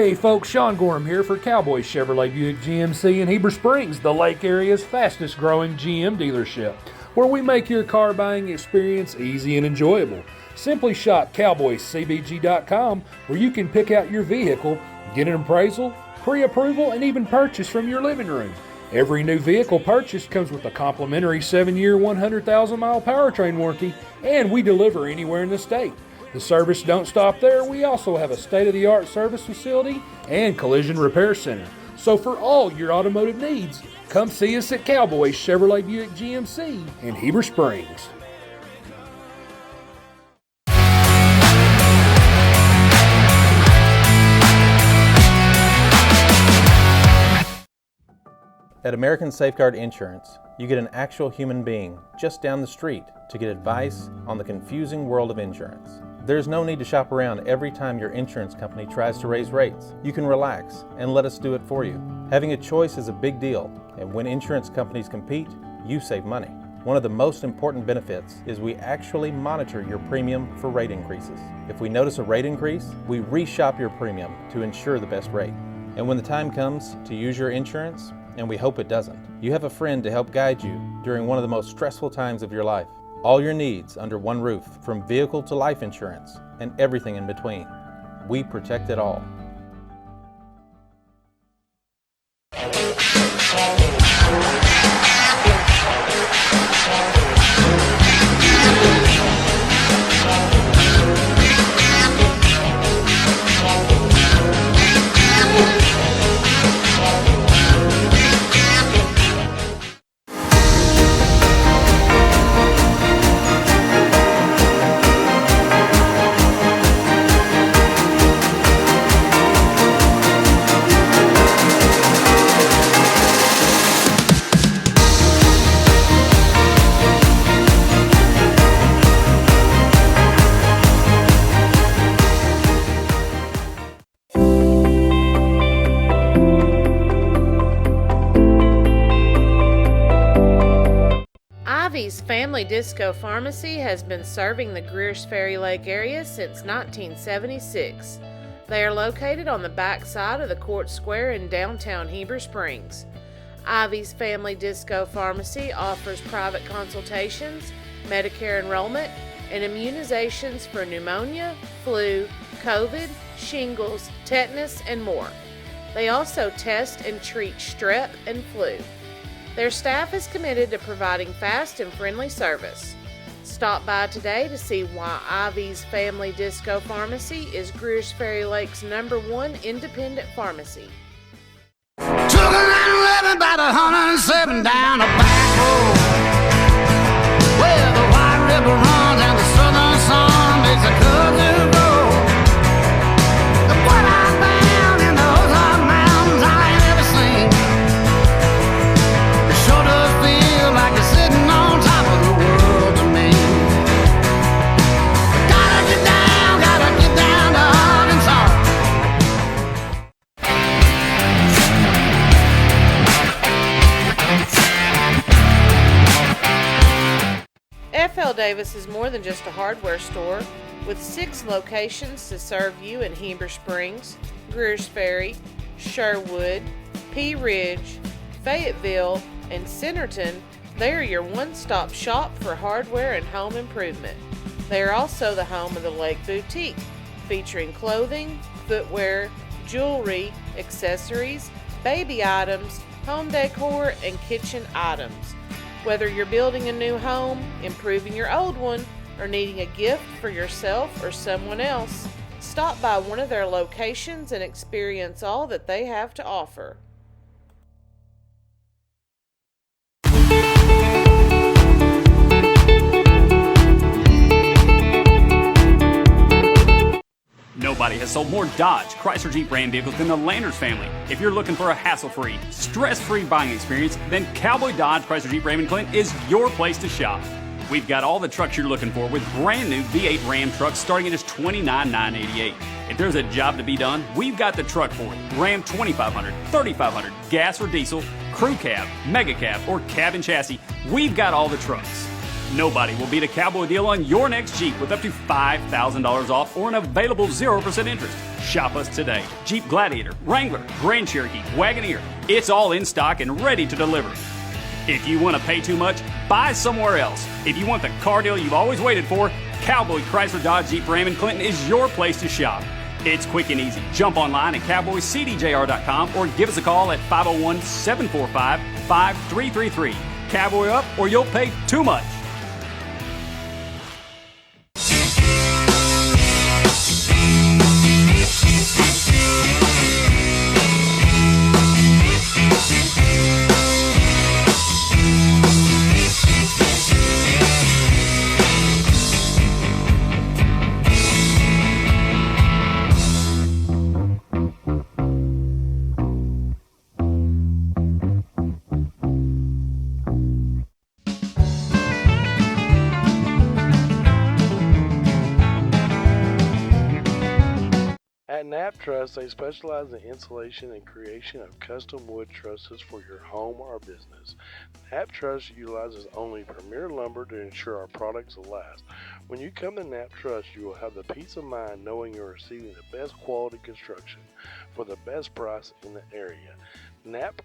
Hey folks, Sean Gorham here for Cowboy Chevrolet Buick GMC in Heber Springs, the Lake Area's fastest growing GM dealership, where we make your car buying experience easy and enjoyable. Simply shop cowboycbg.com, where you can pick out your vehicle, get an appraisal, pre-approval, and even purchase from your living room. Every new vehicle purchased comes with a complimentary 7-year, 100,000-mile powertrain warranty, and we deliver anywhere in the state. The service don't stop there. We also have a state-of-the-art service facility and collision repair center. So for all your automotive needs, come see us at Cowboy Chevrolet Buick GMC in Heber Springs. At American Safeguard Insurance, you get an actual human being just down the street to get advice on the confusing world of insurance. There's no need to shop around every time your insurance company tries to raise rates. You can relax and let us do it for you. Having a choice is a big deal, and when insurance companies compete, you save money. One of the most important benefits is we actually monitor your premium for rate increases. If we notice a rate increase, we reshop your premium to ensure the best rate. And when the time comes to use your insurance, and we hope it doesn't, you have a friend to help guide you during one of the most stressful times of your life. All your needs under one roof, from vehicle to life insurance, and everything in between. We protect it all. Family Disco Pharmacy has been serving the Greers Ferry Lake area since 1976. They are located on the back side of the Court Square in downtown Heber Springs. Ivy's Family Disco Pharmacy offers private consultations, Medicare enrollment, and immunizations for pneumonia, flu, COVID, shingles, tetanus, and more. They also test and treat strep and flu. Their staff is committed to providing fast and friendly service. Stop by today to see why Ivy's Family Disco Pharmacy is Greers Ferry Lake's #1 independent pharmacy. Took a 911 about 107 down a back road, where the White River runs and the southern sun makes a cousin grow. The what I found in those hot mountains I ain't ever seen. It sure does feel like you're sitting on top of the world to me. Gotta get down to Arkansas. F.L. Davis is more than just a hardware store, with 6 locations to serve you in Heber Springs, Greers Ferry, Sherwood, Pea Ridge, Fayetteville, and Centerton. They are your one-stop shop for hardware and home improvement. They are also the home of the Lake Boutique, featuring clothing, footwear, jewelry, accessories, baby items, home decor, and kitchen items. Whether you're building a new home, improving your old one, or needing a gift for yourself or someone else, stop by one of their locations and experience all that they have to offer. Nobody has sold more Dodge, Chrysler, Jeep, Ram vehicles than the Landers family. If you're looking for a hassle-free, stress-free buying experience, then Cowboy Dodge, Chrysler, Jeep, Ram, and Clint is your place to shop. We've got all the trucks you're looking for with brand new V8 Ram trucks starting at just $29,988. If there's a job to be done, we've got the truck for it. Ram 2500, 3500, gas or diesel, crew cab, mega cab, or cab and chassis, we've got all the trucks. Nobody will beat a cowboy deal on your next Jeep with up to $5,000 off or an available 0% interest. Shop us today. Jeep Gladiator, Wrangler, Grand Cherokee, Wagoneer. It's all in stock and ready to deliver. If you want to pay too much, buy somewhere else. If you want the car deal you've always waited for, Cowboy Chrysler Dodge Jeep Ram in Clinton is your place to shop. It's quick and easy. Jump online at cowboycdjr.com or give us a call at 501-745-5333. Cowboy up or you'll pay too much. At Knapp Truss, they specialize in installation and creation of custom wood trusses for your home or business. Knapp Truss utilizes only premier lumber to ensure our products will last. When you come to Knapp Truss, you will have the peace of mind knowing you're receiving the best quality construction for the best price in the area. Knapp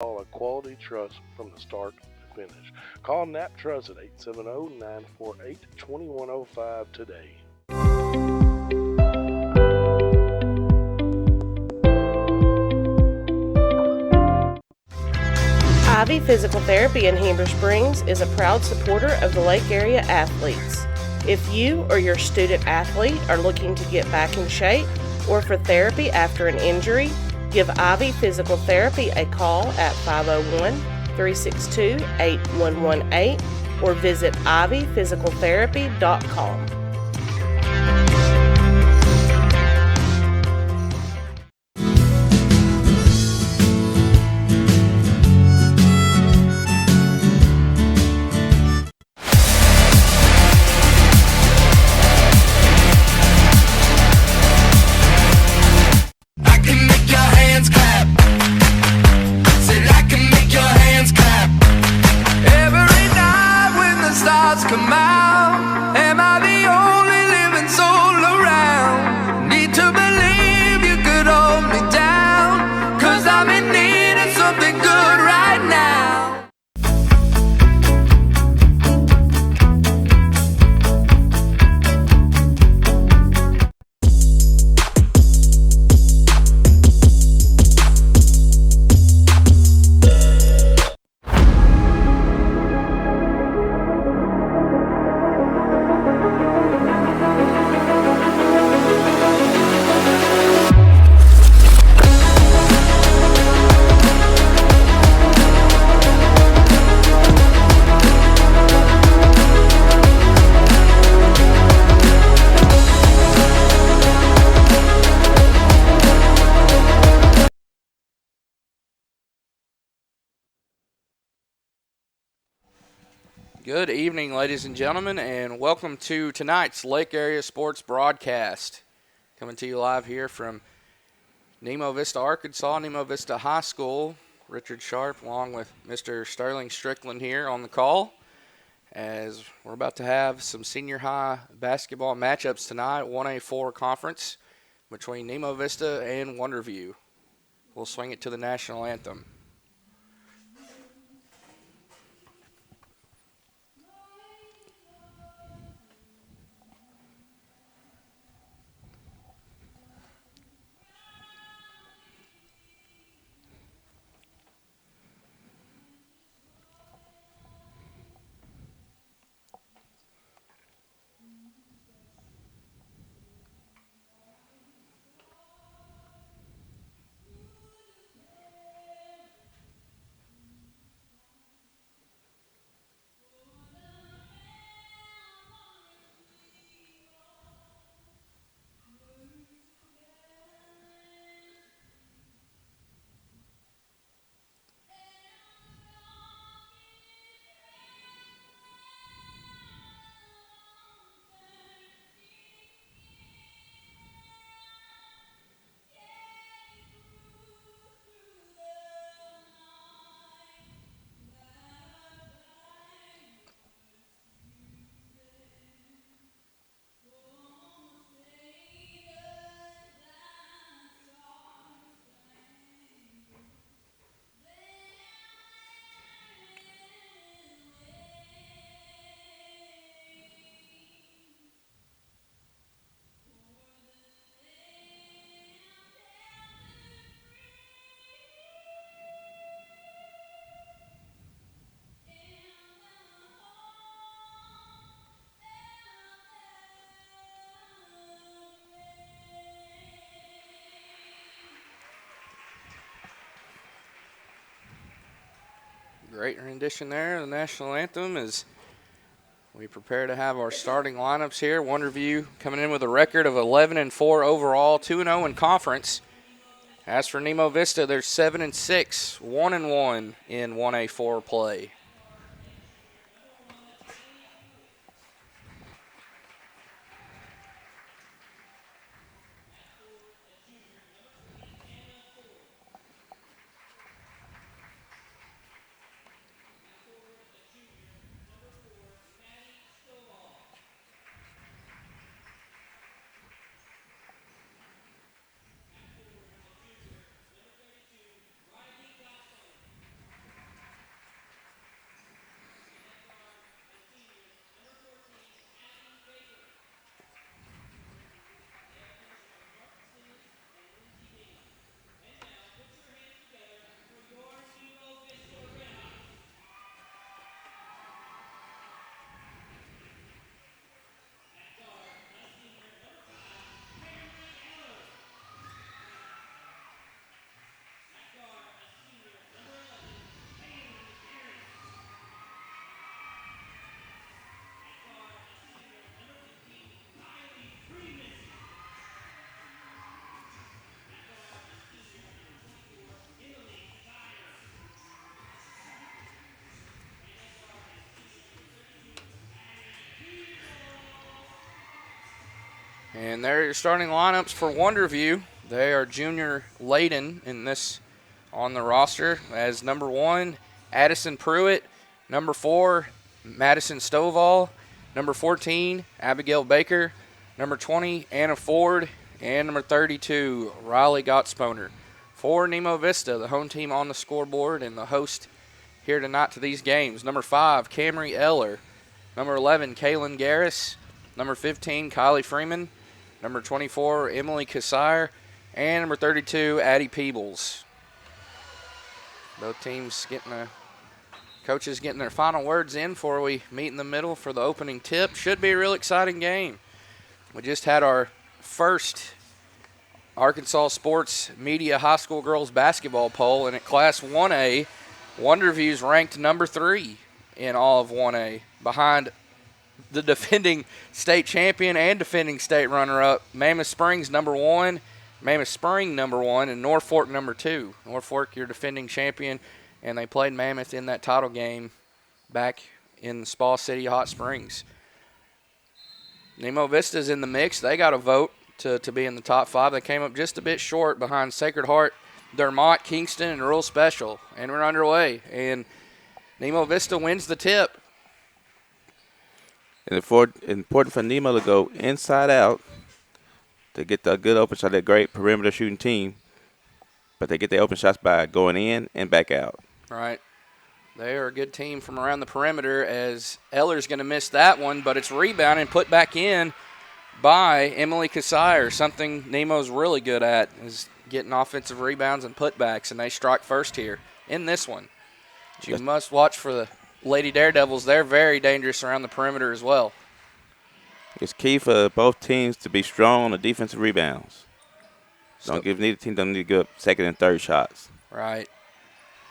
all a quality truss from the start to finish. Call Knapp Truss at 870-948-2105 today. Ivy Physical Therapy in Heber Springs is a proud supporter of the Lake Area athletes. If you or your student athlete are looking to get back in shape or for therapy after an injury, give Ivy Physical Therapy a call at 501-362-8118 or visit ivyphysicaltherapy.com. Come out, am I the only living soul around? Need to believe you could hold me down, 'cause I'm in need of something good right now. Good evening, ladies and gentlemen, and welcome to tonight's Lake Area Sports broadcast. Coming to you live here from Nemo Vista, Arkansas, Nemo Vista High School. Richard Sharp along with Mr. Sterling Strickland here on the call, as we're about to have some senior high basketball matchups tonight, 1A4 conference between Nemo Vista and Wonderview. We'll swing it to the national anthem. Great rendition there, the national anthem, as we prepare to have our starting lineups here. Wonderview coming in with a record of 11-4 overall, 2-0 in conference. As for Nemo Vista, they're 7-6, 1-1 in 1A4 play. And there are your starting lineups for Wonderview. They are junior laden in this on the roster as number 1, Addison Pruitt, number 4, Madison Stovall, number 14, Abigail Baker, number 20, Anna Ford, and number 32, Riley Gottsponer. For Nemo Vista, the home team on the scoreboard and the host here tonight to these games. Number 5, Camry Eller, number 11, Kaylin Garris, number 15, Kylie Freeman, number 24, Emily Cassire, and number 32, Addie Peebles. Both teams coaches getting their final words in before we meet in the middle for the opening tip. Should be a real exciting game. We just had our first Arkansas Sports Media High School Girls Basketball poll, and at Class 1A, Wonderview's ranked number 3 in all of 1A, behind the defending state champion and defending state runner-up, Mammoth Springs number 1, Mammoth Spring number 1, and Norfolk number 2. Norfolk, your defending champion, and they played Mammoth in that title game back in Spa City, Hot Springs. Nemo Vista's in the mix. They got a vote to be in the top 5. They came up just a bit short behind Sacred Heart, Dermott, Kingston, and Rural Special. And we're underway. And Nemo Vista wins the tip. And it's important for Nemo to go inside out to get the good open shot, that great perimeter shooting team. But they get the open shots by going in and back out. Right. They are a good team from around the perimeter, as Eller's going to miss that one, but it's rebounded and put back in by Emily Cassire. Something Nemo's really good at is getting offensive rebounds and putbacks, and they strike first here in this one. But you must watch for the Lady Daredevils. They're very dangerous around the perimeter as well. It's key for both teams to be strong on the defensive rebounds. Neither team don't need to give up second and third shots. Right.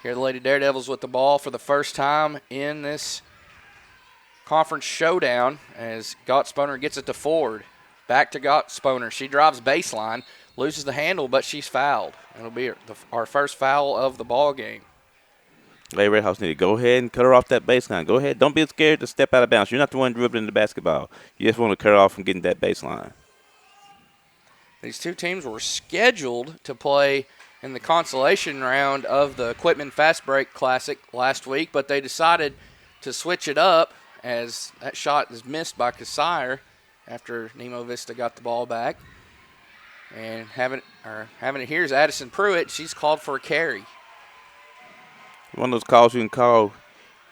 Here are the Lady Daredevils with the ball for the first time in this conference showdown, as Gottsponer gets it to Ford. Back to Gottsponer. She drives baseline, loses the handle, but she's fouled. It'll be our first foul of the ball game. Lady Red House need to go ahead and cut her off that baseline. Go ahead. Don't be scared to step out of bounds. You're not the one dribbling the basketball. You just want to cut her off from getting that baseline. These two teams were scheduled to play in the consolation round of the Equipment Fast Break Classic last week, but they decided to switch it up, as that shot is missed by Cassire after Nemo Vista got the ball back. And having it here is Addison Pruitt. She's called for a carry. One of those calls you can call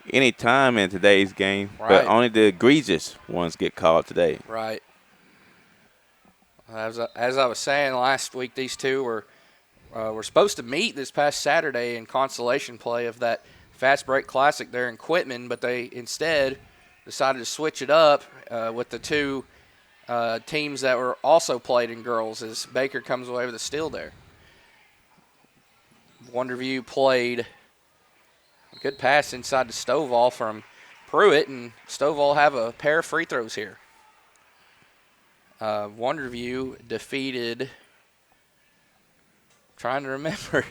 any time in today's game, right, but only the egregious ones get called today. Right. As I was saying last week, these two were supposed to meet this past Saturday in consolation play of that Fast Break Classic there in Quitman, but they instead decided to switch it up with the two teams that were also played in girls, as Baker comes away with a steal there. Wonderview played Good pass inside to Stovall from Pruitt, and Stovall have a pair of free throws here. Wonderview defeated, trying to remember.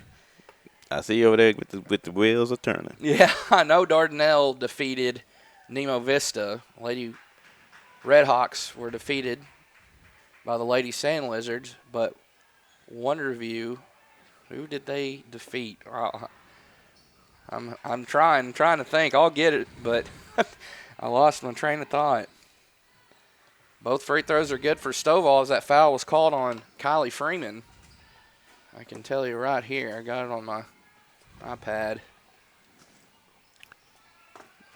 I see you over there with the wheels are turning. Yeah, I know Dardanelle defeated Nemo Vista. Lady Redhawks were defeated by the Lady Sand Lizards, but Wonderview, who did they defeat? I'm trying to think. I'll get it, but I lost my train of thought. Both free throws are good for Stovall as that foul was called on Kylie Freeman. I can tell you right here. I got it on my iPad.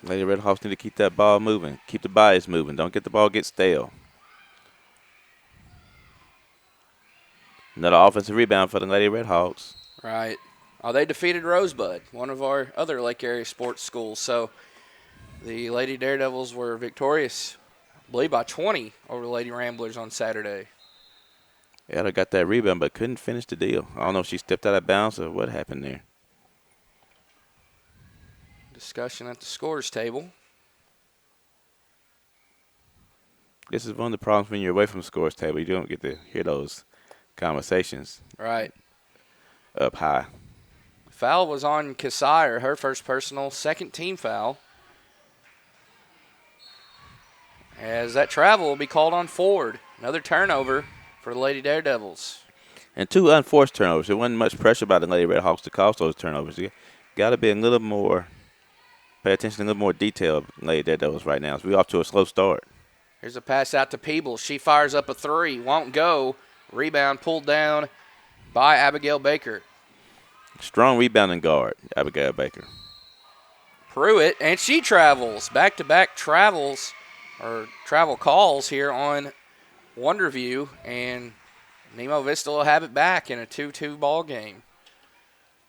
Lady Redhawks need to keep that ball moving. Keep the bodies moving. Don't get the ball get stale. Another offensive rebound for the Lady Redhawks. Right. Oh, they defeated Rosebud, one of our other Lake Area sports schools. So the Lady Daredevils were victorious, I believe, by 20 over the Lady Ramblers on Saturday. Yeah, they got that rebound but couldn't finish the deal. I don't know if she stepped out of bounds or what happened there. Discussion at the scores table. This is one of the problems when you're away from the scores table. You don't get to hear those conversations. Right. Up high. Foul was on Kasire, her first personal, second team foul. As that travel will be called on Ford. Another turnover for the Lady Daredevils. And 2 unforced turnovers. There wasn't much pressure by the Lady Redhawks to cause those turnovers. You got to be a little more, pay attention, a little more detail, Lady Daredevils right now. So we're off to a slow start. Here's a pass out to Peebles. She fires up a three. Won't go. Rebound pulled down by Abigail Baker. Strong rebounding guard, Abigail Baker. Pruitt, and she travels. Back-to-back travels, or travel calls here on Wonderview, and Nemo Vista will have it back in a 2-2 ball game.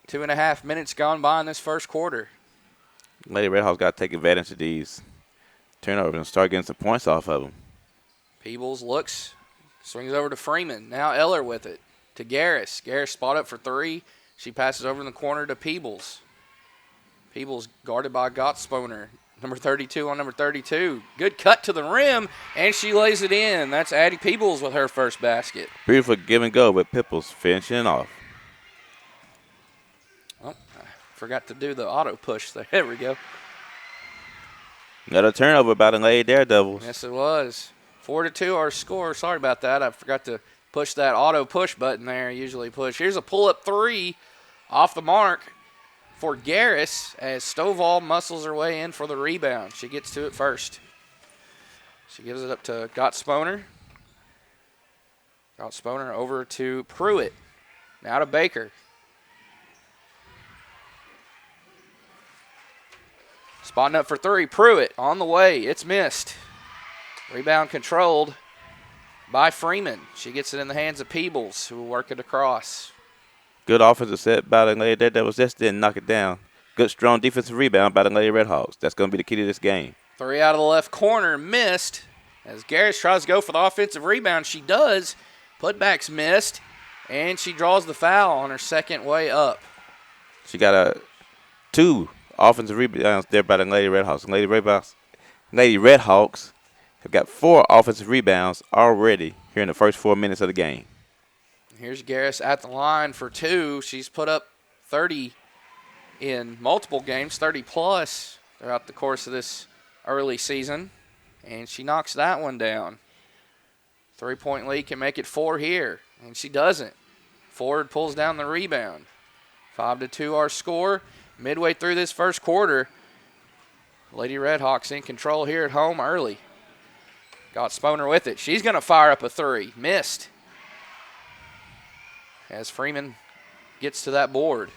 2.5 minutes gone by in this first quarter. Lady Redhawks got to take advantage of these turnovers and start getting some points off of them. Peebles looks, swings over to Freeman. Now Eller with it to Garris. Garris spot up for three. She passes over in the corner to Peebles. Peebles guarded by Gottsponer. Number 32 on number 32. Good cut to the rim, and she lays it in. That's Addie Peebles with her first basket. Beautiful give and go with Peebles finishing off. Oh, I forgot to do the auto push there. There we go. Another turnover by the Lady Daredevils. Yes, it was. 4-2 our score. Sorry about that. I forgot to push that auto push button there. I usually push. Here's a pull-up three off the mark for Garris as Stovall muscles her way in for the rebound. She gets to it first. She gives it up to Gottsponer. Gottsponer over to Pruitt. Now to Baker. Spotting up for three. Pruitt on the way. It's missed. Rebound controlled by Freeman. She gets it in the hands of Peebles, who will work it across. Good offensive set by the Lady Daredevils. Just didn't knock it down. Good, strong defensive rebound by the Lady Redhawks. That's going to be the key to this game. Three out of the left corner, missed. As Garris tries to go for the offensive rebound, she does. Putback's missed, and she draws the foul on her second way up. She got 2 offensive rebounds there by the Lady Redhawks. Lady Redhawks have got 4 offensive rebounds already here in the first 4 minutes of the game. Here's Garris at the line for 2. She's put up 30 in multiple games, 30-plus throughout the course of this early season, and she knocks that one down. 3-point lead can make it 4 here, and she doesn't. Ford pulls down the rebound. 5-2 our score. Midway through this first quarter, Lady Redhawks in control here at home early. Got Sponer with it. She's going to fire up a three. Missed. As Freeman gets to that board.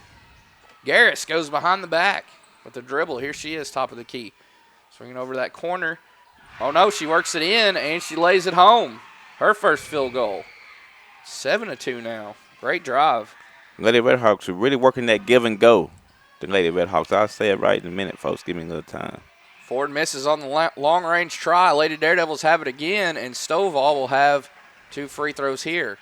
Garris goes behind the back with the dribble. Here she is, top of the key. Swinging over that corner. Oh, no, she works it in, and she lays it home. Her first field goal. 7-2 now. Great drive. Lady Redhawks are really working that give and go. The Lady Redhawks. I'll say it right in a minute, folks. Give me a little time. Ford misses on the long-range try. Lady Daredevils have it again, and Stovall will have 2 free throws here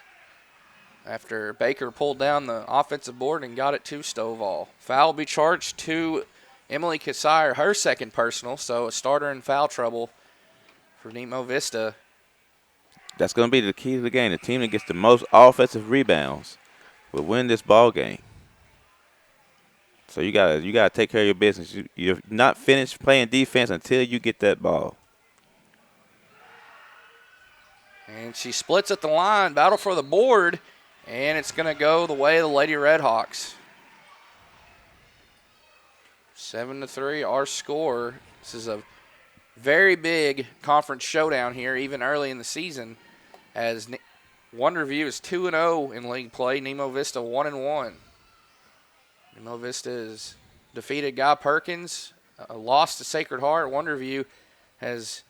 after Baker pulled down the offensive board and got it to Stovall. Foul will be charged to Emily Kasire, her second personal, so a starter in foul trouble for Nemo Vista. That's going to be the key to the game. The team that gets the most offensive rebounds will win this ball game. So you gotta take care of your business. You're not finished playing defense until you get that ball. And she splits at the line, battle for the board, and it's going to go the way of the Lady Redhawks. 7-3, our score. This is a very big conference showdown here, even early in the season, as Wonderview is 2-0 in league play. Nemo Vista 1-1. Nemo Vista has defeated Guy Perkins, lost to Sacred Heart. Wonderview has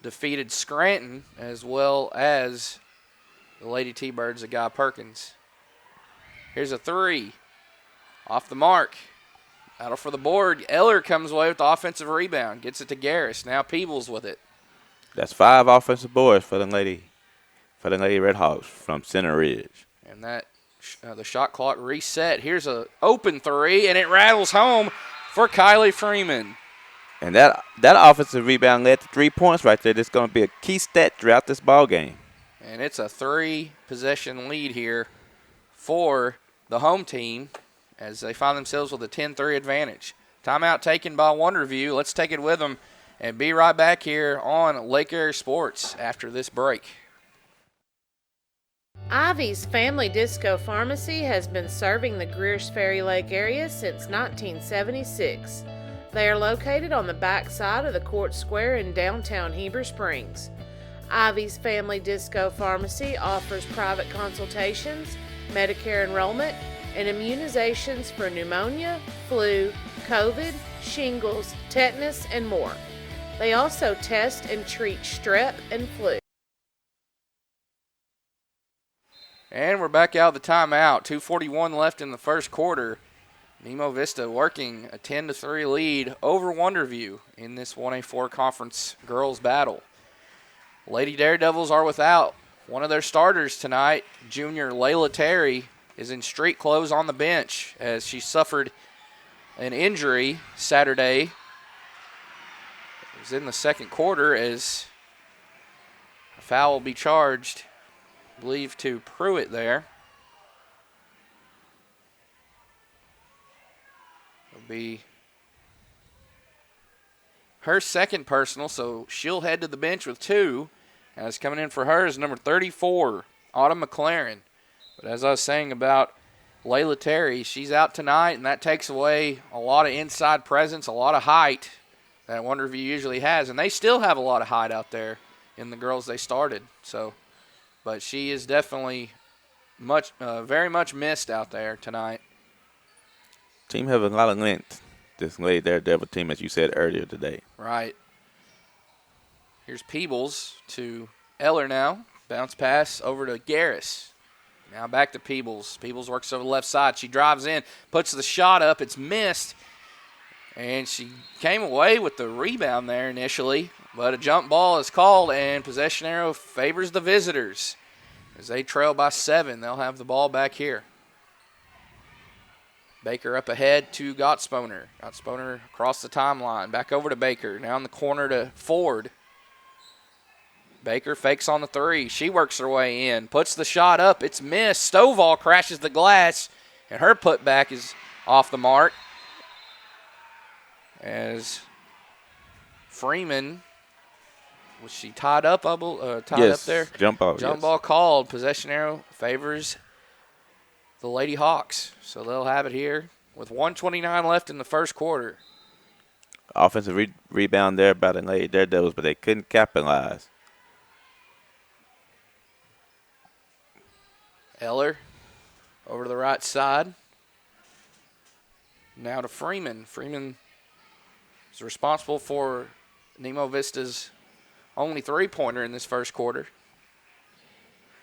defeated Scranton as well as the Lady T-Birds of Guy Perkins. Here's a three. Off the mark. Battle for the board. Eller comes away with the offensive rebound. Gets it to Garris. Now Peebles with it. That's 5 offensive boards for the Lady Redhawks from Center Ridge. And that the shot clock reset. Here's a open three, and it rattles home for Kylie Freeman. And that offensive rebound led to 3 points right there. That's going to be a key stat throughout this ball game. And it's a 3-possession lead here for the home team as they find themselves with a 10-3 advantage. Timeout taken by Wonderview. Let's take it with them and be right back here on Lake Area Sports after this break. Ivy's Family Disco Pharmacy has been serving the Greers Ferry Lake area since 1976. They are located on the back side of the Court Square in downtown Heber Springs. Ivy's Family Disco Pharmacy offers private consultations, Medicare enrollment, and immunizations for pneumonia, flu, COVID, shingles, tetanus, and more. They also test and treat strep and flu. And we're back out of the timeout. 2:41 left in the first quarter. Nemo Vista working a 10-3 lead over Wonderview in this 1A4 conference girls battle. Lady Daredevils are without one of their starters tonight. Junior Layla Terry is in street clothes on the bench as she suffered an injury Saturday. It was in the second quarter as a foul will be charged, I believe, to Pruitt there. It'll be her second personal, so she'll head to the bench with 2. As coming in for her is number 34, Autumn McLaren. But as I was saying about Layla Terry, she's out tonight, and that takes away a lot of inside presence, a lot of height that Wonderview usually has. And they still have a lot of height out there in the girls they started. But she is definitely very much missed out there tonight. Team have a lot of length. This Lady Daredevil team, as you said earlier today. Right. Here's Peebles to Eller now. Bounce pass over to Garris. Now back to Peebles. Peebles works over the left side. She drives in, puts the shot up. It's missed. And she came away with the rebound there initially. But a jump ball is called, and possession arrow favors the visitors. As they trail by 7, they'll have the ball back here. Baker up ahead to Gottsponer. Gottsponer across the timeline. Back over to Baker. Now in the corner to Ford. Baker fakes on the 3. She works her way in. Puts the shot up. It's missed. Stovall crashes the glass. And her putback is off the mark. As Freeman, was she tied up? Up there? Jump ball. Jump ball called. Possession arrow favors the Lady Hawks. So they'll have it here with 1:29 left in the first quarter. Offensive rebound there by the Lady Daredevils, but they couldn't capitalize. Eller over to the right side. Now to Freeman. Freeman is responsible for Nemo Vista's only 3-pointer in this first quarter.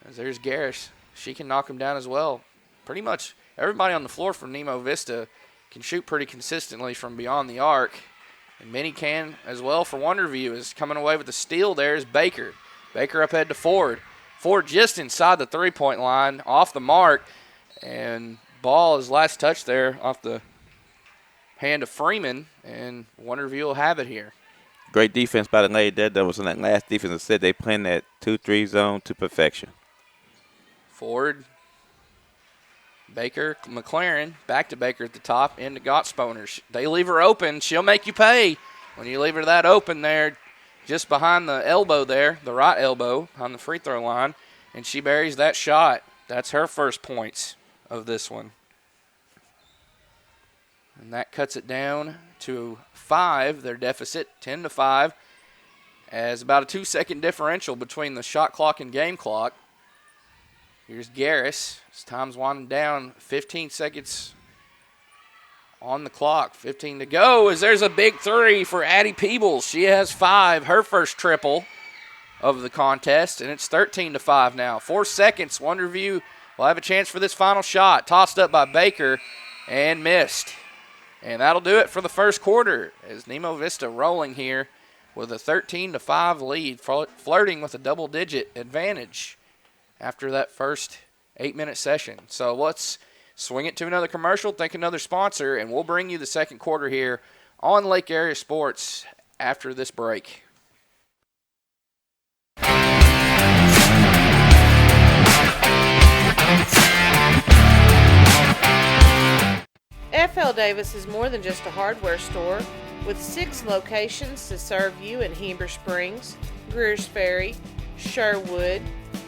As there's Garris. She can knock him down as well. Pretty much everybody on the floor from Nemo Vista can shoot pretty consistently from beyond the arc. And many can as well for Wonderview. Is coming away with the steal there is Baker. Baker up ahead to Ford. Ford just inside the 3-point line, off the mark. And ball is last touch there off the hand to Freeman, and Wonderview will have it here. Great defense by the Lady Daredevils in that last defensive set. They playing that 2-3 zone to perfection. Ford, Baker, McLaren, back to Baker at the top, into Gottsponer. They leave her open. She'll make you pay. When you leave her that open there, just behind the elbow there, the right elbow, on the free throw line, and she buries that shot. That's her first points of this one. And that cuts it down to 5, their deficit, 10-5, as about a 2-second differential between the shot clock and game clock. Here's Garris. As time's winding down, 15 seconds on the clock, 15 to go, as there's a big three for Addie Peebles. She has 5, her first triple of the contest, and it's 13-5 now. 4 seconds, Wonderview will have a chance for this final shot. Tossed up by Baker and missed. And that'll do it for the first quarter, as Nemo Vista rolling here with a 13-5 lead, flirting with a double-digit advantage after that first 8-minute session. So let's swing it to another commercial, thank another sponsor, and we'll bring you the second quarter here on Lake Area Sports after this break. FL Davis is more than just a hardware store, with 6 locations to serve you in Heber Springs, Greers Ferry, Sherwood,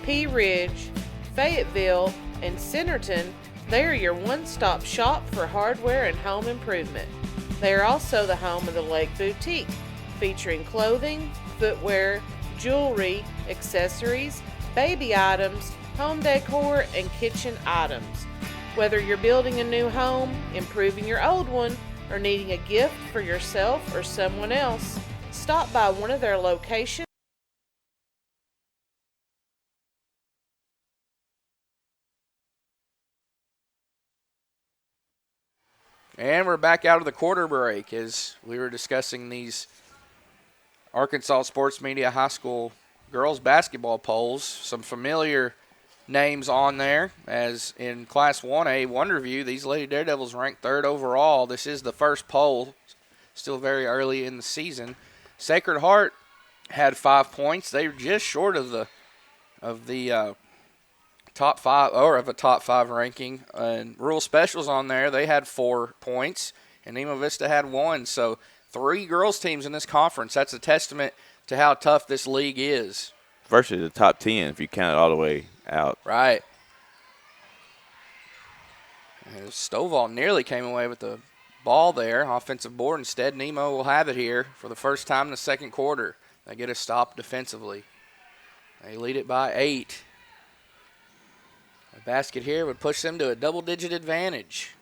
Pea Ridge, Fayetteville, and Centerton. They are your one-stop shop for hardware and home improvement. They are also the home of the Lake Boutique, featuring clothing, footwear, jewelry, accessories, baby items, home decor, and kitchen items. Whether you're building a new home, improving your old one, or needing a gift for yourself or someone else, stop by one of their locations. And we're back out of the quarter break as we were discussing these Arkansas Sports Media High School girls basketball polls. Some familiar names on there, as in Class 1A Wonderview, these Lady Daredevils ranked 3rd overall. This is the first poll, still very early in the season. Sacred Heart had 5 points. They were just short of the top 5, or of a top 5 ranking. And Rural Specials on there, they had 4 points, and Nemo Vista had 1. So 3 girls teams in this conference. That's a testament to how tough this league is. Versus the top 10 if you count it all the way out. Right. And Stovall nearly came away with the ball there. Offensive board. Instead, Nemo will have it here for the first time in the second quarter. They get a stop defensively. They lead it by 8. A basket here would push them to a double-digit advantage.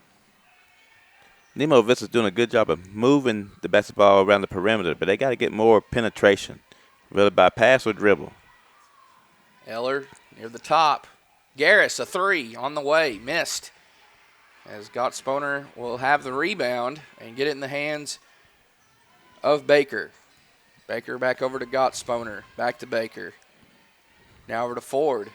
Nemo Vista's doing a good job of moving the basketball around the perimeter, but they got to get more penetration, whether by pass or dribble. Eller near the top. Garris, a 3 on the way. Missed. As Gottsponer will have the rebound and get it in the hands of Baker. Baker back over to Gottsponer. Back to Baker. Now over to Ford.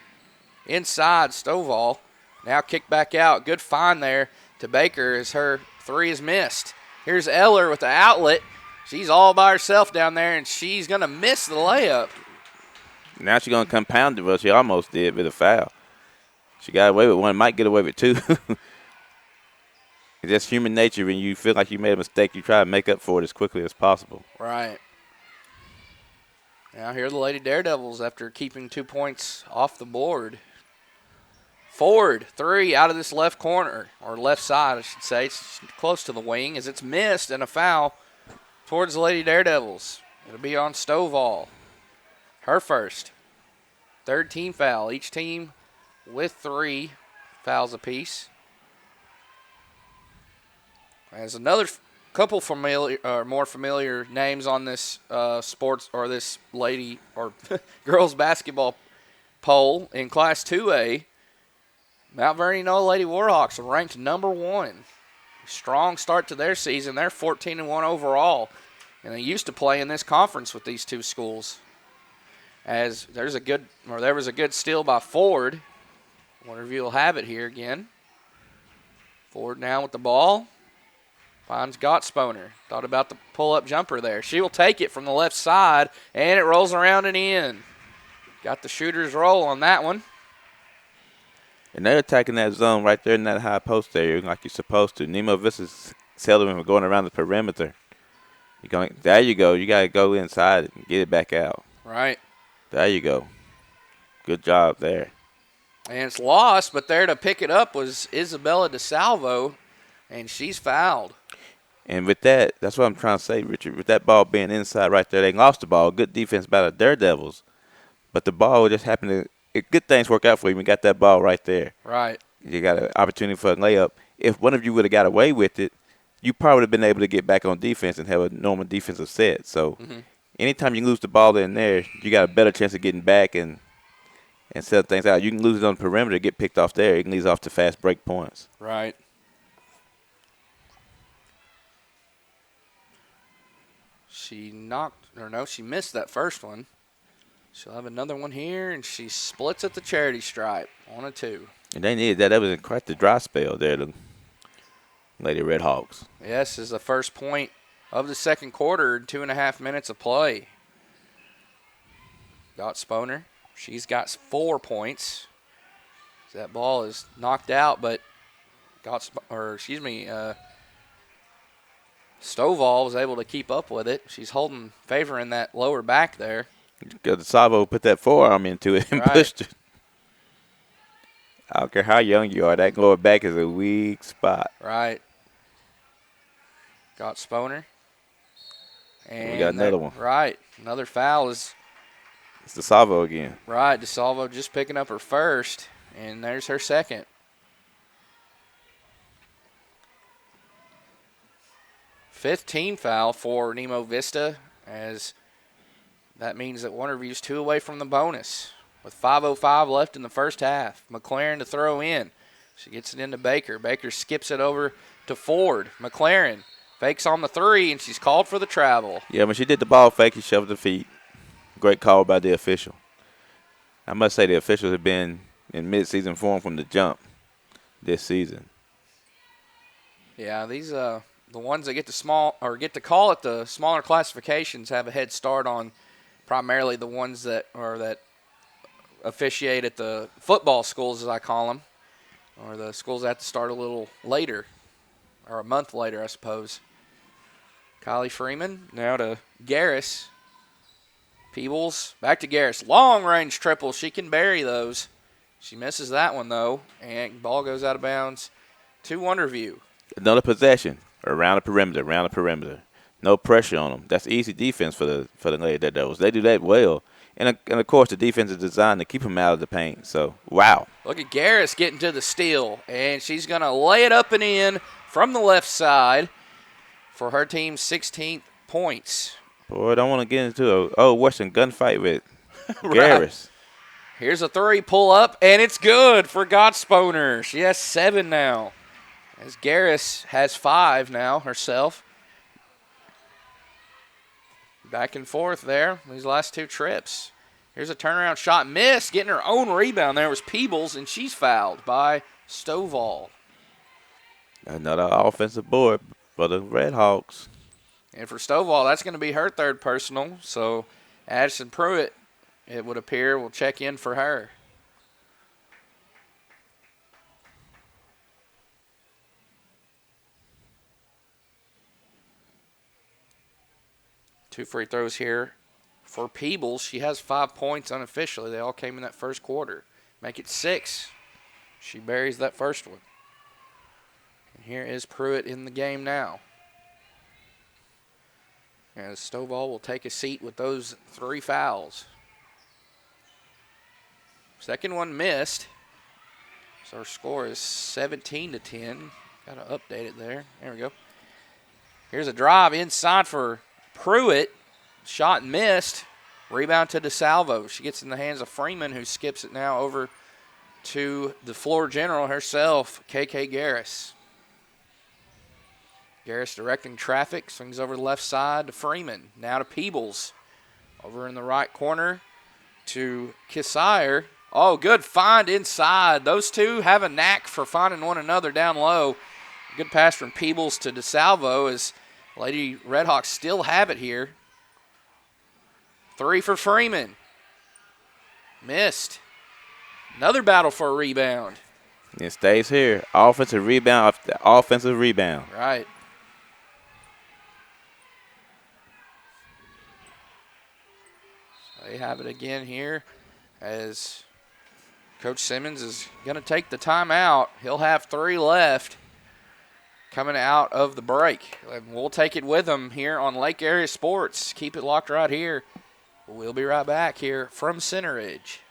Inside, Stovall. Now kick back out. Good find there to Baker as her 3 is missed. Here's Eller with the outlet. She's all by herself down there, and she's going to miss the layup. Now she's going to compound it. Well, she almost did with a foul. She got away with one, might get away with 2. It's just human nature. When you feel like you made a mistake, you try to make up for it as quickly as possible. Right. Now here are the Lady Daredevils after keeping 2 points off the board. Ford, 3 out of this left corner, or left side, I should say. It's close to the wing as it's missed, and a foul towards the Lady Daredevils. It'll be on Stovall. Her first. 3rd team foul. Each team with 3 fouls apiece. There's another couple more familiar names on this sports or this lady or girls basketball poll in Class 2A. Mount Vernon Noah Lady Warhawks are ranked number 1. Strong start to their season. They're 14-1 overall, and they used to play in this conference with these 2 schools. As there was a good steal by Ford. Wonderview will have it here again. Ford now with the ball. Finds Gottsponer. Thought about the pull-up jumper there. She will take it from the left side, and it rolls around and in. Got the shooter's roll on that one. And they're attacking that zone right there in that high post area like you're supposed to. Nemo Vista's seldom going around the perimeter. There you go. You got to go inside and get it back out. Right. There you go. Good job there. And it's lost, but there to pick it up was Isabella DeSalvo, and she's fouled. And with that, that's what I'm trying to say, Richard. With that ball being inside right there, they lost the ball. Good defense by the Daredevils. But the ball just happened to – good things work out for you when you got that ball right there. Right. You got an opportunity for a layup. If one of you would have got away with it, you probably would have been able to get back on defense and have a normal defensive set. So anytime you lose the ball in there, you got a better chance of getting back and set things out. You can lose it on the perimeter, get picked off there. You can lead off to fast break points. Right. She missed that first one. She'll have another one here, and she splits at the charity stripe. 1-2. And they needed that. That was quite the dry spell there, the Lady Red Hawks. Yes, this is the first point of the second quarter, 2.5 minutes of play. Gottsponer. She's got 4 points. That ball is knocked out, but Stovall was able to keep up with it. She's holding favor in that lower back there. Because Savo put that forearm into it and pushed it. I don't care how young you are, that lower back is a weak spot. Right. Gottsponer. And we got another one. Right. Another foul is. It's DeSalvo again. Right. DeSalvo just picking up her first, and there's her second. Fifth team foul for Nemo Vista, as that means that Wonderview's 2 away from the bonus with 5:05 left in the first half. McLaren to throw in. She gets it into Baker. Baker skips it over to Ford. McLaren fakes on the 3, and she's called for the travel. Yeah, when she did the ball fake, he shoved the feet. Great call by the official. I must say the officials have been in midseason form from the jump this season. Yeah, these the ones that get to call it the smaller classifications have a head start on primarily the ones that officiate at the football schools, as I call them, or the schools that have to start a little later, or a month later, I suppose. Kylie Freeman now to Garris. Peebles back to Garris. Long-range triple. She can bury those. She misses that one, though, and ball goes out of bounds to Wonderview. Another possession. Around the perimeter. No pressure on them. That's easy defense for the Lady Daredevils. They do that well. And of course, the defense is designed to keep them out of the paint. So, wow. Look at Garris getting to the steal, and she's going to lay it up and in from the left side for her team's 16th points. Boy, I don't want to get into a Western gunfight with Garris. Here's a 3 pull up, and it's good for Gottsponer. She has 7 now, as Garris has 5 now herself. Back and forth there, these last 2 trips. Here's a turnaround shot missed. Getting her own rebound there was Peebles, and she's fouled by Stovall. Another offensive board for the Red Hawks. And for Stovall, that's going to be her 3rd personal. So Addison Pruitt, it would appear, will check in for her. Two free throws here for Peebles. She has 5 points unofficially. They all came in that first quarter. Make it 6. She buries that first one. And here is Pruitt in the game now. As Stovall will take a seat with those 3 fouls. Second one missed. So our score is 17-10. Got to update it there. There we go. Here's a drive inside for Pruitt. Shot missed. Rebound to DeSalvo. She gets in the hands of Freeman, who skips it now over to the floor general herself, KK Garris. Garris directing traffic, swings over the left side to Freeman. Now to Peebles. Over in the right corner to Kissire. Oh, good find inside. Those two have a knack for finding one another down low. good pass from Peebles to DeSalvo as Lady Redhawks still have it here. 3 for Freeman. Missed. Another battle for a rebound. It stays here. Offensive rebound after offensive rebound. Right. So they have it again here as Coach Simmons is going to take the timeout. He'll have 3 left coming out of the break. And we'll take it with him here on Lake Area Sports. Keep it locked right here. We'll be right back here from Center Ridge.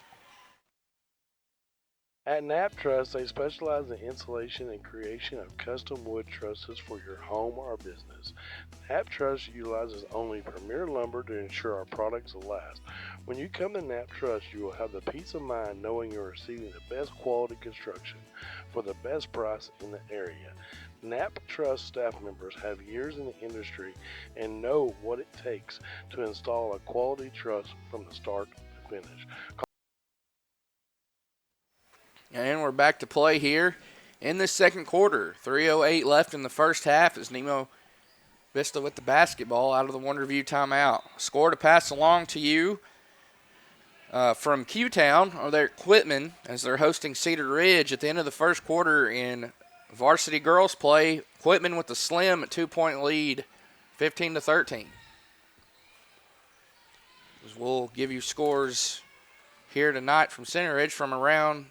At Knapp Truss, they specialize in installation and creation of custom wood trusses for your home or business. Knapp Truss utilizes only premier lumber to ensure our products will last. When you come to Knapp Truss, you will have the peace of mind knowing you're receiving the best quality construction for the best price in the area. Knapp Truss staff members have years in the industry and know what it takes to install a quality truss from the start to finish. And we're back to play here in the second quarter. 3:08 left in the first half as Nemo Vista with the basketball out of the Wonderview timeout. Score to pass along to you from Q-Town or their Quitman as they're hosting Cedar Ridge at the end of the first quarter in varsity girls play. Quitman with the slim 2-point lead, 15-13. We'll give you scores here tonight from Center Ridge from around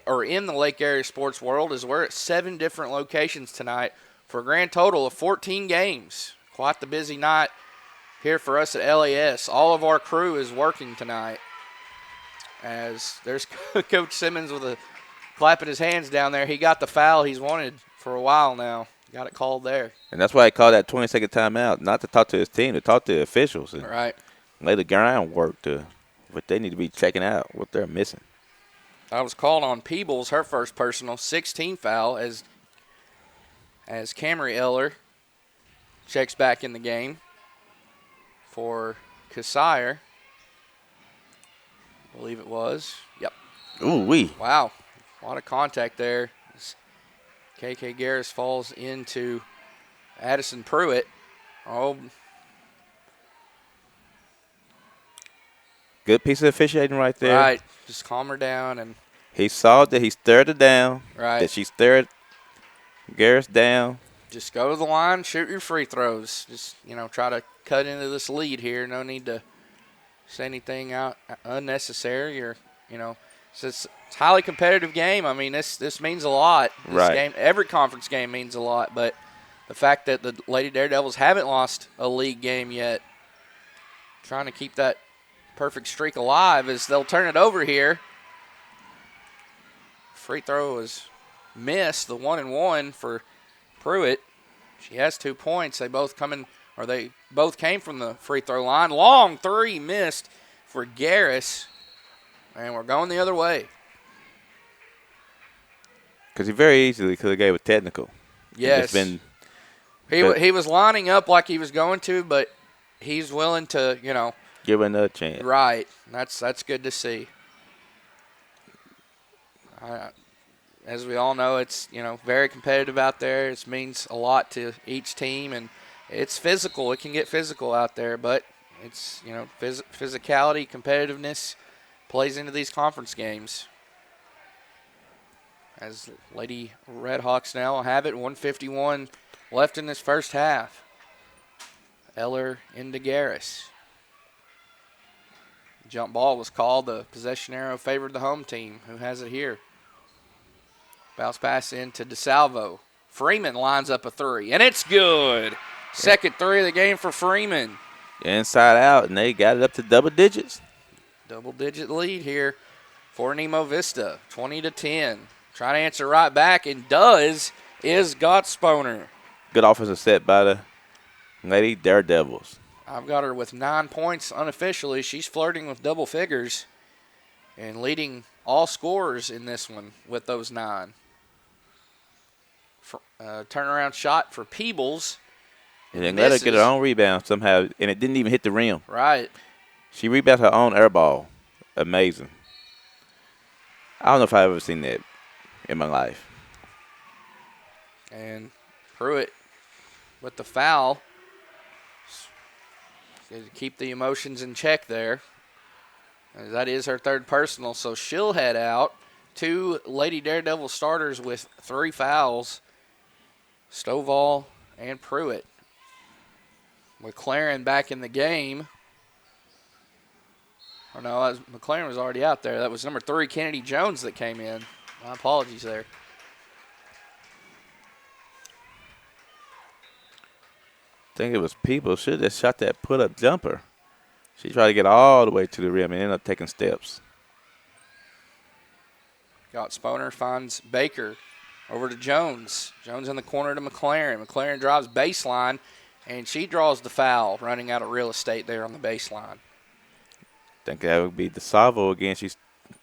or in the Lake Area sports world as we're at 7 different locations tonight for a grand total of 14 games. Quite the busy night here for us at LAS. All of our crew is working tonight as there's Coach Simmons with a clapping his hands down there. He got the foul he's wanted for a while now. Got it called there. And that's why he called that 20-second timeout, not to talk to his team, to talk to the officials and right. lay the groundwork to what they need to be checking out, what they're missing. I was called on Peebles, her first personal 16 foul as Camry Eller checks back in the game for Cassire. I believe it was. Yep. Ooh-wee. Wow. A lot of contact there. KK Garris falls into Addison Pruitt. Oh. Good piece of officiating right there. Right. Just calm her down. And he saw that he stared her down. Right. That she stared Garris down. Just go to the line, shoot your free throws. Just, try to cut into this lead here. No need to say anything out unnecessary or, it's a highly competitive game. I mean, this means a lot. This game, every conference game means a lot, but the fact that the Lady Daredevils haven't lost a league game yet, trying to keep that perfect streak alive as they'll turn it over here. Free throw is missed, the 1-and-1 for Pruitt. She has 2 points. They both came from the free throw line. Long three missed for Garris. And we're going the other way. Because he very easily could have gave a technical. Yes. He was lining up like he was going to, but he's willing to, give another chance. Right. That's good to see. As we all know, it's, very competitive out there. It means a lot to each team, and it's physical. It can get physical out there, but it's, physicality, competitiveness plays into these conference games. As Lady Redhawks now have it, 1:51 left in this first half. Eller into Garris. Jump ball was called. The possession arrow favored the home team, who has it here. Bounce pass into DeSalvo. Freeman lines up a three, and it's good. Second three of the game for Freeman. Inside out, and they got it up to double digits. Double-digit lead here for Nemo Vista, 20-10. Trying to answer right back, and does, is Gottsponer. Good offensive set by the Lady Daredevils. I've got her with 9 points unofficially. She's flirting with double figures and leading all scorers in this one with those 9. Turnaround shot for Peebles. And then let her get her own rebound somehow, and it didn't even hit the rim. Right. She rebounded her own air ball. Amazing. I don't know if I've ever seen that in my life. And Pruitt with the foul. To keep the emotions in check there. That is her third personal, so she'll head out. 2 Lady Daredevil starters with 3 fouls. Stovall and Pruitt. McLaren back in the game. Oh no, McLaren was already out there. That was number 3, Kennedy Jones, that came in. My apologies there. I think it was People. Should have just shot that put-up jumper. She tried to get all the way to the rim and ended up taking steps. Got Sponer, finds Baker. Over to Jones. Jones in the corner to McLaren. McLaren drives baseline, and she draws the foul, running out of real estate there on the baseline. I think that would be DeSalvo again. She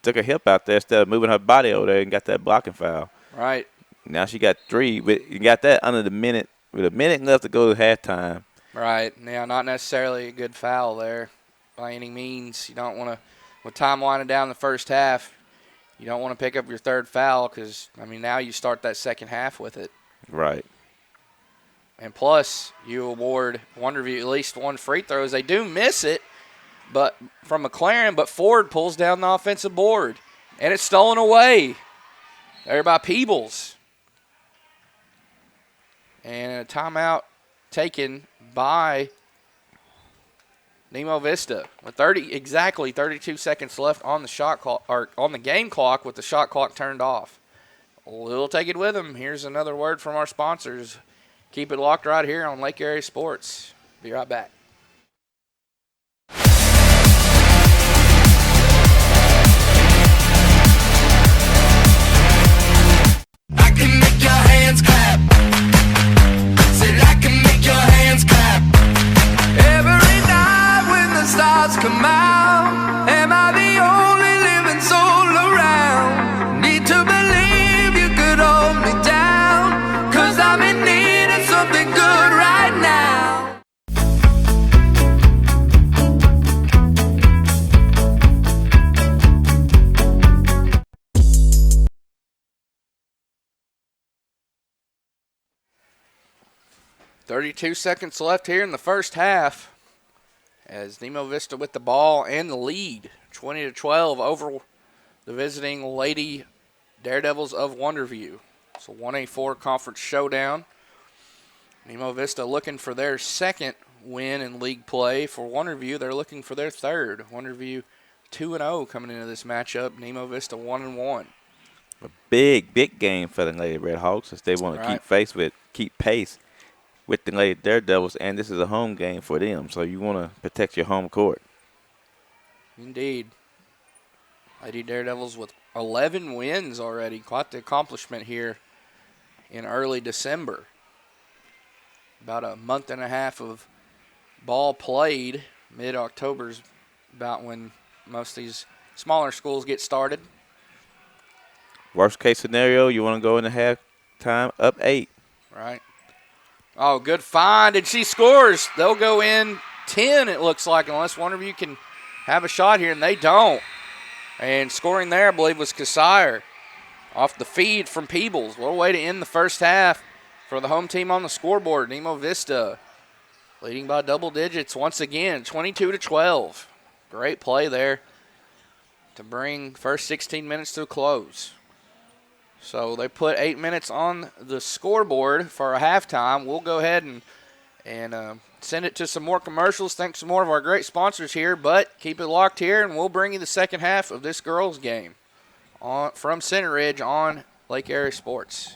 took her hip out there instead of moving her body over there and got that blocking foul. Right. Now she got 3, but you got that under the minute. With a minute left to go to halftime. Right. Now, not necessarily a good foul there by any means. You don't want to, with time winding down the first half, you don't want to pick up your third foul because, I mean, now you start that second half with it. Right. And plus, you award Wonderview at least 1 free throw. They do miss it, but from McLaren, but Ford pulls down the offensive board, and it's stolen away there by Peebles. And a timeout taken by Nemo Vista with exactly 32 seconds left on the shot clock, or on the game clock, with the shot clock turned off. We'll take it with them. Here's another word from our sponsors. Keep it locked right here on Lake Area Sports. Be right back. I can make your hands clap. Said I can make your hands clap. Every night when the stars come out, am I the only living soul around? Need to believe you could hold me down, 'cause I'm in need of something good right now. .32 seconds left here in the first half as Nemo Vista with the ball and the lead, 20-12 over the visiting Lady Daredevils of Wonderview. It's a 1A4 conference showdown. Nemo Vista looking for their second win in league play. For Wonderview, they're looking for their third. Wonderview 2-0 coming into this matchup. Nemo Vista 1-1. A big game for the Lady Red Hawks as they want to keep pace with the Lady Daredevils, and this is a home game for them, so you want to protect your home court. Indeed. Lady Daredevils with 11 wins already. Quite the accomplishment here in early December. About a month and a half of ball played. Mid-October's about when most of these smaller schools get started. Worst case scenario, you want to go into halftime up 8. Right. Oh, good find, and she scores. They'll go in 10, it looks like, unless Wonderview can have a shot here, and they don't. And scoring there, I believe, was Cassire off the feed from Peebles. What a way to end the first half for the home team on the scoreboard. Nemo Vista leading by double digits once again, 22-12. Great play there to bring first 16 minutes to a close. So they put 8 minutes on the scoreboard for a halftime. We'll go ahead and send it to some more commercials. Thanks to more of our great sponsors here, but keep it locked here, and we'll bring you the second half of this girls' game from Center Ridge on Lake Area Sports.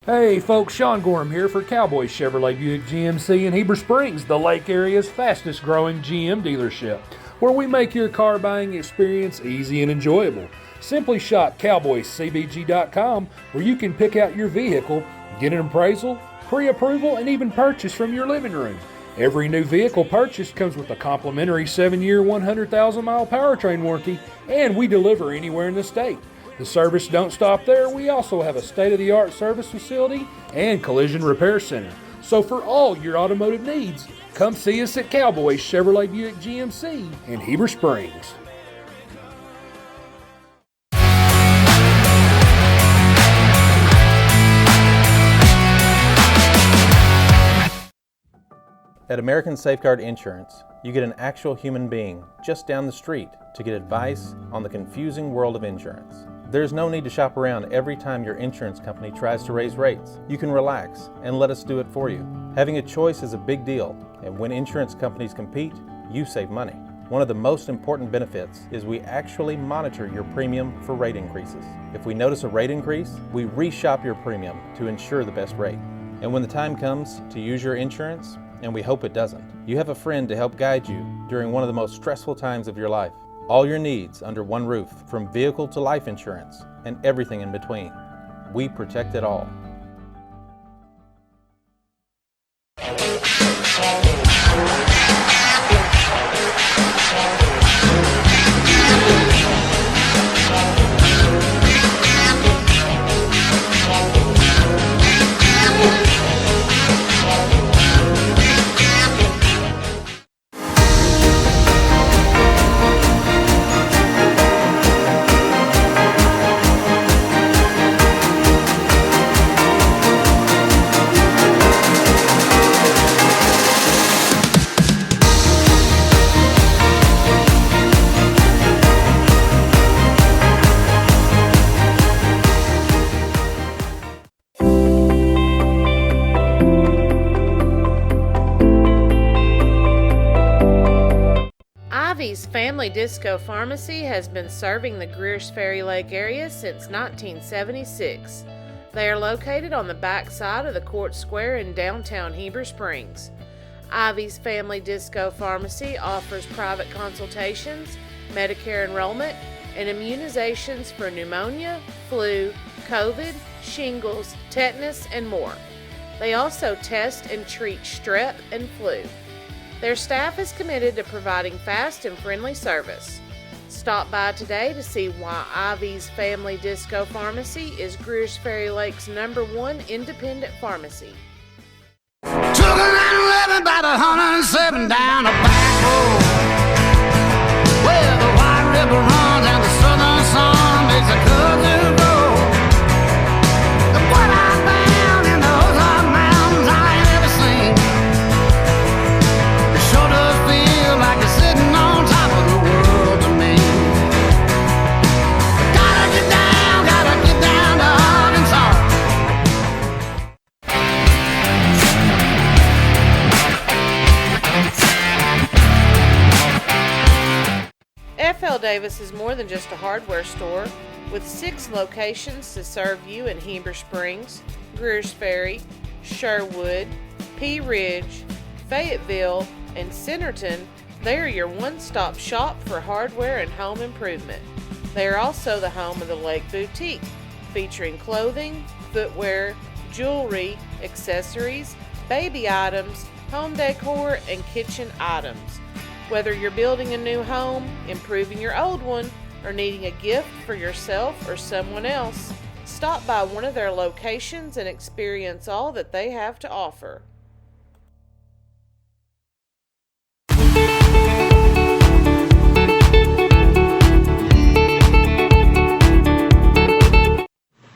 Hey folks, Sean Gorham here for Cowboy Chevrolet Buick GMC in Heber Springs, the Lake Area's fastest growing GM dealership, where we make your car buying experience easy and enjoyable. Simply shop cowboycbg.com, where you can pick out your vehicle, get an appraisal, pre-approval, and even purchase from your living room. Every new vehicle purchased comes with a complimentary 7-year, 100,000-mile powertrain warranty, and we deliver anywhere in the state. The service don't stop there. We also have a state-of-the-art service facility and collision repair center. So for all your automotive needs, come see us at Cowboy Chevrolet Buick GMC in Heber Springs. At American Safeguard Insurance, you get an actual human being just down the street to get advice on the confusing world of insurance. There's no need to shop around every time your insurance company tries to raise rates. You can relax and let us do it for you. Having a choice is a big deal, and when insurance companies compete, you save money. One of the most important benefits is we actually monitor your premium for rate increases. If we notice a rate increase, we reshop your premium to ensure the best rate. And when the time comes to use your insurance, and we hope it doesn't, you have a friend to help guide you during one of the most stressful times of your life. All your needs under one roof, from vehicle to life insurance, and everything in between. We protect it all. Ivy's Family Disco Pharmacy has been serving the Greers Ferry Lake area since 1976. They are located on the back side of the Court Square in downtown Heber Springs. Ivy's Family Disco Pharmacy offers private consultations, Medicare enrollment, and immunizations for pneumonia, flu, COVID, shingles, tetanus, and more. They also test and treat strep and flu. Their staff is committed to providing fast and friendly service. Stop by today to see why Ivy's Family Disco Pharmacy is Greers Ferry Lake's #1 independent pharmacy. Took a 911 about 107 down a back road where the White River runs and the southern sun makes a cousin grow. And what I found in those hot mountains I ain't ever seen. It sure does feel like it's sitting on top of the world to me. Gotta get down to Arkansas. FL Davis is more than just a hardware store, with 6 locations to serve you in Heber Springs, Greers Ferry, Sherwood, Pea Ridge, Fayetteville, and Centerton. They are your one-stop shop for hardware and home improvement. They are also the home of the Lake Boutique, featuring clothing, footwear, jewelry, accessories, baby items, home decor, and kitchen items. Whether you're building a new home, improving your old one, or needing a gift for yourself or someone else, stop by one of their locations and experience all that they have to offer.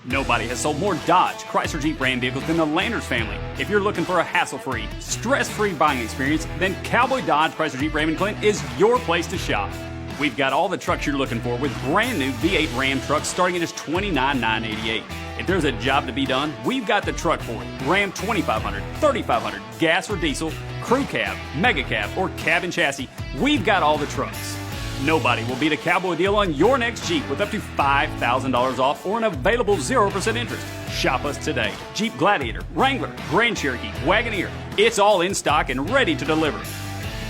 Nobody has sold more Dodge, Chrysler Jeep Ram vehicles than the Landers family. If you're looking for a hassle-free, stress-free buying experience, then Cowboy Dodge, Chrysler Jeep Ram in Clinton is your place to shop. We've got all the trucks you're looking for with brand new V8 Ram trucks starting at just $29,988. If there's a job to be done, we've got the truck for it. Ram 2500, 3500, gas or diesel, crew cab, mega cab, or cabin chassis, we've got all the trucks. Nobody will beat a Cowboy deal on your next Jeep with up to $5,000 off or an available 0% interest. Shop us today. Jeep Gladiator, Wrangler, Grand Cherokee, Wagoneer, it's all in stock and ready to deliver.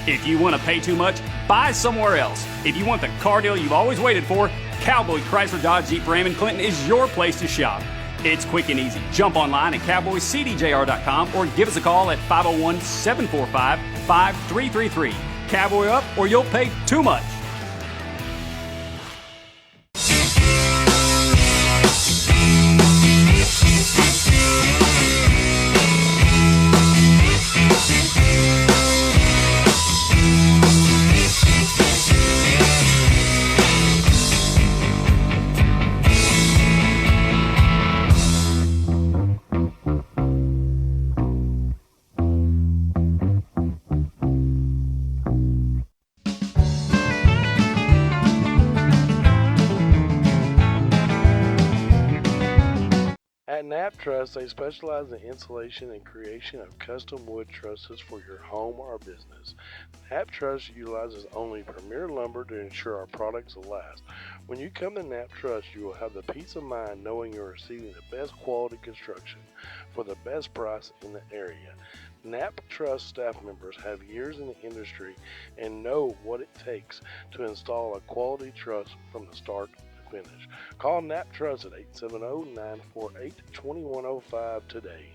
If you want to pay too much, buy somewhere else. If you want the car deal you've always waited for, Cowboy Chrysler Dodge Jeep Ram in Clinton is your place to shop. It's quick and easy. Jump online at cowboycdjr.com or give us a call at 501-745-5333. Cowboy up or you'll pay too much. Nap Trust, they specialize in installation and creation of custom wood trusses for your home or business. Nap Trust utilizes only premier lumber to ensure our products will last. When you come to Nap Trust, you will have the peace of mind knowing you're receiving the best quality construction for the best price in the area. Nap Trust staff members have years in the industry and know what it takes to install a quality truss from the start to finish. Call Nap Trust at 870-948-2105 today.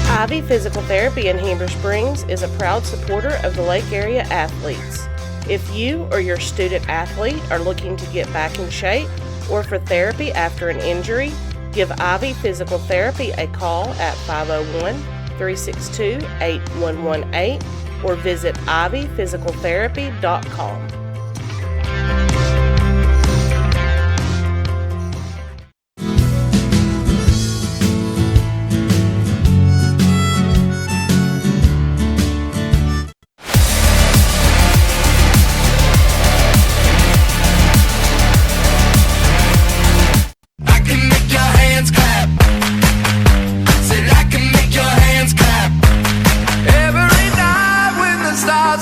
Ivy Physical Therapy in Heber Springs is a proud supporter of the Lake Area athletes. If you or your student athlete are looking to get back in shape or for therapy after an injury, give Ivy Physical Therapy a call at 501-362-8118 or visit ivyphysicaltherapy.com.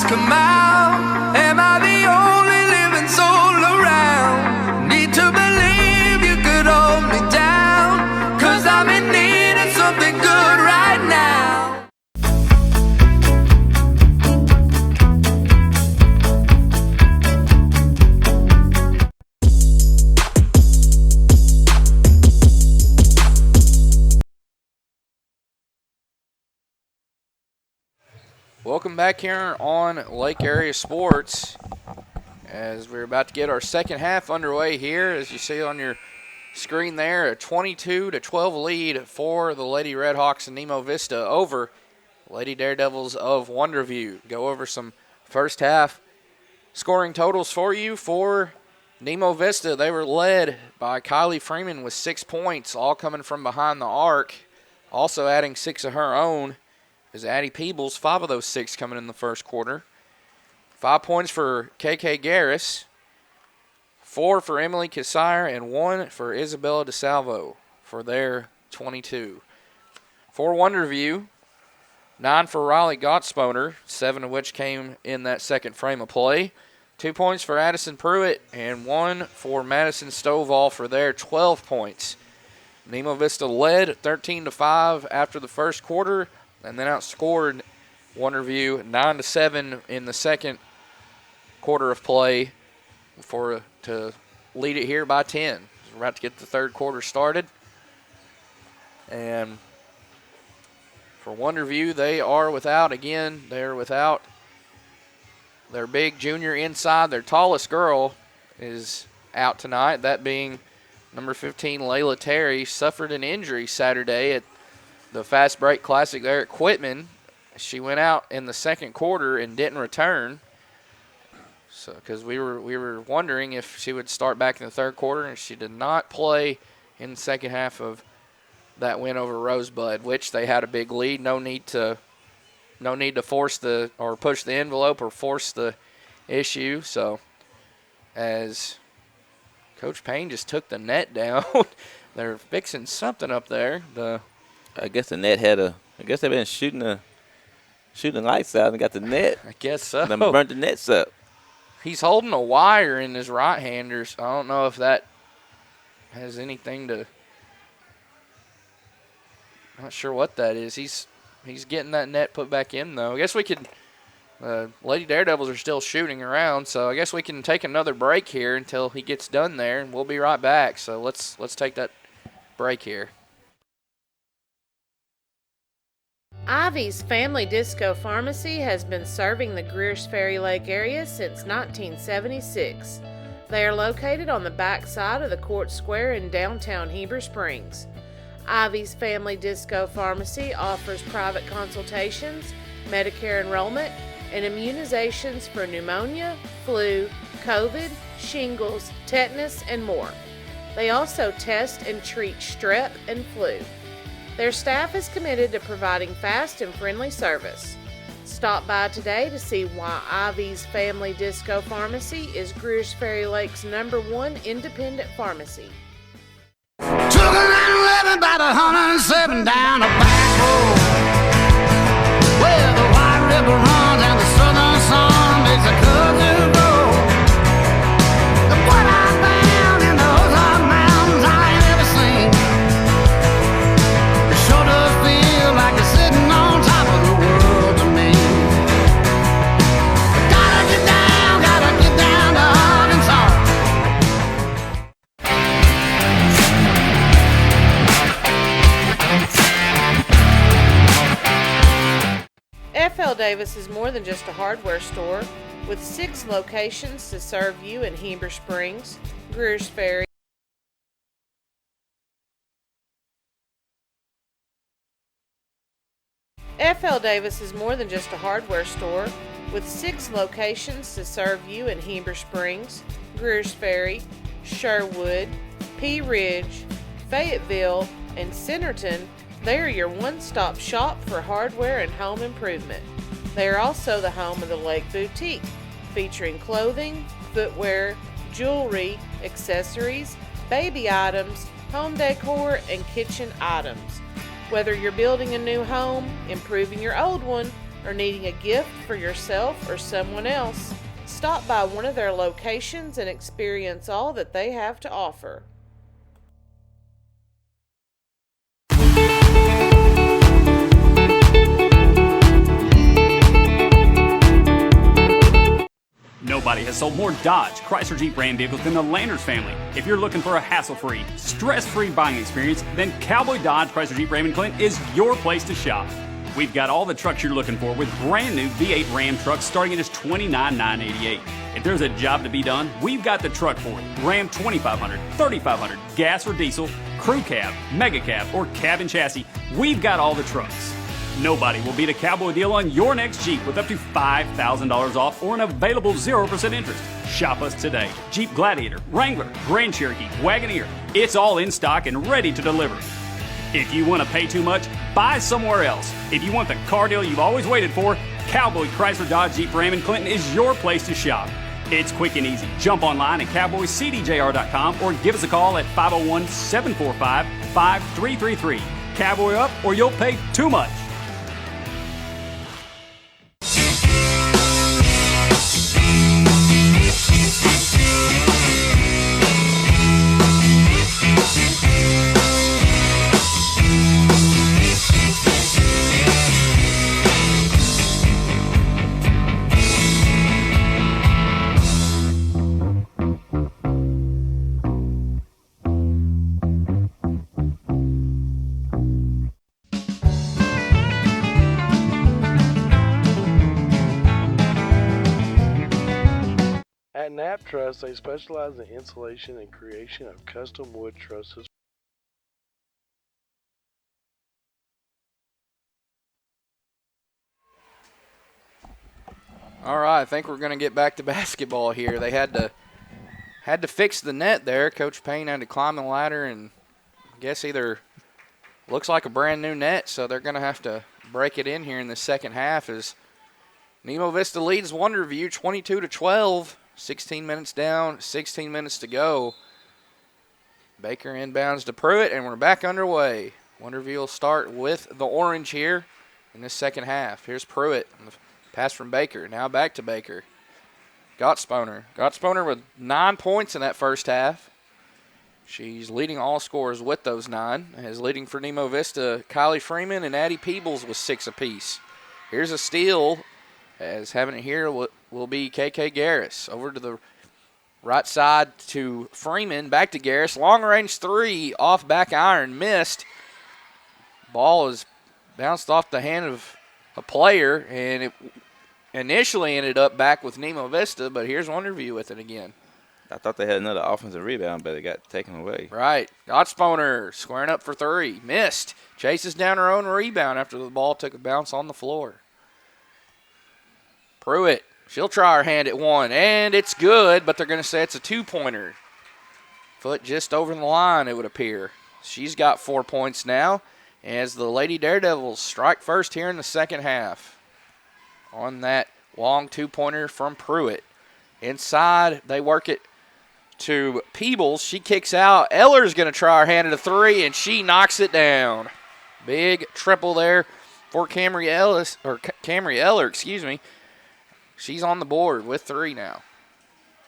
Come out, am I the only living soul around? Need to believe you could hold me down, 'cause I'm in need of something good right now. Welcome back here on Lake Area Sports as we're about to get our second half underway here. As you see on your screen there, a 22-12 lead for the Lady Redhawks and Nemo Vista over Lady Daredevils of Wonderview. Go over some first half scoring totals for you. For Nemo Vista, they were led by Kylie Freeman with 6 points, all coming from behind the arc. Also adding 6 of her own is Addie Peebles, 5 of those 6 coming in the first quarter. 5 points for KK Garris, 4 for Emily Cassire, and 1 for Isabella DeSalvo for their 22. For Wonderview, 9 for Riley Gottsponer, 7 of which came in that second frame of play. 2 points for Addison Pruitt, and 1 for Madison Stovall for their 12 points. Nemo Vista led 13-5 after the first quarter, and then outscored Wonderview 9-7 in the second quarter of play to lead it here by 10. We're about to get the third quarter started. And for Wonderview, they're without their big junior inside. Their tallest girl is out tonight, that being number 15, Layla Terry. Suffered an injury Saturday at the Fast Break Classic there at Quitman. She went out in the second quarter and didn't return. So, because we were wondering if she would start back in the third quarter, and she did not play in the second half of that win over Rosebud, which they had a big lead. No need to force or push the envelope or force the issue. So, as Coach Payne just took the net down, they're fixing something up there. I guess the net I guess they've been shooting the lights out and got the net. I guess so. Them burnt the nets up. He's holding a wire in his right hander. So I don't know if that has anything to. Not sure what that is. He's getting that net put back in though. I guess we could. Lady Daredevils are still shooting around, so I guess we can take another break here until he gets done there, and we'll be right back. So let's take that break here. Ivy's Family Disco Pharmacy has been serving the Greers Ferry Lake area since 1976. They are located on the back side of the Court Square in downtown Heber Springs. Ivy's Family Disco Pharmacy offers private consultations, Medicare enrollment, and immunizations for pneumonia, flu, COVID, shingles, tetanus, and more. They also test and treat strep and flu. Their staff is committed to providing fast and friendly service. Stop by today to see why Ivy's Family Disco Pharmacy is Greers Ferry Lake's #1 independent pharmacy. Took a 911 about 107 down a back road where the White River runs and the southern sun makes a cousin grow. And what I found in those hot mountains I ain't ever seen. It sure does feel like you're sitting on top of the world to me. Gotta get down to Arkansas. FL Davis is more than just a hardware store, with 6 locations to serve you in Heber Springs, Greers Ferry, FL Davis is more than just a hardware store, with 6 locations to serve you in Heber Springs, Greers Ferry, Sherwood, Pea Ridge, Fayetteville, and Centerton. They are your one-stop shop for hardware and home improvement. They are also the home of the Lake Boutique, featuring clothing, footwear, jewelry, accessories, baby items, home decor, and kitchen items. Whether you're building a new home, improving your old one, or needing a gift for yourself or someone else, stop by one of their locations and experience all that they have to offer. Nobody has sold more Dodge, Chrysler Jeep Ram vehicles than the Landers family. If you're looking for a hassle-free, stress-free buying experience, then Cowboy Dodge, Chrysler Jeep Ram in Clinton is your place to shop. We've got all the trucks you're looking for with brand new V8 Ram trucks starting at just $29,988. If there's a job to be done, we've got the truck for it. Ram 2500, 3500, gas or diesel, crew cab, mega cab, or cab and chassis, we've got all the trucks. Nobody will beat a Cowboy deal on your next Jeep with up to $5,000 off or an available 0% interest. Shop us today. Jeep Gladiator, Wrangler, Grand Cherokee, Wagoneer. It's all in stock and ready to deliver. If you want to pay too much, buy somewhere else. If you want the car deal you've always waited for, Cowboy Chrysler Dodge Jeep Ram in Clinton is your place to shop. It's quick and easy. Jump online at cowboycdjr.com or give us a call at 501-745-5333. Cowboy up or you'll pay too much. At Knapp Truss, they specialize in installation and creation of custom wood trusses. All right, I think we're going to get back to basketball here. They had to fix the net there. Coach Payne had to climb the ladder and I guess either looks like a brand new net, so they're going to have to break it in here in the second half as Nemo Vista leads Wonderview 22-12. 16 minutes down, 16 minutes to go. Baker inbounds to Pruitt, and we're back underway. Wonderview will start with the orange here in this second half. Here's Pruitt. Pass from Baker. Now back to Baker. Gottsponer. Gottsponer with 9 points in that first half. She's leading all scorers with those 9. As leading for Nemo Vista, Kylie Freeman and Addie Peebles with 6 apiece. Here's a steal. As having it here will be KK Garris. Over to the right side to Freeman. Back to Garris. Long range 3 off back iron. Missed. Ball is bounced off the hand of a player. And it initially ended up back with Nemo Vista. But here's Wonderview with it again. I thought they had another offensive rebound, but it got taken away. Right. Gottsponer squaring up for 3. Missed. Chases down her own rebound after the ball took a bounce on the floor. Pruitt, she'll try her hand at 1, and it's good, but they're going to say it's a 2-pointer. Foot just over the line, it would appear. She's got 4 points now as the Lady Daredevils strike first here in the second half. on that long two-pointer from Pruitt. Inside, they work it to Peebles. She kicks out. Eller's going to try her hand at a three, and she knocks it down. Big triple there for Camry Eller, She's on the board with 3 now.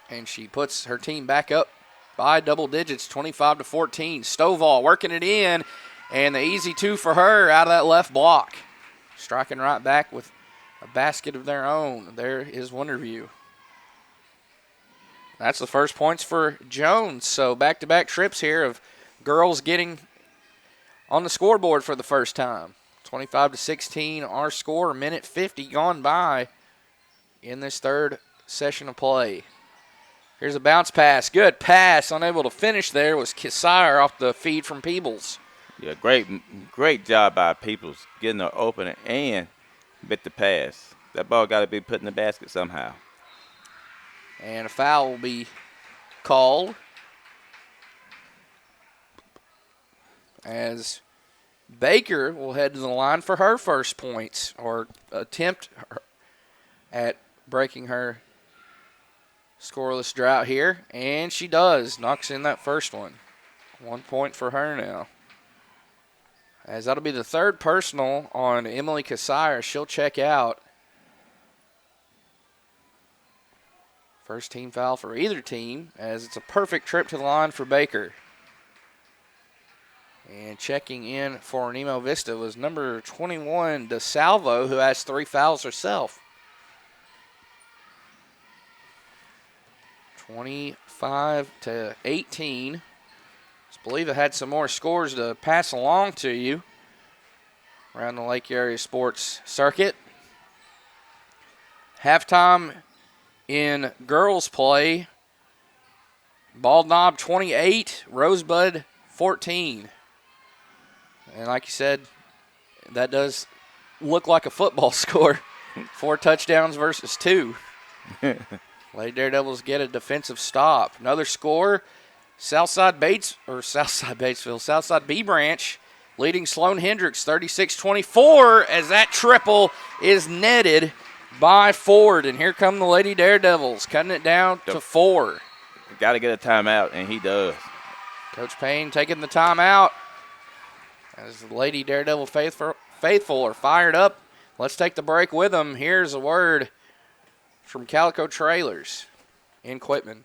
And she puts her team back up by double digits, 25-14. Stovall working it in, and the easy 2 for her out of that left block. Striking right back with a basket of their own. There is Wonderview. That's the first points for Jones. So back-to-back trips here of girls getting on the scoreboard for the first time. 25-16, our score, a minute 50 gone by in this third session of play. Here's a bounce pass. Good pass. Unable to finish there was Kissire off the feed from Peebles. Yeah, great job by Peebles getting her open and bit the pass. That ball got to be put in the basket somehow. And a foul will be called as Baker will head to the line for her first points, or attempt at breaking her scoreless drought here. And she does. Knocks in that first one. 1 point for her now. As that'll be the third personal on Emily Kissire. She'll check out. First team foul for either team, as it's a perfect trip to the line for Baker. And checking in for Nemo Vista was number 21, DeSalvo, who has 3 fouls herself. 25-18. I believe I had some more scores to pass along to you around the Lake Area Sports Circuit. Halftime in girls play, Bald Knob 28, Rosebud 14. And like you said, that does look like a football score. 4 touchdowns versus 2. Lady Daredevils get a defensive stop. Another score, Southside B Branch leading Sloan Hendricks 36-24 as that triple is netted by Ford. And here come the Lady Daredevils, cutting it down to 4. Got to get a timeout, and he does. Coach Payne taking the timeout as the Lady Daredevil faithful are fired up. Let's take the break with them. Here's a word from Calico Trailers in Quitman.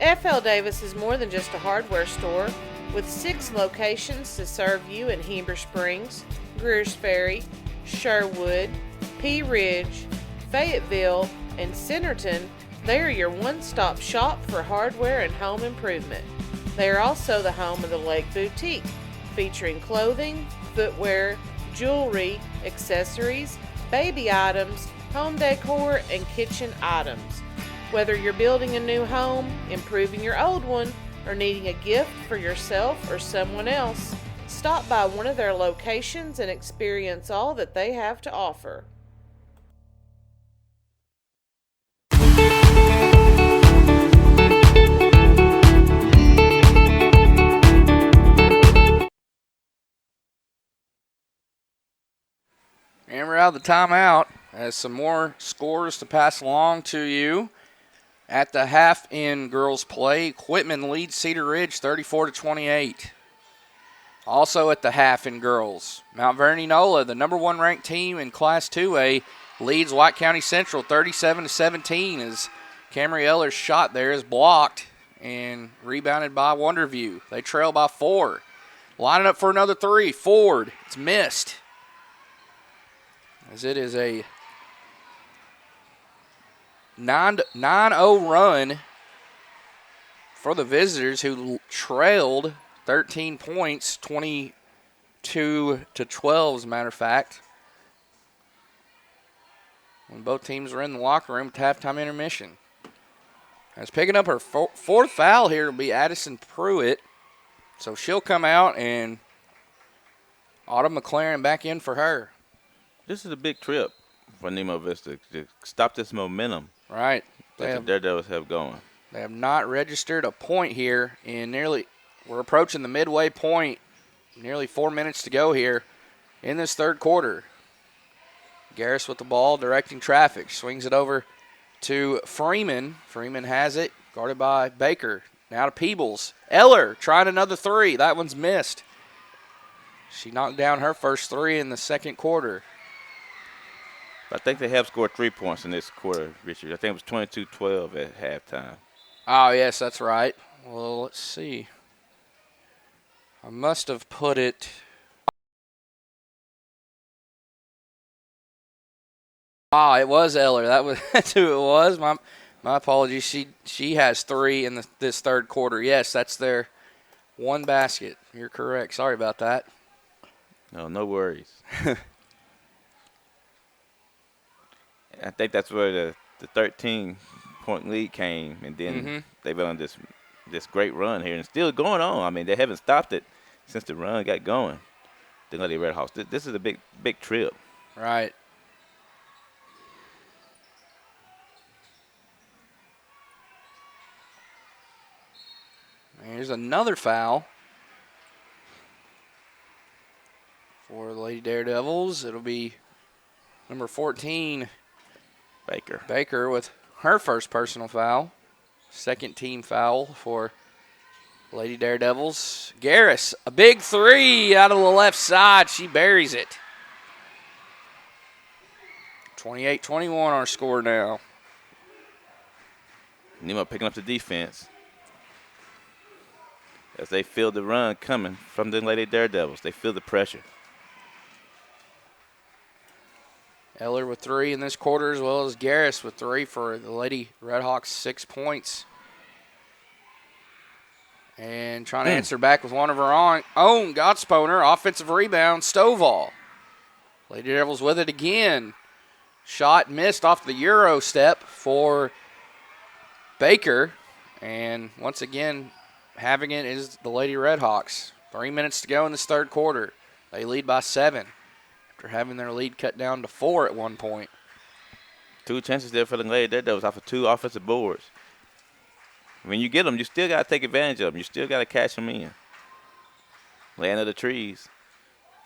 FL Davis is more than just a hardware store, with 6 locations to serve you in Heber Springs, Greers Ferry, Sherwood, Pea Ridge, Fayetteville, and Centerton. They are your one-stop shop for hardware and home improvement. They are also the home of the Lake Boutique, featuring clothing, footwear, jewelry, accessories, baby items, home decor, and kitchen items. Whether you're building a new home, improving your old one, or needing a gift for yourself or someone else, stop by one of their locations and experience all that they have to offer. And we're out of the timeout. As some more scores to pass along to you. At the half in girls play, Quitman leads Cedar Ridge 34-28. Also at the half in girls, Mount Vernon Nola, the number 1 ranked team in Class 2A, leads White County Central 37-17 as Camry Eller's shot there is blocked and rebounded by Wonderview. They trail by 4. Lining up for another 3. Ford, it's missed. As it is a 9-0 run for the visitors, who trailed 13 points, 22-12 as a matter of fact, when both teams were in the locker room at halftime intermission. As picking up her 4th foul here will be Addison Pruitt, so she'll come out, and Autumn McLaren back in for her. This is a big trip for Nemo Vista to stop this momentum Right. that the Daredevils have going. They have not registered a point here in we're approaching the midway point. Nearly 4 minutes to go here in this third quarter. Garris with the ball, directing traffic. Swings it over to Freeman. Freeman has it, guarded by Baker. Now to Peebles. Eller trying another three. That one's missed. She knocked down her first three in the second quarter. I think they have scored 3 points in this quarter, Richard. I think it was 22-12 at halftime. Oh, yes, that's right. Well, let's see. I must have put it. It was Eller. That's who it was. My apologies. She has three in this third quarter. Yes, that's their one basket. You're correct. Sorry about that. No worries. I think that's where the 13-point lead came, and then they've been on this great run here, and still going on. I mean, they haven't stopped it since the run got going. The Lady Redhawks. This is a big trip. Right. Here's another foul for the Lady Daredevils. It'll be number 14, Baker with her first personal foul. Second team foul for Lady Daredevils. Garris, a big three out of the left side. She buries it. 28-21 our score now. Nemo picking up the defense as they feel the run coming from the Lady Daredevils. They feel the pressure. Eller with three in this quarter, as well as Garris with three for the Lady Redhawks, 6 points. And trying to answer back with one of her own, Gottsponer, offensive rebound, Stovall. Lady Devils with it again. Shot missed off the Euro step for Baker. And once again, having it is the Lady Redhawks. 3 minutes to go in this third quarter. They lead by 7 after having their lead cut down to 4 at one point. 2 chances there for the Lady Daredevils off of 2 offensive boards. When you get them, you still got to take advantage of them. You still got to catch them in. Land of the trees.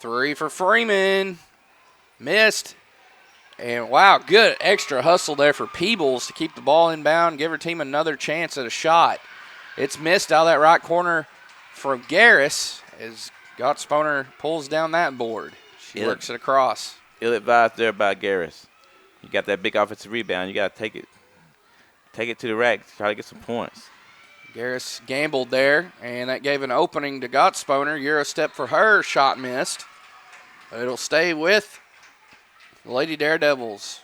3 for Freeman. Missed. And, wow, good extra hustle there for Peebles to keep the ball inbound, give her team another chance at a shot. It's missed out of that right corner from Garris as Gottsponer pulls down that board. She works it across. Ill-advised there by Garris. You got that big offensive rebound. You got to take it to the rack, try to get some points. Garris gambled there, and that gave an opening to Gottsponer. Euro step for her, shot missed. It'll stay with the Lady Daredevils.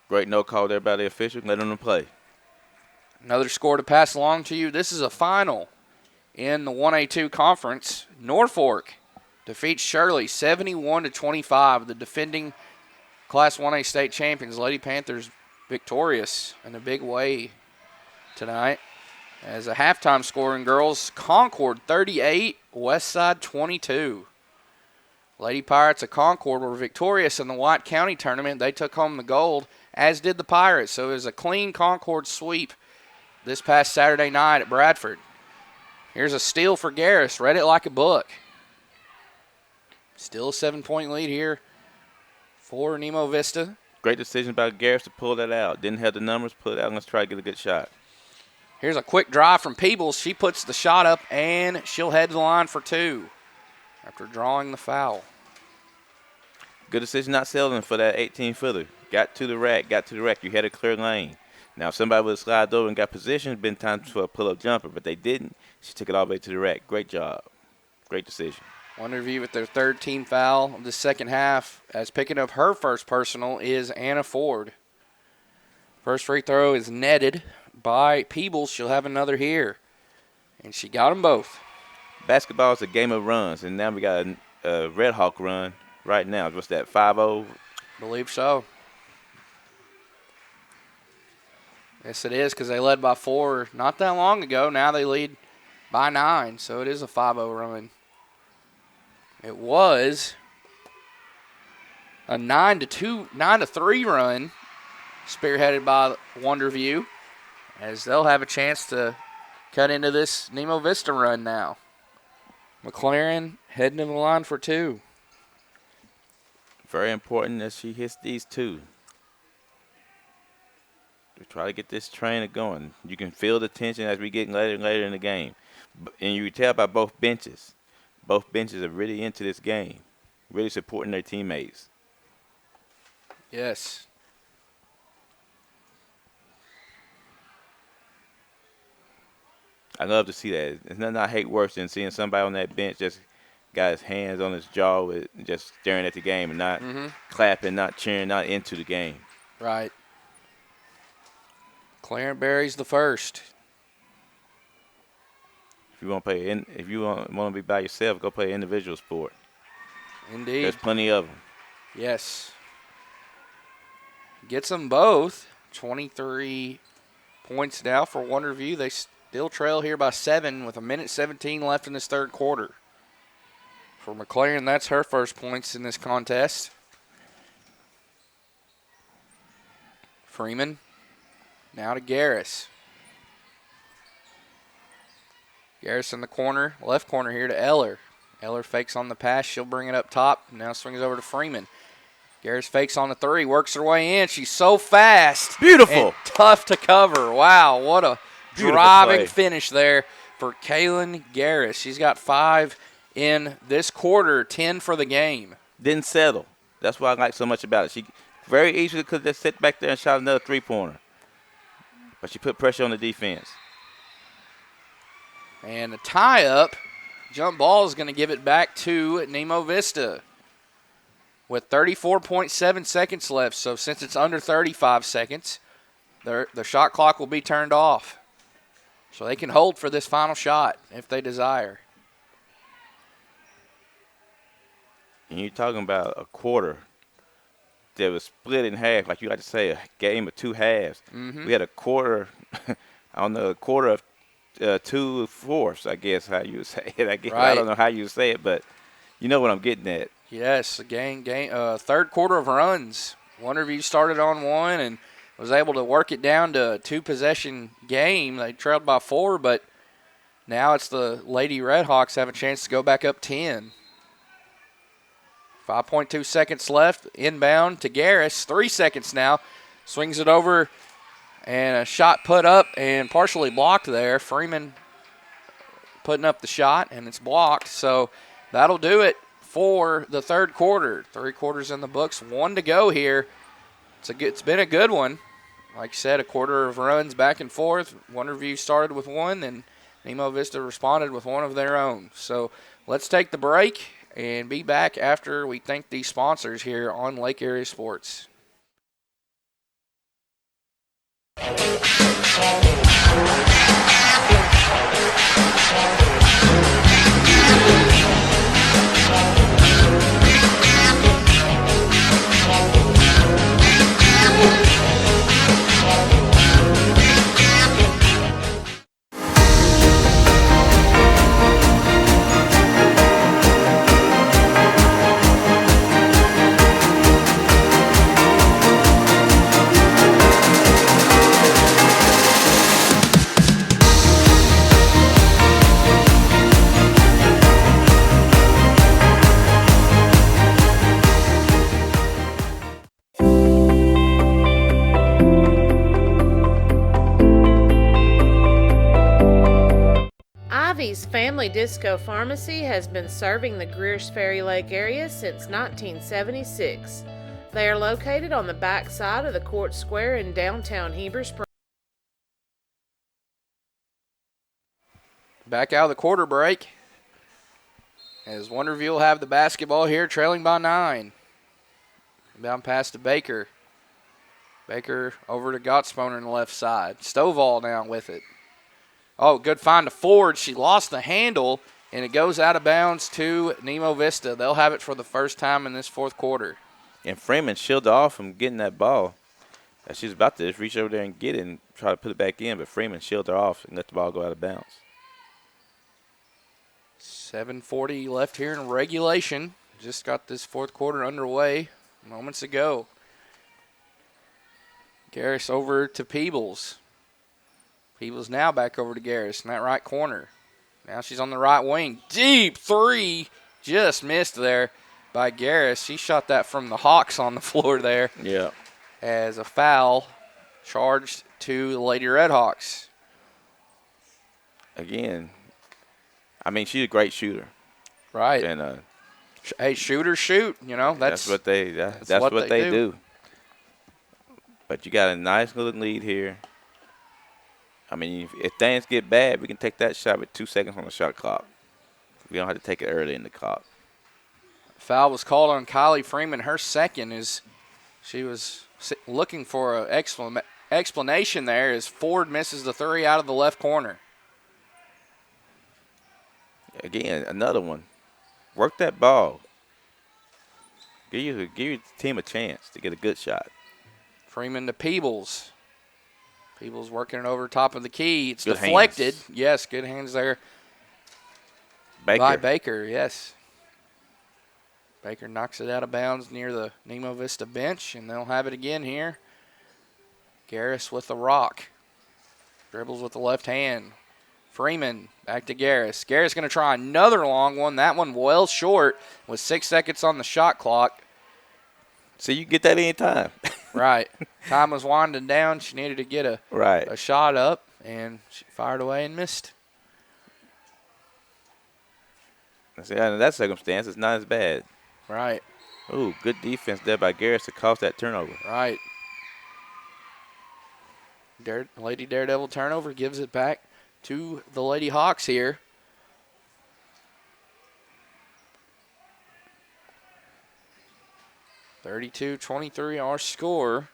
Great no call there by the official, letting them play. Another score to pass along to you. This is a final in the 1A2 conference. Norfolk defeats Shirley 71-25. The defending Class 1A state champions, Lady Panthers, victorious in a big way tonight. As a halftime score in girls, Concord 38, Westside 22. Lady Pirates of Concord were victorious in the White County tournament. They took home the gold, as did the Pirates. So it was a clean Concord sweep this past Saturday night at Bradford. Here's a steal for Garris. Read it like a book. Still a 7-point lead here for Nemo Vista. Great decision by Garris to pull that out. Didn't have the numbers, pull it out, and let's try to get a good shot. Here's a quick drive from Peebles. She puts the shot up, and she'll head to the line for 2 after drawing the foul. Good decision not settling for that 18-footer. Got to the rack. You had a clear lane. Now, if somebody would have slid over and got position, it'd been time for a pull-up jumper, but they didn't. She took it all the way to the rack. Great job. Great decision. Wonderview with their third team foul of the second half, as picking up her first personal is Anna Ford. First free throw is netted by Peebles. She'll have another here. And she got them both. Basketball is a game of runs, and now we got a Red Hawk run right now. What's that, 5-0? Believe so. Yes, it is, because they led by 4 not that long ago. Now they lead by 9, so it is a 5-0 run. It was a 9-3 run, spearheaded by Wonderview. as they'll have a chance to cut into this Nemo Vista run now. McLaren heading to the line for 2. Very important that she hits these 2. To try to get this train going. You can feel the tension as we get later and later in the game. And you can tell by both benches. Both benches are really into this game, really supporting their teammates. Yes. I love to see that. There's nothing I hate worse than seeing somebody on that bench just got his hands on his jaw with just staring at the game and not clapping, not cheering, not into the game. Right. McLaren buries the first. If you want to play, if you want to be by yourself, go play an individual sport. Indeed. There's plenty of them. Yes. Gets them both. 23 points now for Wonderview. They still trail here by 7 with 1:17 left in this third quarter. For McLaren, that's her first points in this contest. Freeman. Now to Garris. Garris in the corner, left corner here to Eller. Eller fakes on the pass. She'll bring it up top. Now swings over to Freeman. Garris fakes on the 3, works her way in. She's so fast. Beautiful. And tough to cover. Wow, what a Beautiful driving play. finish there for Kaylin Garris. She's got 5 in this quarter, 10 for the game. Didn't settle. That's what I like so much about it. She very easily could just sit back there and shot another 3-pointer. But she put pressure on the defense. And a tie-up. Jump ball is going to give it back to Nemo Vista with 34.7 seconds left. So since it's under 35 seconds, the shot clock will be turned off. So they can hold for this final shot if they desire. And you're talking about a quarter that was split in half, like you like to say, a game of 2 halves. We had a quarter, I don't know, a quarter of 2/4, I guess how you would say it. I guess Right. I don't know how you would say it, but you know what I'm getting at. Yes, third quarter of runs. Wonderview started on 1 and was able to work it down to a 2-possession game. They trailed by 4, but now it's the Lady Redhawks have a chance to go back up 10. 5.2 seconds left. Inbound to Garris. 3 seconds now. Swings it over, and a shot put up and partially blocked there. Freeman putting up the shot, and it's blocked. So that'll do it for the third quarter. 3 quarters in the books. 1 to go here. It's been a good one. Like I said, a quarter of runs back and forth. Wonderview started with 1, and Nemo Vista responded with 1 of their own. So let's take the break and be back after we thank these sponsors here on Lake Area Sports. Ivy's Family Disco Pharmacy has been serving the Greers Ferry Lake area since 1976. They are located on the back side of the Court Square in downtown Heber Springs. Back out of the quarter break as Wonderview will have the basketball here, trailing by 9. Down past to Baker. Baker over to Gottsponer on the left side. Stovall down with it. Oh, good find to Ford. She lost the handle, and it goes out of bounds to Nemo Vista. They'll have it for the first time in this fourth quarter. And Freeman shielded off from getting that ball. She was about to just reach over there and get it and try to put it back in, but Freeman shielded her off and let the ball go out of bounds. 7:40 left here in regulation. Just got this fourth quarter underway moments ago. Garris over to Peebles. Peebles now back over to Garris in that right corner. Now she's on the right wing. Deep three. Just missed there by Garris. She shot that from the Hawks on the floor there. Yeah. As a foul charged to the Lady Redhawks. Again, I mean, she's a great shooter. Right. And hey, shooters shoot. You know, that's what they do. But you got a nice little lead here. I mean, if things get bad, we can take that shot with 2 seconds on the shot clock. We don't have to take it early in the clock. Foul was called on Kylie Freeman. Her second is she was looking for an explanation there as Ford misses the three out of the left corner. Again, another one. Work that ball. Give your team a chance to get a good shot. Freeman to Peebles. Peebles working it over top of the key. It's good deflected. Hands. Yes, good hands there. Baker. By Baker, yes. Baker knocks it out of bounds near the Nemo Vista bench, and they'll have it again here. Garris with the rock. Dribbles with the left hand. Freeman back to Garris. Garris going to try another long one. That one well short with 6 seconds on the shot clock. So you get that anytime. Right. Time was winding down. She needed to get a shot up, and she fired away and missed. See, in that circumstance, it's not as bad. Right. Ooh, good defense there by Garris to cause that turnover. Right. Lady Daredevil turnover gives it back to the Lady Hawks here. (32-23) our score.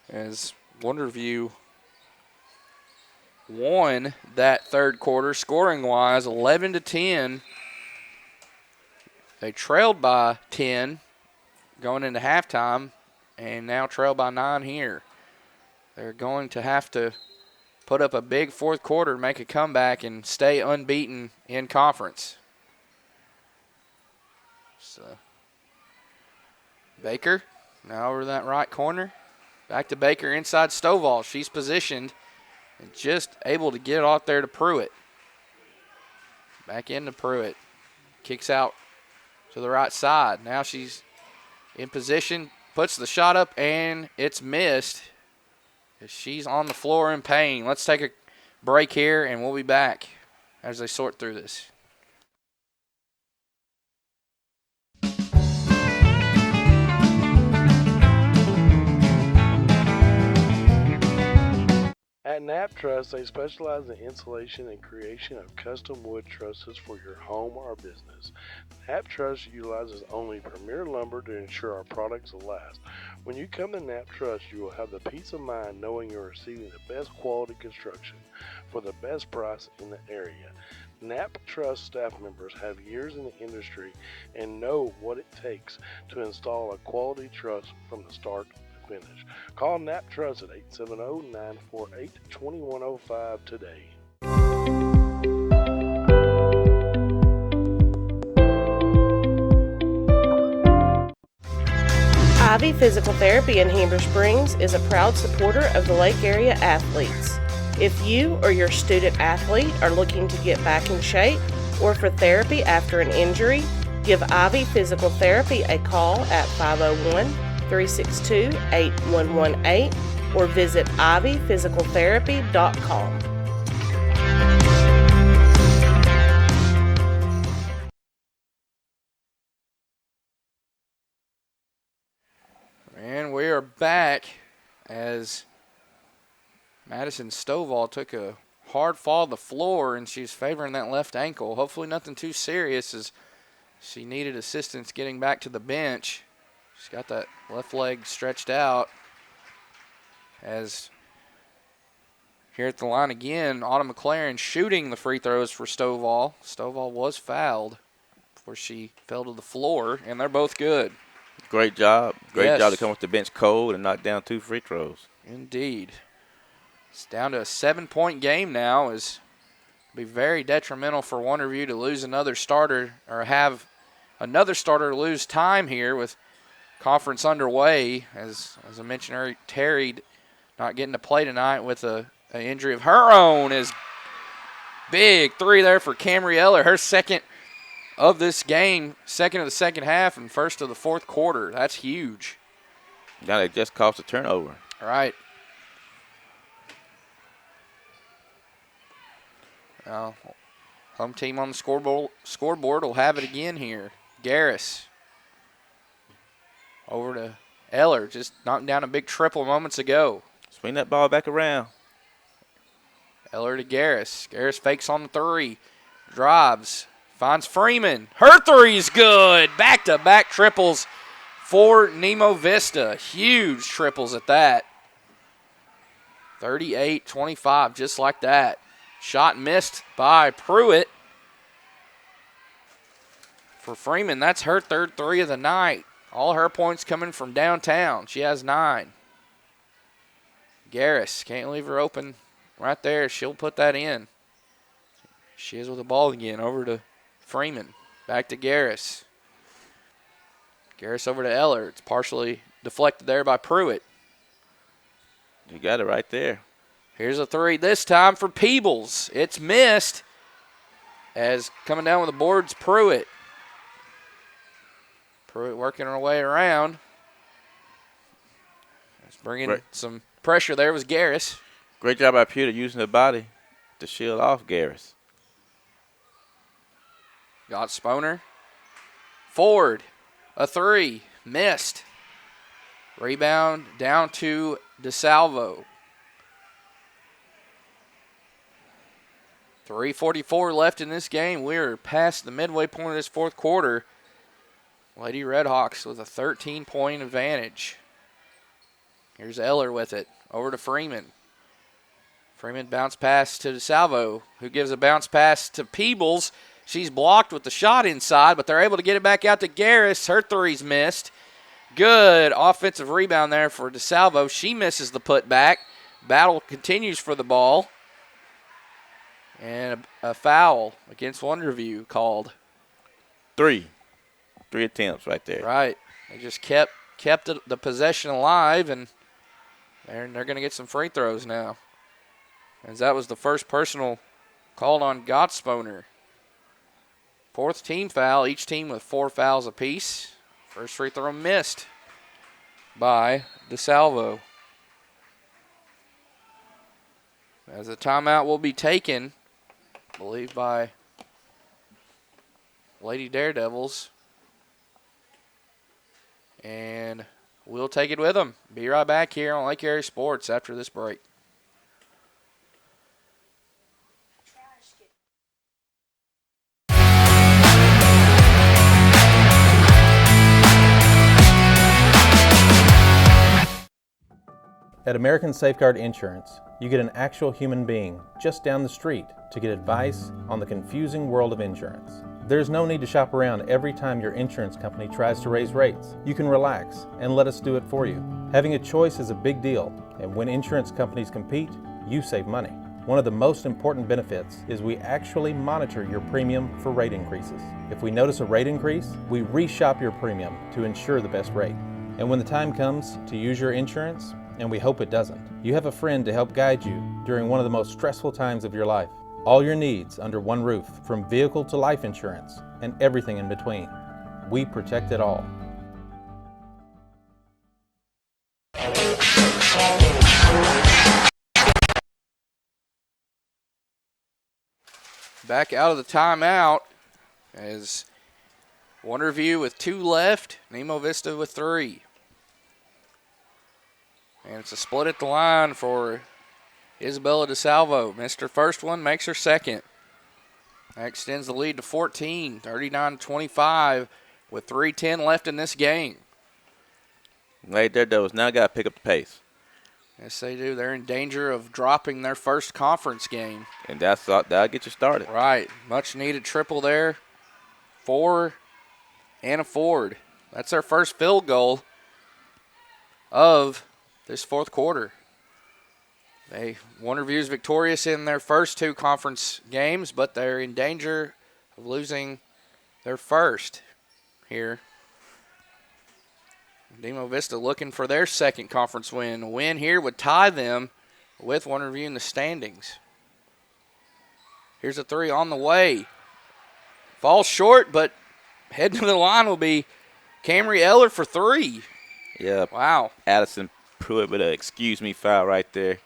As Wonderview won that third quarter scoring-wise, 11-10. They trailed by 10 going into halftime, and now trail by 9 here. They're going to have to put up a big fourth quarter, make a comeback, and stay unbeaten in conference. So Baker now over that right corner. Back to Baker inside Stovall. She's positioned and just able to get out there to Pruitt. Back into Pruitt. Kicks out to the right side. Now she's in position, puts the shot up, and it's missed. She's on the floor in pain. Let's take a break here, and we'll be back as they sort through this. At Knapp Truss, they specialize in installation and creation of custom wood trusses for your home or business. Knapp Truss utilizes only premier lumber to ensure our products will last. When you come to Knapp Truss, you will have the peace of mind knowing you're receiving the best quality construction for the best price in the area. Knapp Truss staff members have years in the industry and know what it takes to install a quality truss from the start finish. Call Knapp Truss at 870-948-2105 today. Ivy Physical Therapy in Heber Springs is a proud supporter of the Lake Area athletes. If you or your student athlete are looking to get back in shape or for therapy after an injury, give Ivy Physical Therapy a call at 501-362-8118 or visit ivyphysicaltherapy.com. And we are back as Madison Stovall took a hard fall to the floor, and she's favoring that left ankle. Hopefully nothing too serious, as she needed assistance getting back to the bench. She's got that left leg stretched out. As here at the line again, Autumn McLaren shooting the free throws for Stovall. Stovall was fouled before she fell to the floor, and they're both good. Great job. Great Yes. job to come off the bench cold and knock down 2 free throws. Indeed. It's down to a 7-point game now. It's be very detrimental for Wonderview to lose another starter or have another starter lose time here with conference underway. As I mentioned, Terry not getting to play tonight with an injury of her own. Is big three there for Camry Eller, her second of this game, second of the second half and first of the fourth quarter. That's huge. Now they just caused a turnover. All right. Now, home team on the scoreboard will have it again here. Garris over to Eller, just knocking down a big triple moments ago. Swing that ball back around. Eller to Garris. Garris fakes on the three. Drives. Finds Freeman. Her three's good. Back-to-back triples for Nemo Vista. Huge triples at that. 38-25, just like that. Shot missed by Pruitt. For Freeman, that's her third three of the night. All her points coming from downtown. She has 9. Garris, can't leave her open right there. She'll put that in. She is with the ball again. Over to Freeman. Back to Garris. Garris over to Eller. It's partially deflected there by Pruitt. You got it right there. Here's a three this time for Peebles. It's missed as coming down with the boards, Pruitt. Pruitt working her way around. It's bringing some pressure there was Garris. Great job by Pewter using the body to shield off Garris. Got Sponer. Ford, a three, missed. Rebound down to DeSalvo. 3:44 left in this game. We're past the midway point of this fourth quarter. Lady Redhawks with a 13-point advantage. Here's Eller with it. Over to Freeman. Freeman bounce pass to DeSalvo, who gives a bounce pass to Peebles. She's blocked with the shot inside, but they're able to get it back out to Garris. Her three's missed. Good offensive rebound there for DeSalvo. She misses the putback. Battle continues for the ball. And a foul against Wonderview called. 3 attempts right there. Right. They just kept the possession alive, and they're going to get some free throws now. As that was the first personal called on Gottsponer. Fourth team foul, each team with 4 fouls apiece. First free throw missed by DeSalvo. As the timeout will be taken, I believe, by Lady Daredevils. And we'll take it with them. Be right back here on Lake Area Sports after this break. At American Safeguard Insurance, you get an actual human being just down the street to get advice on the confusing world of insurance. There's no need to shop around every time your insurance company tries to raise rates. You can relax and let us do it for you. Having a choice is a big deal, and when insurance companies compete, you save money. One of the most important benefits is we actually monitor your premium for rate increases. If we notice a rate increase, we reshop your premium to ensure the best rate. And when the time comes to use your insurance, and we hope it doesn't, you have a friend to help guide you during one of the most stressful times of your life. All your needs under one roof, from vehicle to life insurance, and everything in between. We protect it all. Back out of the timeout as Wonderview with 2 left, Nemo Vista with 3. And it's a split at the line for Isabella DeSalvo. Missed her first one, makes her second. That extends the lead to 14, 39-25, with 3:10 left in this game. Right there, Devils. Now got to pick up the pace. Yes, they do. They're in danger of dropping their first conference game. And that'll get you started. Right. Much needed triple there for Anna Ford. That's their first field goal of this fourth quarter. Wonderview's victorious in their first 2 conference games, but they're in danger of losing their first here. Nemo Vista looking for their second conference win. A win here would tie them with Wonderview in the standings. Here's a three on the way. Falls short, but heading to the line will be Camry Eller for three. Yeah. Wow. Addison Pruitt with a excuse me foul right there.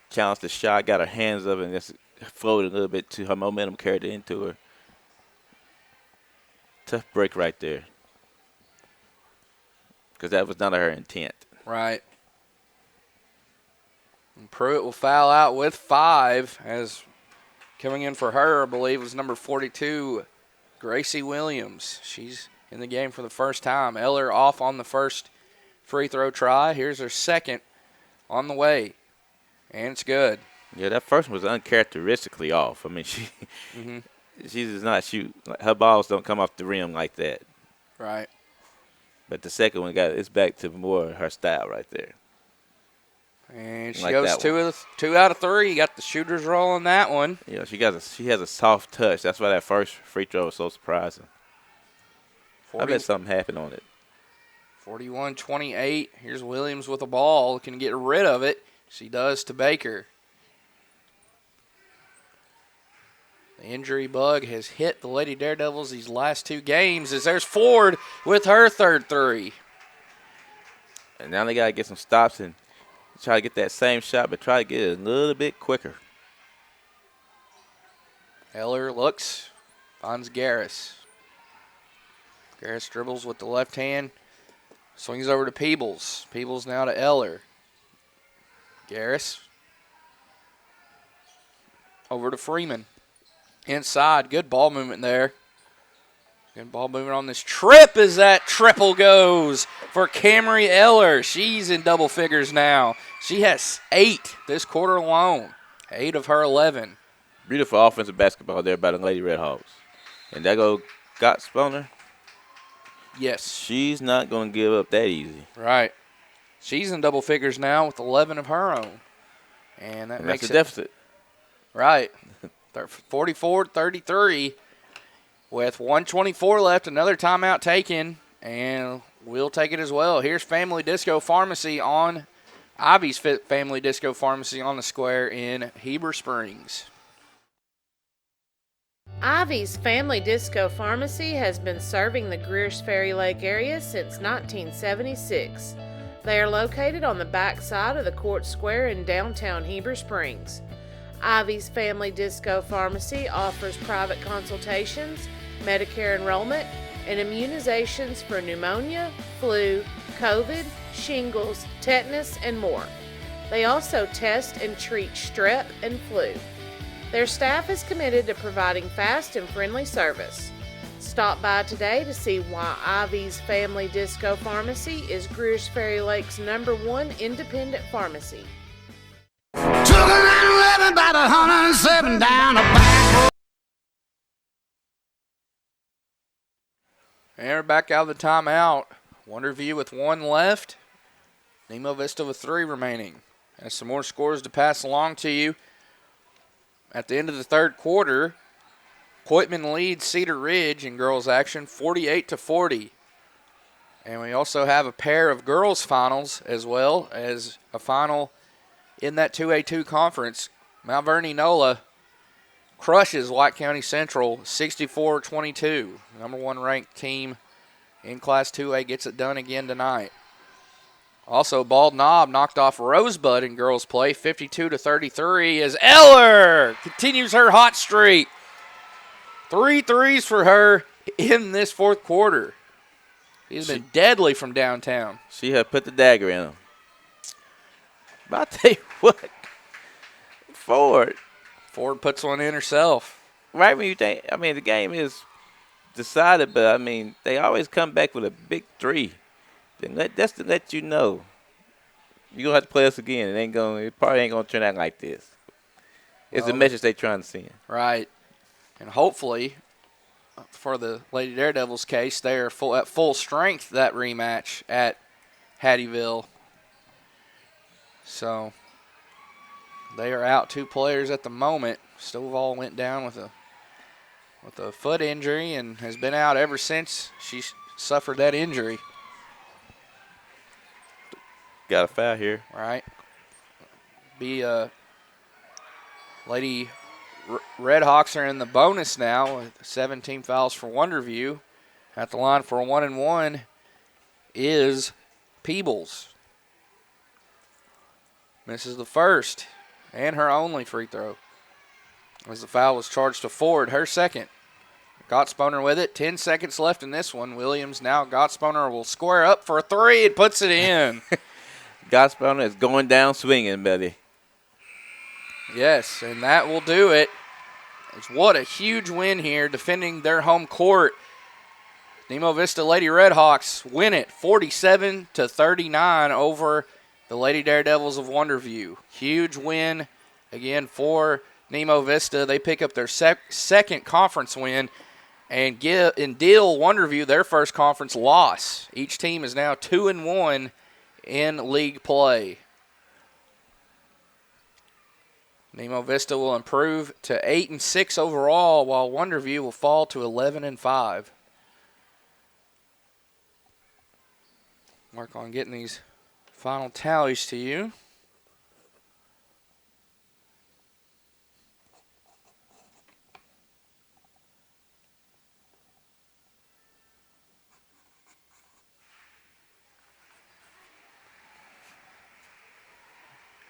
Challenged the shot, got her hands up, and just floated a little bit to her momentum, carried it into her. Tough break right there. Because that was not her intent. Right. And Pruitt will foul out with 5, as coming in for her, I believe, was number 42, Gracie Williams. She's in the game for the first time. Eller off on the first free throw try. Here's her second on the way, and it's good. Yeah, that first one was uncharacteristically off. I mean, she does not shoot. Her balls don't come off the rim like that. Right. But the second one it's back to more her style right there. And she like goes two out of 3. Got the shooters roll on that one. Yeah, she has a soft touch. That's why that first free throw was so surprising. I bet something happened on it. 41-28. Here's Williams with a ball. Can get rid of it. She does to Baker. The injury bug has hit the Lady Daredevils these last 2 games, as there's Ford with her third 3. And now they got to get some stops and try to get that same shot, but try to get it a little bit quicker. Eller looks, finds Garris. Garris dribbles with the left hand, swings over to Peebles. Peebles now to Eller. Garris over to Freeman. Inside, good ball movement there. Good ball movement on this trip as that triple goes for Camry Eller. She's in double figures now. She has 8 this quarter alone. 8 of her 11. Beautiful offensive basketball there by the Lady Redhawks. And that go got Spooner. Yes. She's not going to give up that easy. Right. She's in double figures now with 11 of her own. And that makes that's a deficit. Right. 44-33 with 1:24 left. Another timeout taken, and we'll take it as well. Here's Family Disco Pharmacy on Ivy's Family Disco Pharmacy on the square in Heber Springs. Ivy's Family Disco Pharmacy has been serving the Greers Ferry Lake area since 1976. They are located on the back side of the Court Square in downtown Heber Springs. Ivy's Family Disco Pharmacy offers private consultations, Medicare enrollment, and immunizations for pneumonia, flu, COVID, shingles, tetanus, and more. They also test and treat strep and flu. Their staff is committed to providing fast and friendly service. Stop by today to see why Ivy's Family Disco Pharmacy is Greers Ferry Lake's #1 independent pharmacy. Took a 911 about 107 down a back road. And we're back out of the timeout. Wonderview with 1 left. Nemo Vista with 3 remaining. And some more scores to pass along to you. At the end of the third quarter, Coitman leads Cedar Ridge in girls action 48-40. And we also have a pair of girls finals as well as a final in that 2A2 conference. Mount Vernon NOLA crushes White County Central 64-22. #1 ranked team in Class 2A gets it done again tonight. Also, Bald Knob knocked off Rosebud in girls play 52-33 as Eller continues her hot streak. 3 threes for her in this fourth quarter. She's been deadly from downtown. She had put the dagger in him. But I tell you what, Ford puts one in herself. Right when you think, I mean, the game is decided, but I mean, they always come back with a big 3. That's to let you know you're gonna have to play us again. It probably ain't gonna turn out like this. It's the message they trying to send. Right. And hopefully, for the Lady Daredevils case, they are at full strength that rematch at Hattieville. So they are out 2 players at the moment. Stovall went down with a foot injury and has been out ever since she suffered that injury. Got a foul here. Right. Be Lady Redhawks are in the bonus now with 17 fouls for Wonderview. At the line for a 1-and-1 is Peebles. Misses the first and her only free throw, as the foul was charged to Ford, her second. Gottsponer with it. 10 seconds left in this one. Williams now. Gottsponer will square up for a three and puts it in. Gottsponer is going down swinging, buddy. Yes, and that will do it. What a huge win here, defending their home court. Nemo Vista Lady Redhawks win it 47-39 over the Lady Daredevils of Wonderview. Huge win again for Nemo Vista. They pick up their second conference win and deal Wonderview their first conference loss. Each team is now 2-1 in league play. Nemo Vista will improve to 8-6 overall, while Wonderview will fall to 11-5. Work on getting these final tallies to you.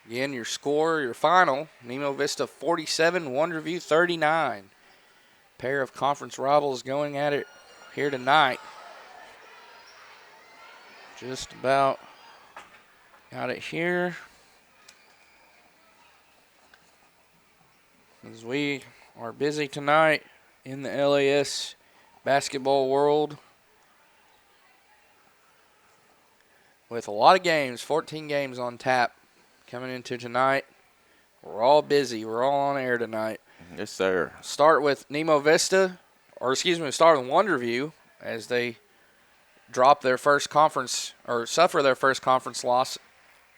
Again, your score, your final, Nemo Vista 47, Wonderview 39. Pair of conference rivals going at it here tonight. Just about got it here. As we are busy tonight in the LAS basketball world with a lot of games, 14 games on tap coming into tonight. We're all busy. We're all on air tonight. Yes, sir. Start with Nemo Vista, start with Wonderview as they drop their first conference, or suffer their first conference loss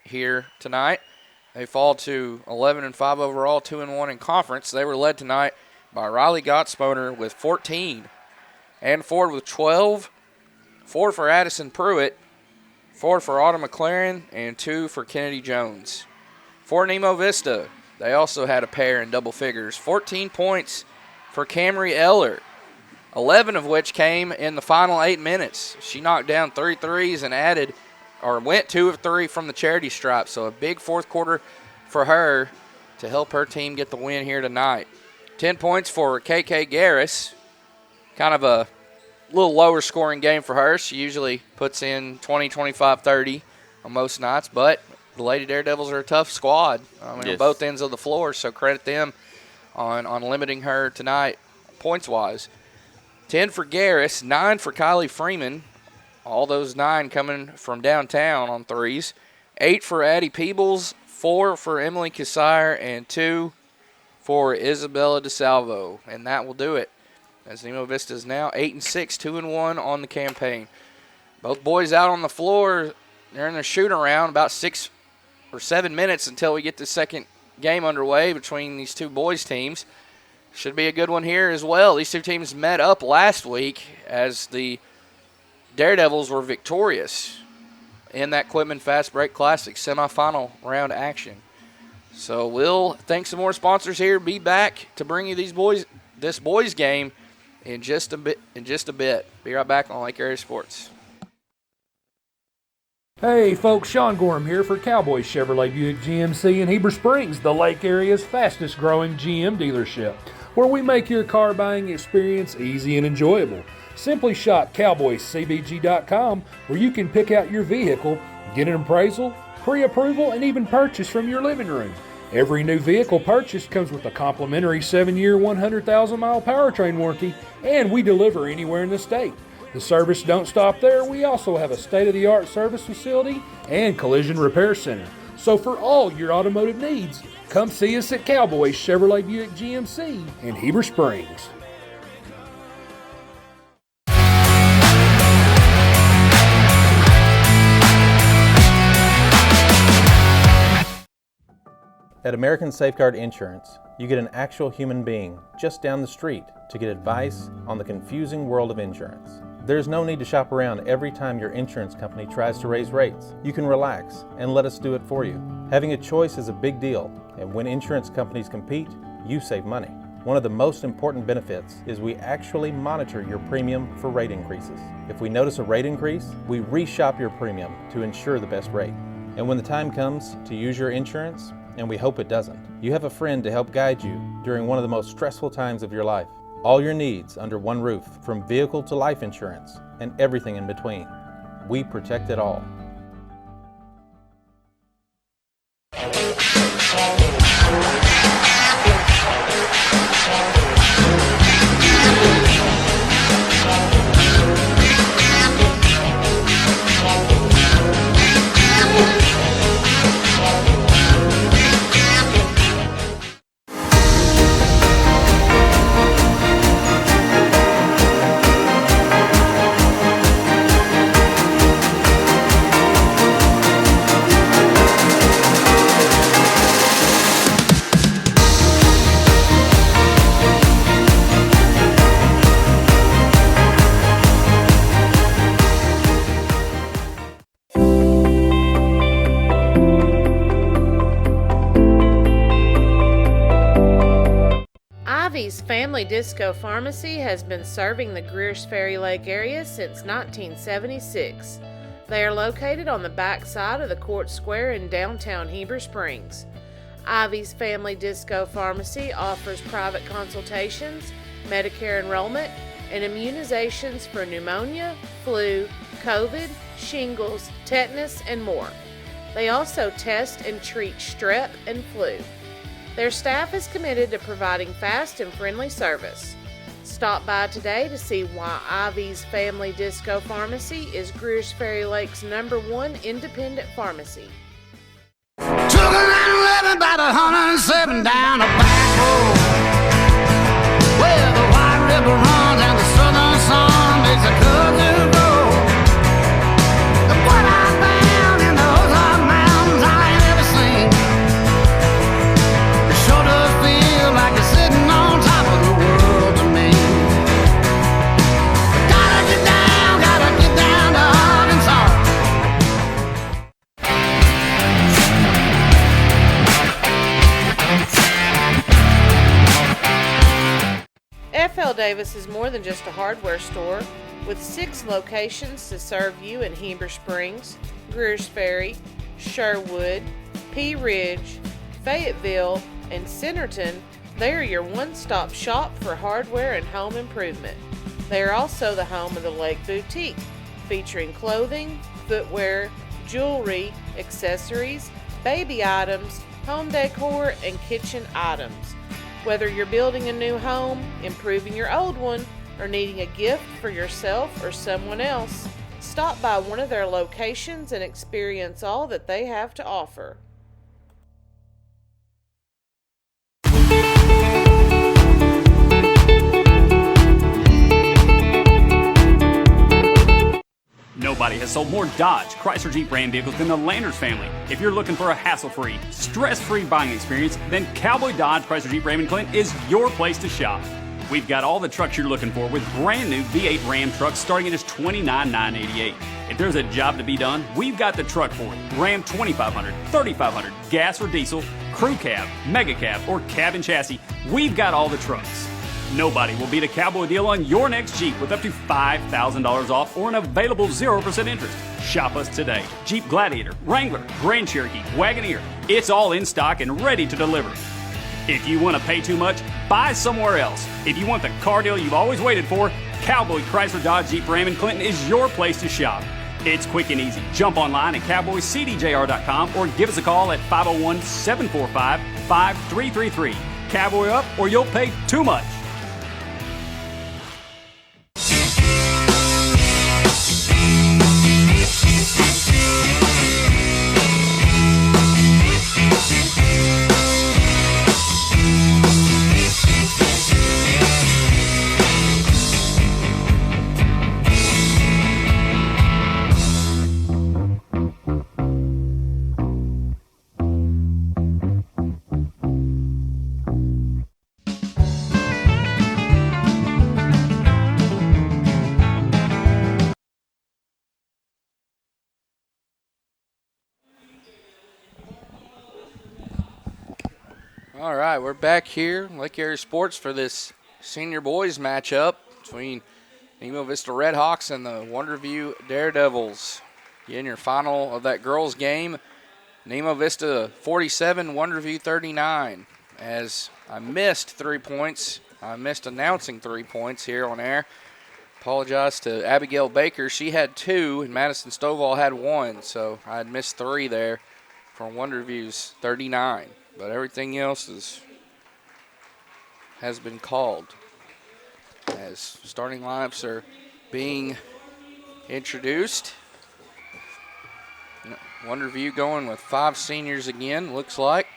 here tonight. They fall to 11-5 overall, 2-1 in conference. They were led tonight by Riley Gottsponer with 14, and Ford with 12, 4 for Addison Pruitt, 4 for Autumn McLaren, and 2 for Kennedy Jones. For Nemo Vista, they also had a pair in double figures. 14 points for Camry Eller, 11 of which came in the final 8 minutes. She knocked down 3 threes and went 2 of 3 from the charity stripe. So a big fourth quarter for her to help her team get the win here tonight. 10 points for KK Garris. Kind of a little lower scoring game for her. She usually puts in 20, 25, 30 on most nights, but the Lady Daredevils are a tough squad on both ends of the floor, so credit them on limiting her tonight points-wise. 10 for Garris, 9 for Kylie Freeman, all those 9 coming from downtown on threes. 8 for Addie Peebles, 4 for Emily Cassire, and 2 for Isabella DeSalvo, and that will do it. As Nemo Vista is now 8-6, 2-1 on the campaign. Both boys out on the floor. They're in their shoot around about 6 or 7 minutes until we get the second game underway between these two boys teams. Should be a good one here as well. These two teams met up last week as the Daredevils were victorious in that Quitman Fast Break Classic semifinal round action. So we'll thank some more sponsors here. Be back to bring you this boys game in just a bit. Be right back on Lake Area Sports. Hey folks, Sean Gorham here for Cowboy Chevrolet Buick GMC in Heber Springs, the Lake Area's fastest growing GM dealership, where we make your car buying experience easy and enjoyable. Simply shop cowboycbg.com, where you can pick out your vehicle, get an appraisal, pre-approval, and even purchase from your living room. Every new vehicle purchased comes with a complimentary 7-year, 100,000-mile powertrain warranty, and we deliver anywhere in the state. The service don't stop there. We also have a state-of-the-art service facility and collision repair center. So for all your automotive needs, come see us at Cowboy Chevrolet Buick GMC in Heber Springs. At American Safeguard Insurance, you get an actual human being just down the street to get advice on the confusing world of insurance. There's no need to shop around every time your insurance company tries to raise rates. You can relax and let us do it for you. Having a choice is a big deal, and when insurance companies compete, you save money. One of the most important benefits is we actually monitor your premium for rate increases. If we notice a rate increase, we reshop your premium to ensure the best rate. And when the time comes to use your insurance, and we hope it doesn't, you have a friend to help guide you during one of the most stressful times of your life. All your needs under one roof, from vehicle to life insurance, and everything in between. We protect it all. Ivy's Family Disco Pharmacy has been serving the Greers Ferry Lake area since 1976. They are located on the back side of the Court Square in downtown Heber Springs. Ivy's Family Disco Pharmacy offers private consultations, Medicare enrollment, and immunizations for pneumonia, flu, COVID, shingles, tetanus, and more. They also test and treat strep and flu. Their staff is committed to providing fast and friendly service. Stop by today to see why Ivy's Family Disco Pharmacy is Greers Ferry Lake's #1 independent pharmacy. Took a 911 about 107 down a back road where the White River runs and the southern sun makes a cousin grow. And what I found in those hot mountains I ain't ever seen. It sure does feel like it's sitting on top of the world to me. Gotta get down to hard and soft. F.L. Davis is more than just a hardware store, with 6 locations to serve you in Heber Springs, Greers Ferry, Sherwood, Pea Ridge, Fayetteville, and Centerton. They are your one-stop shop for hardware and home improvement. They are also the home of the Lake Boutique, featuring clothing, footwear, jewelry, accessories, baby items, home decor, and kitchen items. Whether you're building a new home, improving your old one, or needing a gift for yourself or someone else, stop by one of their locations and experience all that they have to offer. Nobody has sold more Dodge, Chrysler Jeep Ram vehicles than the Landers family. If you're looking for a hassle-free, stress-free buying experience, then Cowboy Dodge, Chrysler Jeep Ram in Clinton is your place to shop. We've got all the trucks you're looking for with brand new V8 Ram trucks starting at just $29,988. If there's a job to be done, we've got the truck for it. Ram 2500, 3500, gas or diesel, crew cab, mega cab, or cabin chassis, we've got all the trucks. Nobody will beat a Cowboy deal on your next Jeep with up to $5,000 off or an available 0% interest. Shop us today. Jeep Gladiator, Wrangler, Grand Cherokee, Wagoneer, it's all in stock and ready to deliver. If you want to pay too much, buy somewhere else. If you want the car deal you've always waited for, Cowboy Chrysler Dodge Jeep Ram in Clinton is your place to shop. It's quick and easy. Jump online at cowboycdjr.com or give us a call at 501-745-5333. Cowboy up or you'll pay too much. All right, we're back here, Lake Area Sports, for this senior boys matchup between Nemo Vista Redhawks and the Wonderview Daredevils. Again, your final of that girls' game, Nemo Vista 47, Wonderview 39. As I missed 3 points, I missed announcing 3 points here on air. Apologize to Abigail Baker. She had 2, and Madison Stovall had 1, so I had missed 3 there for Wonderview's 39. But everything else has been called as starting lineups are being introduced. Wonderview going with 5 seniors again, looks like.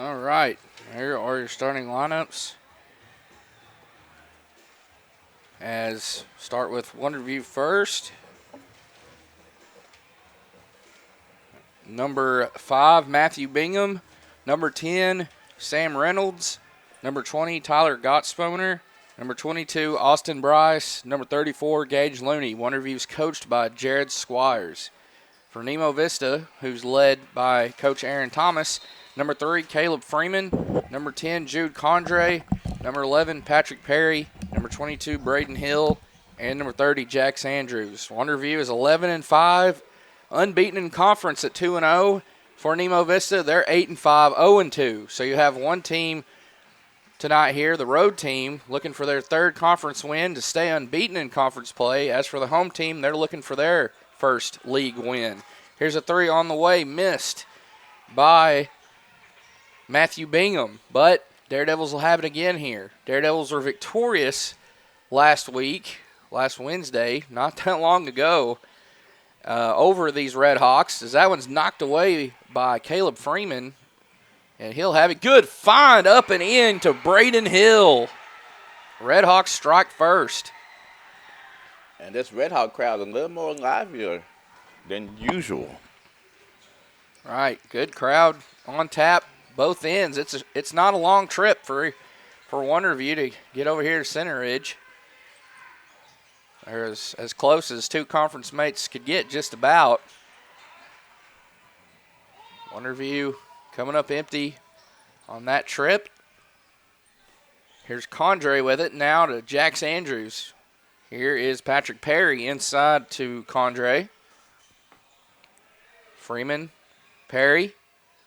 All right, here are your starting lineups. As start with Wonderview first. Number 5, Matthew Bingham. Number 10, Sam Reynolds. Number 20, Tyler Gottsponer. Number 22, Austin Bryce. Number 34, Gage Looney. Wonderview's coached by Jared Squires. For Nemo Vista, who's led by Coach Aaron Thomas, number 3, Caleb Freeman. Number 10, Jude Condre. Number 11, Patrick Perry. Number 22, Braden Hill. And number 30, Jax Andrews. Wonderview is 11-5, unbeaten in conference at 2-0. For Nemo Vista, they're 8-5, 0-2. So you have one team tonight here, the road team, looking for their 3rd conference win to stay unbeaten in conference play. As for the home team, they're looking for their first league win. Here's a 3 on the way, missed by Matthew Bingham, but Daredevils will have it again here. Daredevils were victorious last Wednesday, not that long ago, over these Redhawks, as that one's knocked away by Caleb Freeman, and he'll have it. Good find up and in to Braden Hill. Redhawks strike first. And this Red Hawk crowd is a little more livelier than usual. Right, good crowd on tap, both ends. It's not a long trip for Wonderview to get over here to Center Ridge. They're as close as 2 conference mates could get, just about. Wonderview coming up empty on that trip. Here's Condre with it now to Jax Andrews. Here is Patrick Perry inside to Condre. Freeman, Perry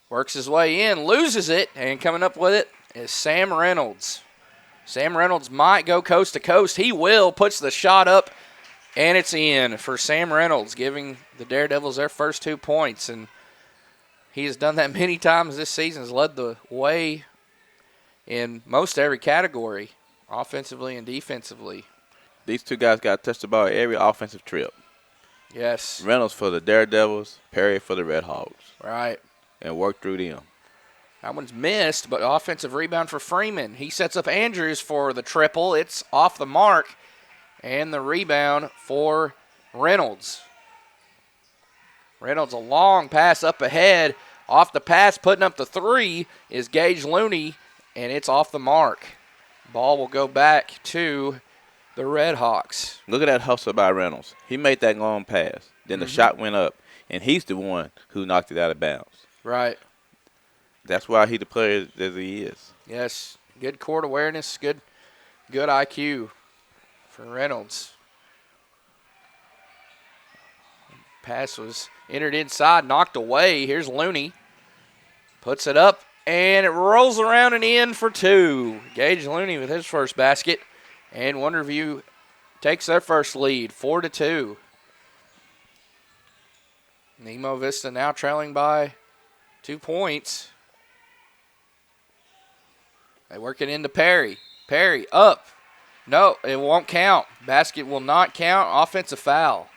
works his way in, loses it, and coming up with it is Sam Reynolds. Sam Reynolds might go coast to coast. He will, puts the shot up, and it's in for Sam Reynolds, giving the Daredevils their first 2 points. And he has done that many times this season, has led the way in most every category, offensively and defensively. These 2 guys got touched the ball every offensive trip. Yes. Reynolds for the Daredevils, Perry for the Red Hawks. Right. And work through them. That one's missed, but offensive rebound for Freeman. He sets up Andrews for the triple. It's off the mark. And the rebound for Reynolds. Reynolds, a long pass up ahead. Off the pass, putting up the 3 is Gage Looney, and it's off the mark. Ball will go back to the Redhawks. Look at that hustle by Reynolds. He made that long pass. Then the shot went up, and he's the one who knocked it out of bounds. Right. That's why he's the player that he is. Yes, good court awareness, good IQ for Reynolds. Pass was entered inside, knocked away. Here's Looney. Puts it up, and it rolls around and in for 2. Gage Looney with his first basket. And Wonderview takes their first lead, 4-2. Nemo Vista now trailing by 2 points. They work it into Perry. Perry up. No, it won't count. Basket will not count. Offensive foul.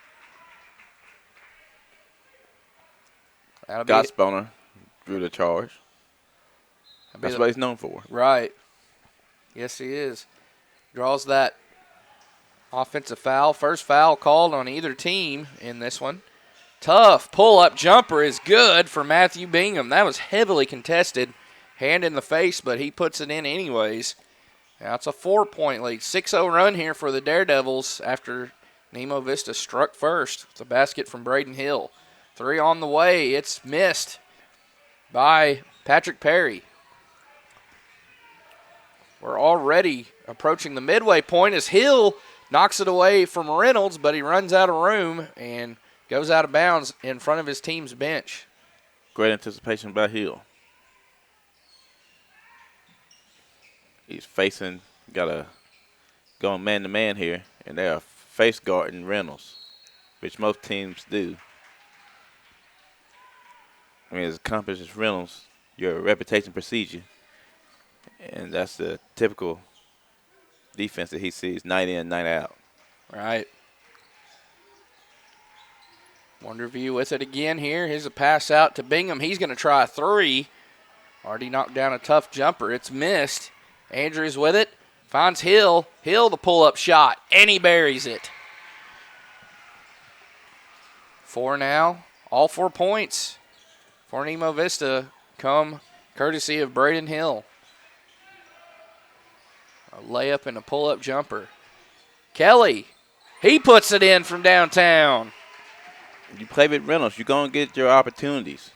Gotsponer drew the charge. That's what he's known for. Right. Yes, he is. Draws that offensive foul. First foul called on either team in this one. Tough pull-up jumper is good for Matthew Bingham. That was heavily contested. Hand in the face, but he puts it in anyways. Now it's a 4-point lead. 6-0 run here for the Daredevils after Nemo Vista struck first. It's a basket from Braden Hill. 3 on the way. It's missed by Patrick Perry. We're already approaching the midway point as Hill knocks it away from Reynolds, but he runs out of room and goes out of bounds in front of his team's bench. Great anticipation by Hill. He's facing, got to go man-to-man here, and they are face guarding Reynolds, which most teams do. I mean, as accomplished as Reynolds, your reputation precedes you, and that's the typical defense that he sees night in, night out. Right. Wonderview with it again here. Here's a pass out to Bingham. He's going to try a 3. Already knocked down a tough jumper. It's missed. Andrews with it. Finds Hill. Hill the pull-up shot, and he buries it. 4 now. All 4 points for Nemo Vista come courtesy of Braden Hill. A layup and a pull-up jumper. Kelly, he puts it in from downtown. You play with Reynolds, you're going to get your opportunities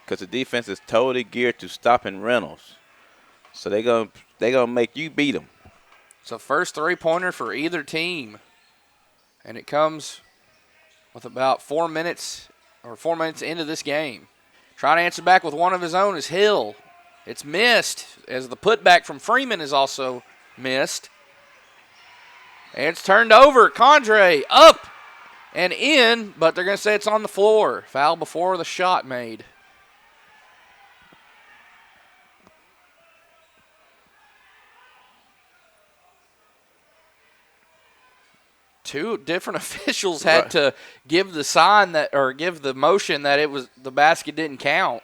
because the defense is totally geared to stopping Reynolds. So they're gonna make you beat them. It's a first 3-pointer for either team. And it comes with about 4 minutes into this game. Trying to answer back with one of his own is Hill. It's missed as the putback from Freeman is also missed. And it's turned over. Condre up and in, but they're going to say it's on the floor. Foul before the shot made. Two different officials had to give the sign that, or give the motion that it was the basket didn't count.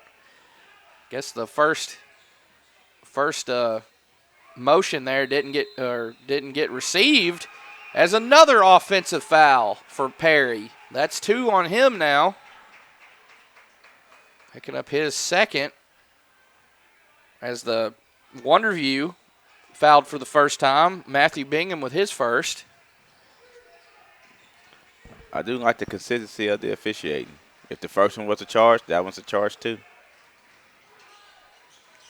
Guess the first motion there didn't get received as another offensive foul for Perry. That's 2 on him now. Picking up his second as the Wonderview fouled for the first time. Matthew Bingham with his first. I do like the consistency of the officiating. If the first one was a charge, that one's a charge too.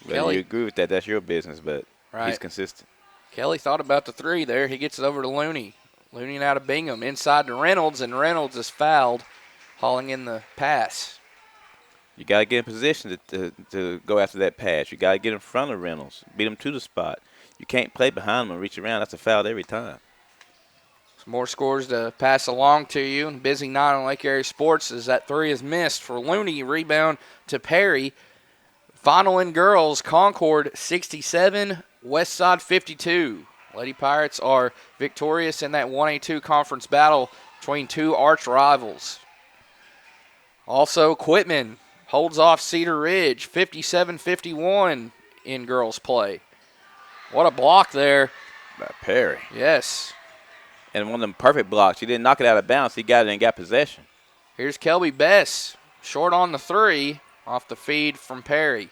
Whether you agree with that, that's your business, but he's consistent. Kelly thought about the 3 there. He gets it over to Looney. Looney out of Bingham. Inside to Reynolds, and Reynolds is fouled, hauling in the pass. You got to get in position to go after that pass. You got to get in front of Reynolds, beat him to the spot. You can't play behind him and reach around. That's a foul every time. Some more scores to pass along to you. Busy night on Lake Area Sports as that 3 is missed for Looney. Rebound to Perry. Final in girls, Concord 67, Westside 52. Lady Pirates are victorious in that 1A2 conference battle between 2 arch rivals. Also, Quitman holds off Cedar Ridge 57-51 in girls play. What a block there. By Perry. Yes. And one of them perfect blocks. He didn't knock it out of bounds. He got it and got possession. Here's Kelby Bess, short on the 3, off the feed from Perry.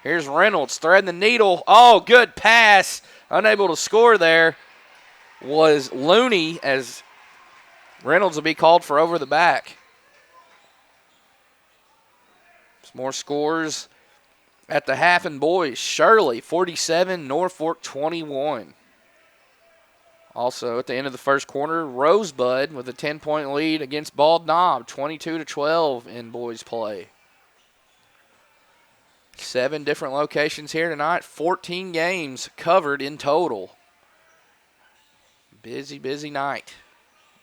Here's Reynolds threading the needle. Oh, good pass. Unable to score there was Looney as Reynolds will be called for over the back. Some more scores at the half in boys. Shirley 47, Norfolk 21. Also, at the end of the first quarter, Rosebud with a 10-point lead against Bald Knob, 22-12 in boys play. 7 different locations here tonight, 14 games covered in total. Busy, busy night.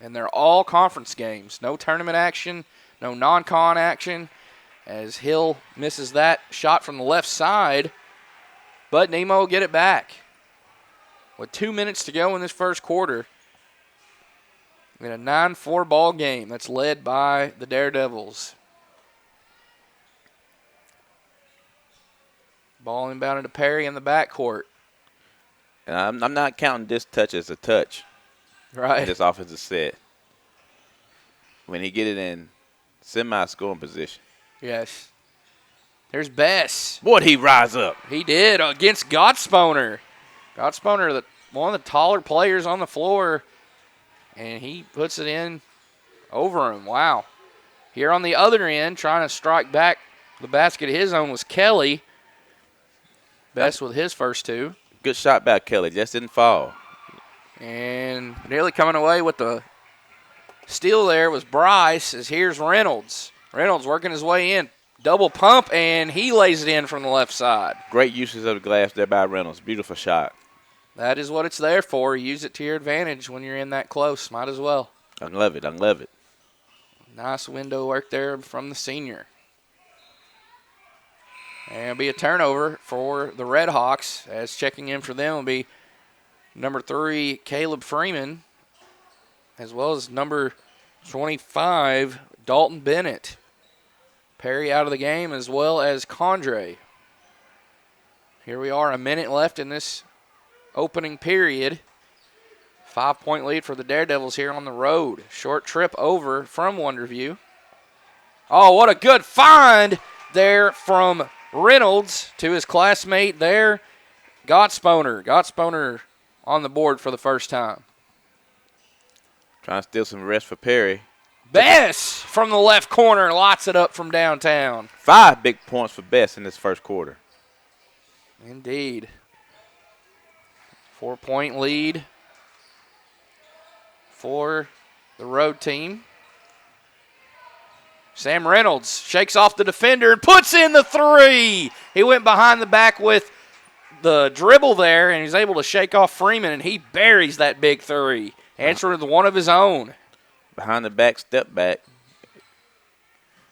And they're all conference games. No tournament action, no non-con action. As Hill misses that shot from the left side. but Nemo will get it back. With 2 minutes to go in this first quarter, in a 9-4 ball game that's led by the Daredevils. Ball inbounded to Perry in the backcourt. And I'm not counting this touch as a touch. Right. In this offensive set. When he get it in semi-scoring position. Yes. There's Bess. Boy, he rise up. He did against Gottsponer. Gottsponer, one of the taller players on the floor, and he puts it in over him. Wow. Here on the other end, trying to strike back the basket of his own was Kelly. Bess with his first two. Good shot by Kelly. Just didn't fall. And nearly coming away with the steal there was Bryce, as here's Reynolds. Reynolds working his way in. Double pump, and he lays it in from the left side. Great uses of the glass there by Reynolds. Beautiful shot. That is what it's there for. Use it to your advantage when you're in that close. Might as well. I love it. I love it. Nice window work there from the senior. And it'll be a turnover for the Red Hawks, as checking in for them will be number 3, Caleb Freeman, as well as number 25, Dalton Bennett. Perry out of the game, as well as Condre. Here we are, a minute left in this opening period. 5-point lead for the Daredevils here on the road. Short trip over from Wonderview. Oh, what a good find there from Reynolds to his classmate there, Gottsponer. Gottsponer on the board for the first time. Trying to steal some rest for Perry. Bess from the left corner lots it up from downtown. 5 big points for Bess in this first quarter. Indeed. 4-point lead for the road team. Sam Reynolds shakes off the defender and puts in the three. He went behind the back with the dribble there, and he's able to shake off Freeman, and he buries that big three, answering with one of his own. Behind the back, step back.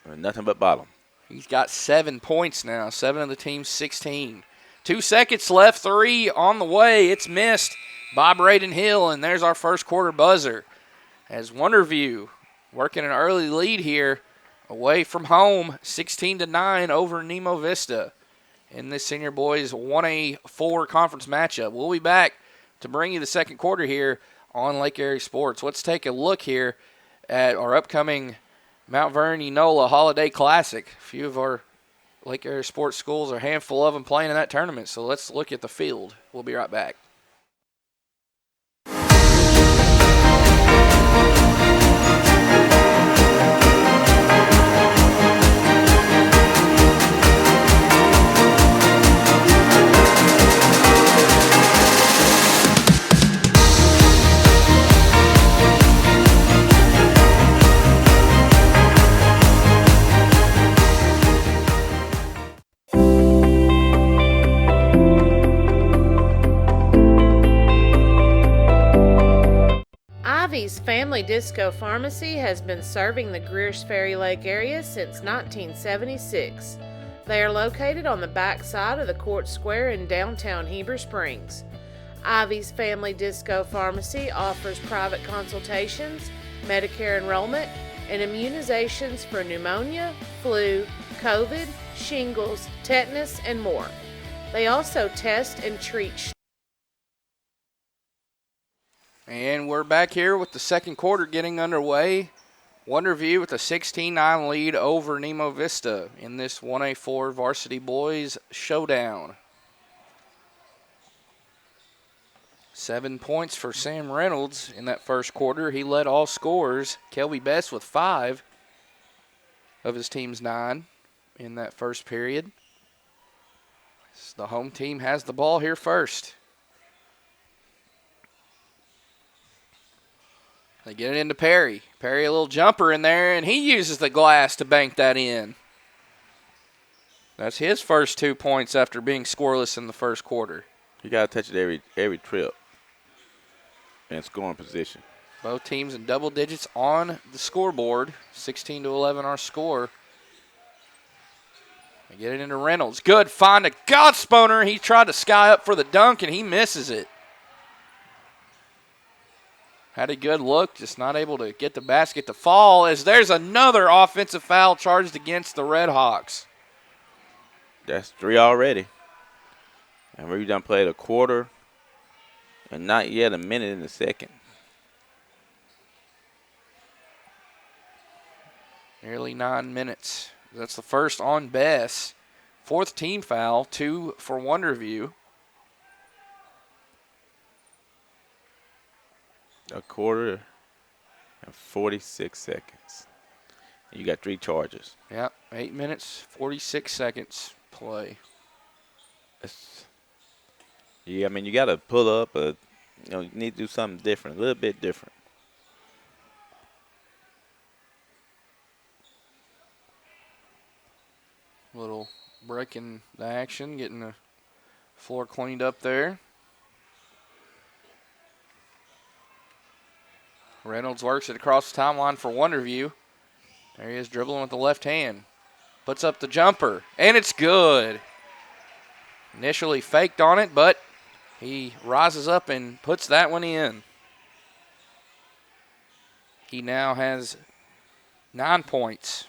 Nothing but bottom. He's got 7 points now, 7 of the team's 16. 2 seconds left, 3 on the way. It's missed by Braden Hill, and there's our first quarter buzzer. As Wonderview working an early lead here, away from home, 16-9 over Nemo Vista in this senior boys 1A4 conference matchup. We'll be back to bring you the second quarter here on Lake Erie Sports. Let's take a look here at our upcoming Mount Vernon Enola Holiday Classic. A few of our Lake Erie Sports schools, a handful of them playing in that tournament, so let's look at the field. We'll be right back. Ivy's Family Disco Pharmacy has been serving the Greers Ferry Lake area since 1976. They are located on the back side of the Court Square in downtown Heber Springs. Ivy's Family Disco Pharmacy offers private consultations, Medicare enrollment, and immunizations for pneumonia, flu, COVID, shingles, tetanus, and more. They also test and treat. And we're back here with the second quarter getting underway. Wonderview with a 16-9 lead over Nemo Vista in this 1A4 varsity boys showdown. 7 points for Sam Reynolds in that first quarter. He led all scorers. Kelby Best with 5 of his team's 9 in that first period. The home team has the ball here first. They get it into Perry. Perry, a little jumper in there, and he uses the glass to bank that in. That's his first 2 points after being scoreless in the first quarter. You got to touch it every trip in scoring position. Both teams in double digits on the scoreboard. 16-11 our score. They get it into Reynolds. Good find to Godsponer. He tried to sky up for the dunk, and he misses it. Had a good look, just not able to get the basket to fall, as there's another offensive foul charged against the Red Hawks. That's 3 already. And we done played a quarter and not yet a minute in the second. Nearly 9 minutes. That's the first on Bess. 4th team foul, 2 for Wonderview. A quarter and 46 seconds. You got 3 charges. Yep, 8 minutes, 46 seconds play. Yeah, I mean, you got to pull up. You need to do something different, a little bit different. Little break in the action, getting the floor cleaned up there. Reynolds works it across the timeline for Wonderview. There he is dribbling with the left hand. Puts up the jumper, and it's good. Initially faked on it, but he rises up and puts that one in. He now has 9 points.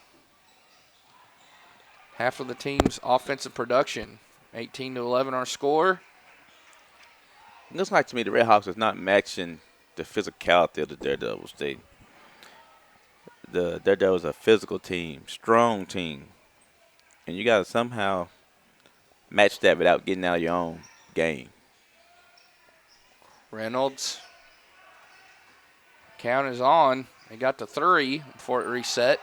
Half of the team's offensive production. 18-11 our score. It looks like to me the Red Hawks is not matching the physicality of the Daredevils. The Daredevils are a physical team, strong team. And you got to somehow match that without getting out of your own game. Reynolds. Count is on. They got to 3 before it reset.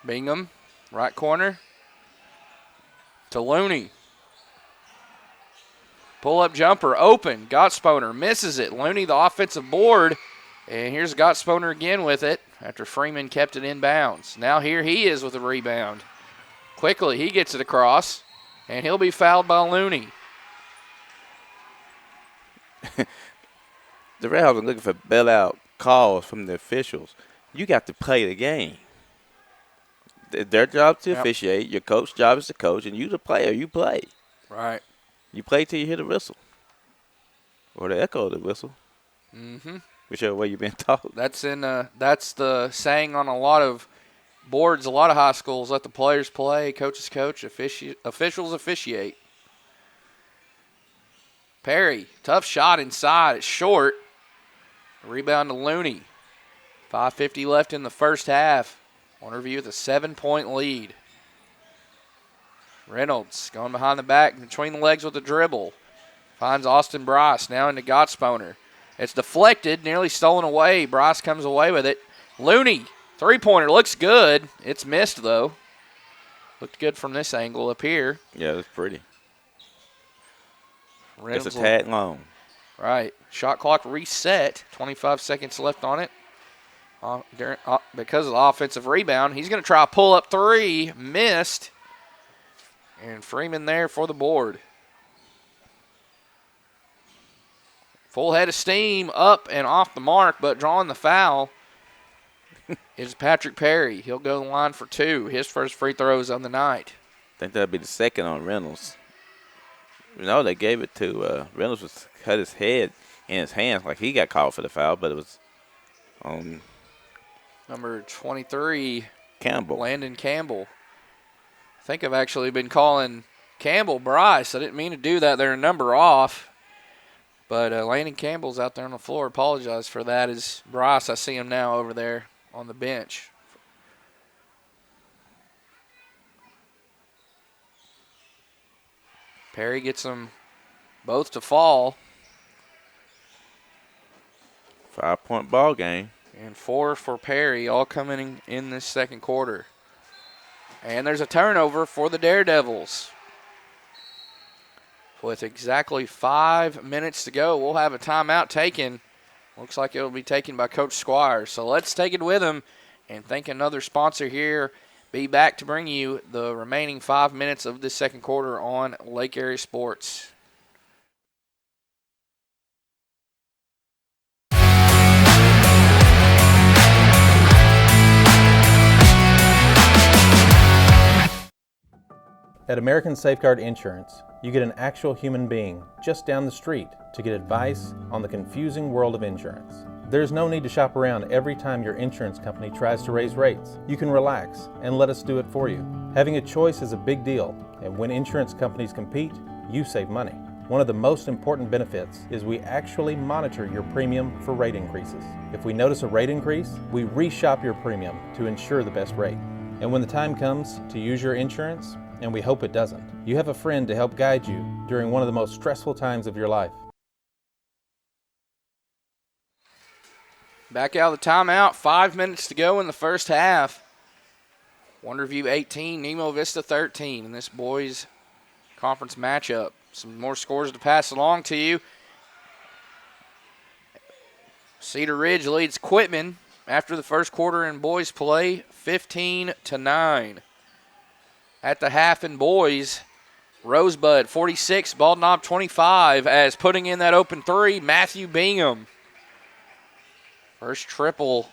Bingham, right corner to Looney. Pull-up jumper, open. Gotsponer misses it. Looney, the offensive board. And here's Gotsponer again with it after Freeman kept it in bounds. Now here he is with a rebound. Quickly, he gets it across, and he'll be fouled by Looney. The Red Hawks are looking for bailout calls from the officials. You got to play the game. Their job to officiate. Your coach's job is to coach, and you the player. You play. Right. You play till you hear the whistle or the echo of the whistle. Mm-hmm. Whichever way you've been taught. That's the saying on a lot of boards, a lot of high schools. Let the players play, coaches coach, officials officiate. Perry, tough shot inside. It's short. Rebound to Looney. 5:50 left in the first half. Wonderview with a 7-point lead. Reynolds going behind the back, between the legs with a dribble. Finds Austin Bryce, now into Gotsponer. It's deflected, nearly stolen away. Bryce comes away with it. Looney, three-pointer, looks good. It's missed, though. Looked good from this angle up here. Yeah, that's pretty. Reynolds it's a tad long. Right. Shot clock reset. 25 seconds left on it. Because of the offensive rebound, he's going to try a pull-up 3. Missed. And Freeman there for the board. Full head of steam, up and off the mark, but drawing the foul is Patrick Perry. He'll go to the line for 2. His first free throws on the night. I think that'll be the second on Reynolds. No, they gave it to Reynolds. Was cut his head in his hands like he got called for the foul, but it was on number 23, Campbell. Landon Campbell. I think I've actually been calling Campbell Bryce. I didn't mean to do that. They're a number off. But Landon Campbell's out there on the floor. Apologize for that. Is Bryce, I see him now over there on the bench. Perry gets them both to fall. 5-point ball game. And 4 for Perry, all coming in this second quarter. And there's a turnover for the Daredevils. With exactly 5 minutes to go, we'll have a timeout taken. Looks like it'll be taken by Coach Squires. So let's take it with him and thank another sponsor here. Be back to bring you the remaining 5 minutes of this second quarter on Lake Area Sports. At American Safeguard Insurance, you get an actual human being just down the street to get advice on the confusing world of insurance. There's no need to shop around every time your insurance company tries to raise rates. You can relax and let us do it for you. Having a choice is a big deal, and when insurance companies compete, you save money. One of the most important benefits is we actually monitor your premium for rate increases. If we notice a rate increase, we reshop your premium to ensure the best rate. And when the time comes to use your insurance, and we hope it doesn't, you have a friend to help guide you during one of the most stressful times of your life. Back out of the timeout, 5 minutes to go in the first half. Wonderview 18, Nemo Vista 13 in this boys conference matchup. Some more scores to pass along to you. Cedar Ridge leads Quitman after the first quarter in boys play, 15-9. At the half in boys, Rosebud 46, Bald Knob 25, as putting in that open three, Matthew Bingham. First triple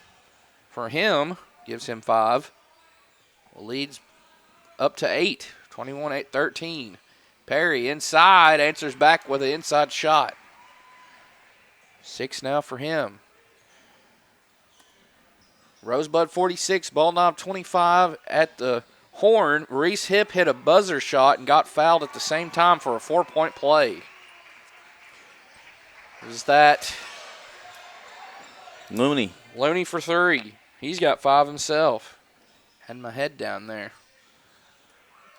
for him gives him 5. Leads up to 8, 21-13. Perry inside, answers back with an inside shot. 6 now for him. Rosebud 46, Bald Knob 25 at the horn. Reese Hip hit a buzzer shot and got fouled at the same time for a 4-point play. Is that Looney for 3? He's got 5 himself. Had my head down there.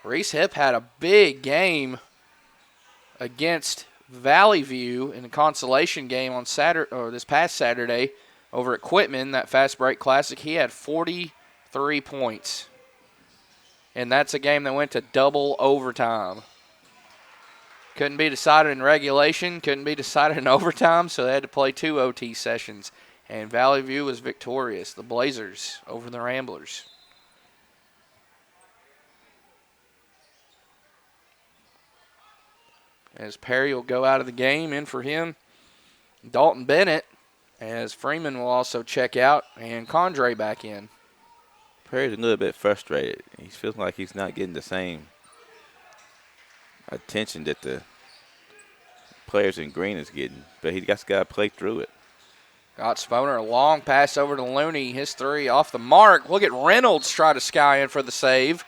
Reese Hip had a big game against Valley View in the consolation game on Saturday, or this past Saturday, over at Quitman, that Fast Break Classic. He had 43 points. And that's a game that went to double overtime. Couldn't be decided in regulation, couldn't be decided in overtime, so they had to play 2 OT sessions. And Valley View was victorious, the Blazers over the Ramblers. As Perry will go out of the game, in for him, Dalton Bennett, as Freeman will also check out, and Condre back in. Perry's a little bit frustrated. He feels like he's not getting the same attention that the players in green is getting, but he's got to play through it. Got Sponer, a long pass over to Looney. His 3 off the mark. Look at Reynolds try to sky in for the save.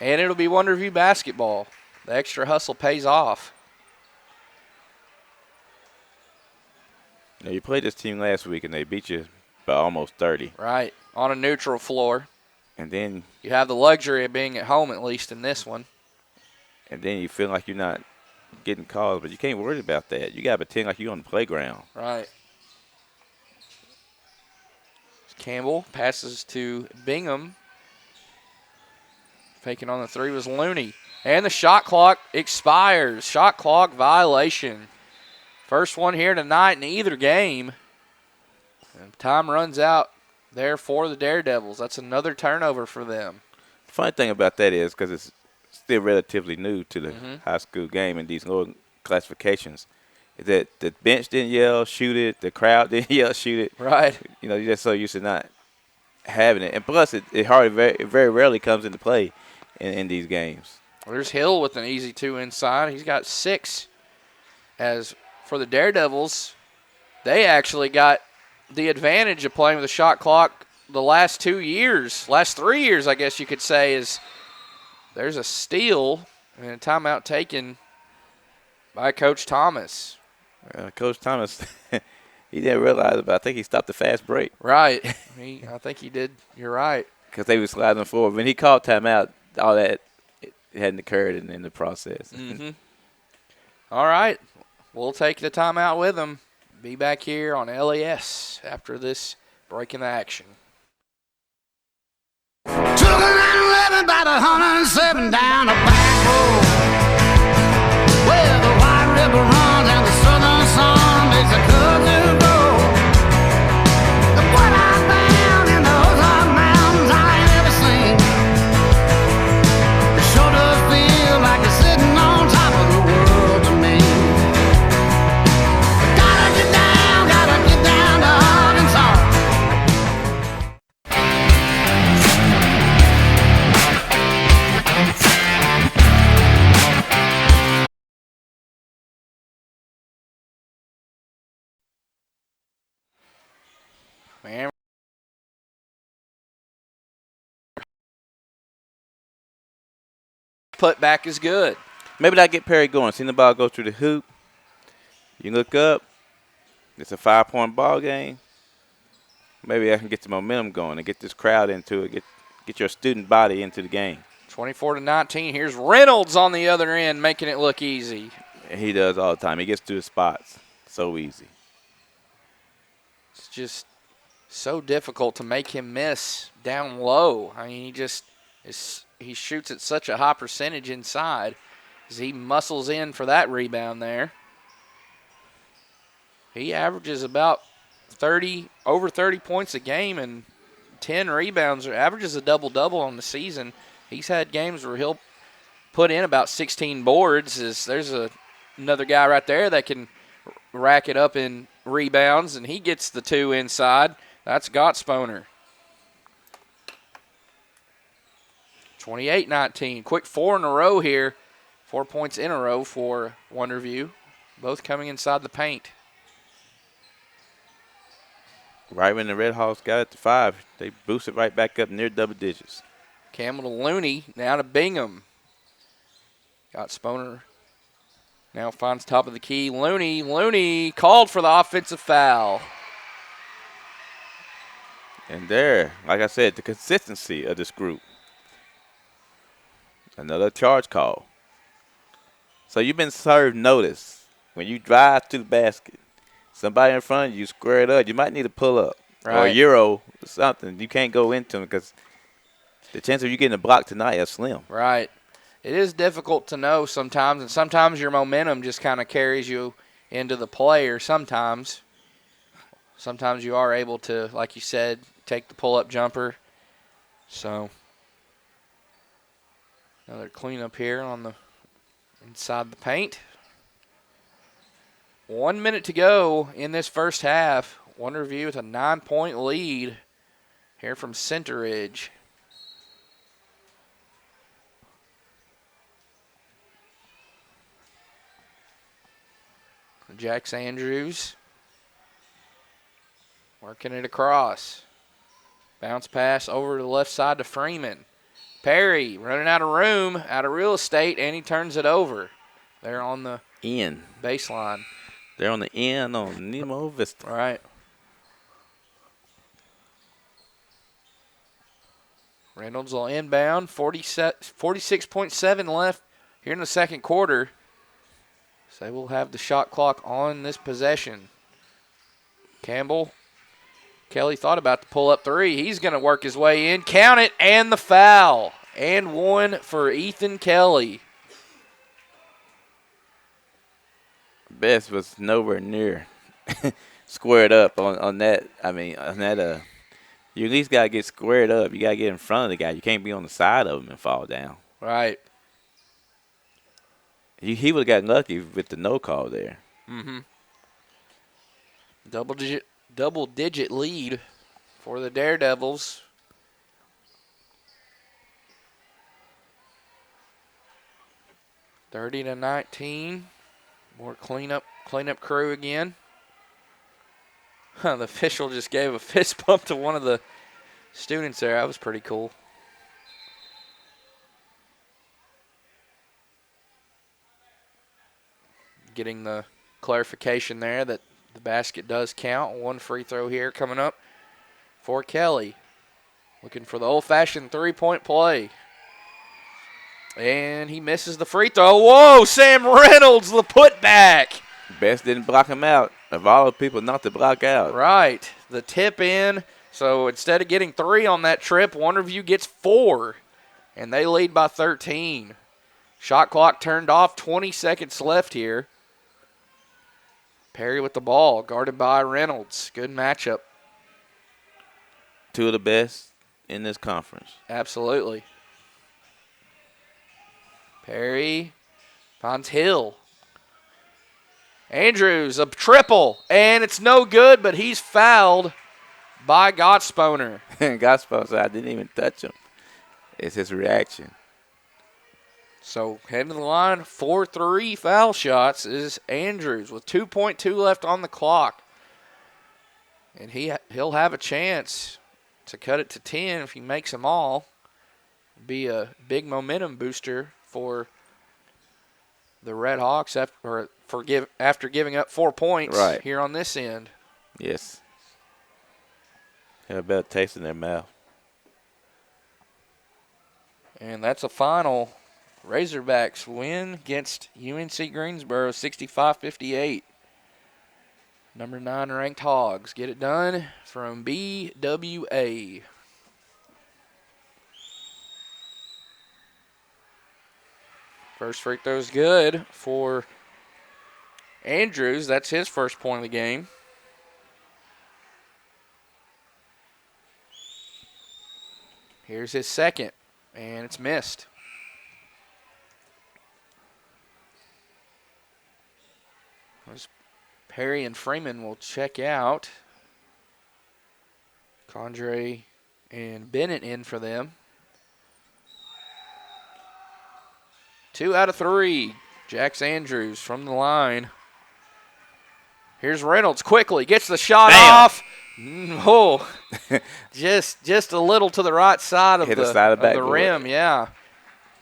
And it'll be Wonderview basketball. The extra hustle pays off. Now, you played this team last week, and they beat you by almost 30. Right, on a neutral floor. And then you have the luxury of being at home, at least in this one. And then you feel like you're not getting calls, but you can't worry about that. You got to pretend like you're on the playground. Right. Campbell passes to Bingham. Faking on the 3 was Looney. And the shot clock expires. Shot clock violation. First one here tonight in either game. And time runs out there for the Daredevils. That's another turnover for them. The funny thing about that is, because it's still relatively new to the high school game in these lower classifications, is that the bench didn't yell, shoot it, the crowd didn't yell, shoot it. Right. You know, you're just so used to not having it. And plus, it hardly, very rarely comes into play in these games. There's Hill with an easy 2 inside. He's got 6. As for the Daredevils, they actually got the advantage of playing with the shot clock the last 2 years, last 3 years, I guess you could say, is there's a steal and a timeout taken by Coach Thomas. Coach Thomas, he didn't realize it, but I think he stopped the fast break. Right. I think he did. You're right. Because they were sliding forward. When he called timeout, all that it hadn't occurred in the process. All right. We'll take the timeout with them. Be back here on LAS after this break in the action. Took a 911 about 107 down a back road where the White River runs and the southern sun makes a cousin grow. The what I found in the Ozark Mountains I ain't ever seen. It sure does feel like you're sitting on top of the world to me. But gotta get down to Arkansas. putback is good. Maybe that get Perry going. Seeing the ball go through the hoop. You look up. It's a 5-point ball game. Maybe I can get the momentum going and get this crowd into it. Get your student body into the game. 24-19. Here's Reynolds on the other end, making it look easy. And he does all the time. He gets to the spots so easy. It's just so difficult to make him miss down low. I mean, he shoots at such a high percentage inside as he muscles in for that rebound there. He averages about over 30 points a game and 10 rebounds, or averages a double-double on the season. He's had games where he'll put in about 16 boards. There's another guy right there that can rack it up in rebounds, and he gets the 2 inside. That's Gottsponer. 28-19. Quick 4 in a row here. 4 points in a row for Wonderview, both coming inside the paint. Right when the Red Hawks got it to 5, they boosted right back up near double digits. Campbell to Looney, now to Bingham. Gottsponer now finds top of the key. Looney called for the offensive foul. And there, like I said, the consistency of this group. Another charge call. So you've been served notice. When you drive to the basket, somebody in front of you square it up, you might need to pull up. Right. Or a Euro or something. You can't go into them because the chance of you getting a block tonight is slim. Right. It is difficult to know sometimes, and sometimes your momentum just kind of carries you into the play, or sometimes you are able to, like you said, take the pull-up jumper. So another cleanup here on the inside the paint. 1 minute to go in this first half. Wonderview with a 9-point lead here from Center Ridge. Jax Andrews working it across. Bounce pass over to the left side to Freeman. Perry running out of room, out of real estate, and he turns it over. They're on the baseline. They're on the end on Nemo Vista. All right. Reynolds will inbound. 46.7 left here in the second quarter. So we'll have the shot clock on this possession. Campbell. Kelly thought about the pull-up 3. He's going to work his way in. Count it, and the foul. And 1 for Ethan Kelly. Best was nowhere near squared up on that. I mean, on that, you at least got to get squared up. You got to get in front of the guy. You can't be on the side of him and fall down. Right. He would have gotten lucky with the no call there. Mm-hmm. Double-digit lead for the Daredevils. (30-19). More cleanup crew again. The official just gave a fist bump to one of the students there. That was pretty cool. Getting the clarification there that the basket does count. 1 free throw here coming up for Kelly. Looking for the old-fashioned three-point play. And he misses the free throw. Whoa, Sam Reynolds, the putback. Best didn't block him out. Of all the people not to block out. Right. The tip in. So instead of getting 3 on that trip, Wonderview gets 4. And they lead by 13. Shot clock turned off. 20 seconds left here. Perry with the ball, guarded by Reynolds. Good matchup. 2 of the best in this conference. Absolutely. Perry finds Hill. Andrews, a triple, and it's no good, but he's fouled by Gottsponer. Gottsponer said, I didn't even touch him. It's his reaction. So heading to the line, 4-3 foul shots is Andrews with 2.2 left on the clock. And he'll have a chance to cut it to 10 if he makes them all. Be a big momentum booster for the Red Hawks after giving up 4 points here on this end. Yes. Have a better taste in their mouth. And that's a final. Razorbacks win against UNC Greensboro 65-58. Number 9 ranked Hogs get it done from BWA. First free throw is good for Andrews. That's his first point of the game. Here's his second, and it's missed. Perry and Freeman will check out. Condre and Bennett in for them. 2 out of 3. Jax Andrews from the line. Here's Reynolds quickly. Gets the shot off. Oh, just a little to the right side of the rim. Yeah.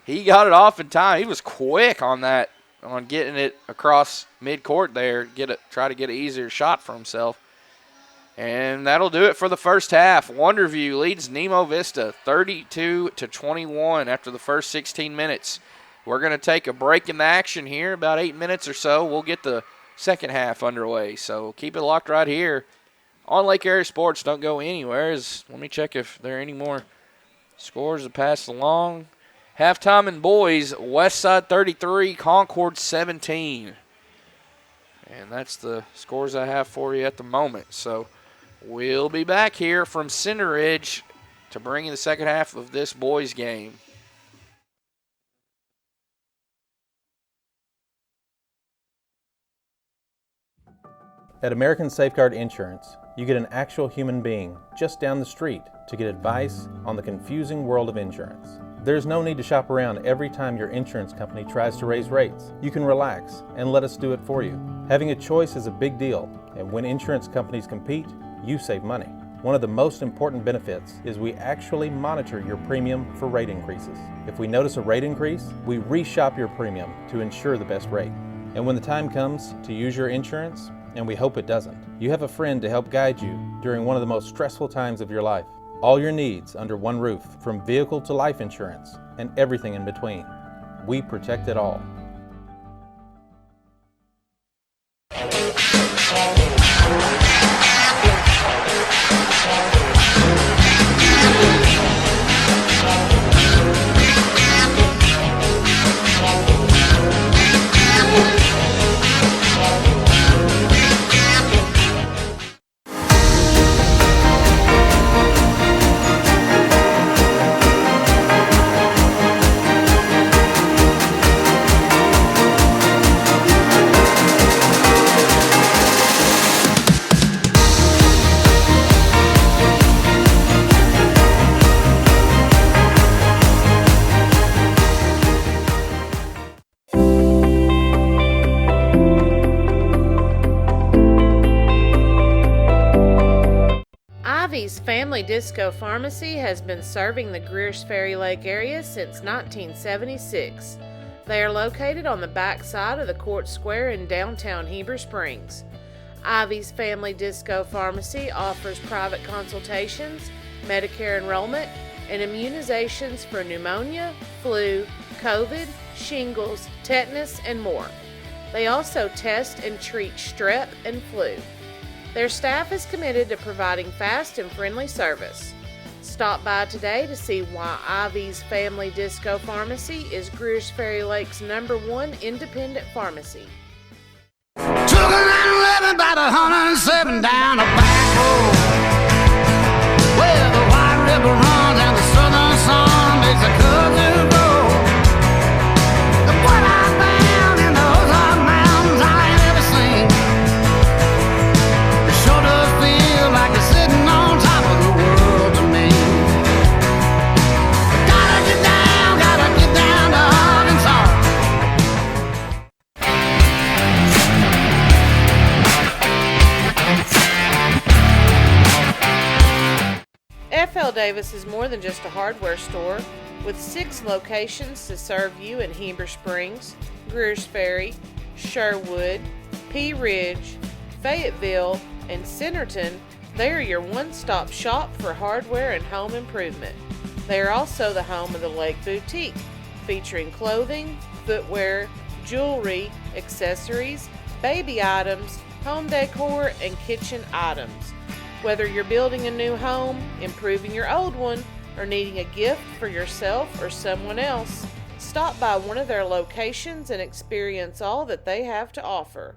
He got it off in time. He was quick on that, on getting it across midcourt there. Try to get an easier shot for himself. And that'll do it for the first half. Wonderview leads Nemo Vista 32-21 after the first 16 minutes. We're going to take a break in the action here, about 8 minutes or so. We'll get the second half underway. So keep it locked right here on Lake Area Sports. Don't go anywhere. Let me check if there are any more scores to pass along. Halftime in boys, Westside 33, Concord 17. And that's the scores I have for you at the moment. So we'll be back here from Center Ridge to bring you the second half of this boys game. At American Safeguard Insurance, you get an actual human being just down the street to get advice on the confusing world of insurance. There's no need to shop around every time your insurance company tries to raise rates. You can relax and let us do it for you. Having a choice is a big deal, and when insurance companies compete, you save money. One of the most important benefits is we actually monitor your premium for rate increases. If we notice a rate increase, we reshop your premium to ensure the best rate. And when the time comes to use your insurance, and we hope it doesn't, you have a friend to help guide you during one of the most stressful times of your life. All your needs under one roof, from vehicle to life insurance, and everything in between. We protect it all. Family Disco Pharmacy has been serving the Greers Ferry Lake area since 1976. They are located on the back side of the Court Square in downtown Heber Springs. Ivy's Family Disco Pharmacy offers private consultations, Medicare enrollment, and immunizations for pneumonia, flu, COVID, shingles, tetanus, and more. They also test and treat strep and flu. Their staff is committed to providing fast and friendly service. Stop by today to see why Ivy's Family Disco Pharmacy is Greers Ferry Lake's #1 independent pharmacy. Took a 911 by the 107 down a back road where the White River runs and the southern sun makes a cousin grow. The what I found in those hot mountains I ain't ever seen. It sure does feel like you're sitting on top of the world to me. Gotta get down to Arkansas. F.L. Davis is more than just a hardware store. with 6 locations to serve you in Heber Springs, Greers Ferry, Sherwood, Pea Ridge, Fayetteville, and Centerton. They are your one-stop shop for hardware and home improvement. They are also the home of the Lake Boutique, featuring clothing, footwear, jewelry, accessories, baby items, home decor, and kitchen items. Whether you're building a new home, improving your old one, or needing a gift for yourself or someone else, stop by one of their locations and experience all that they have to offer.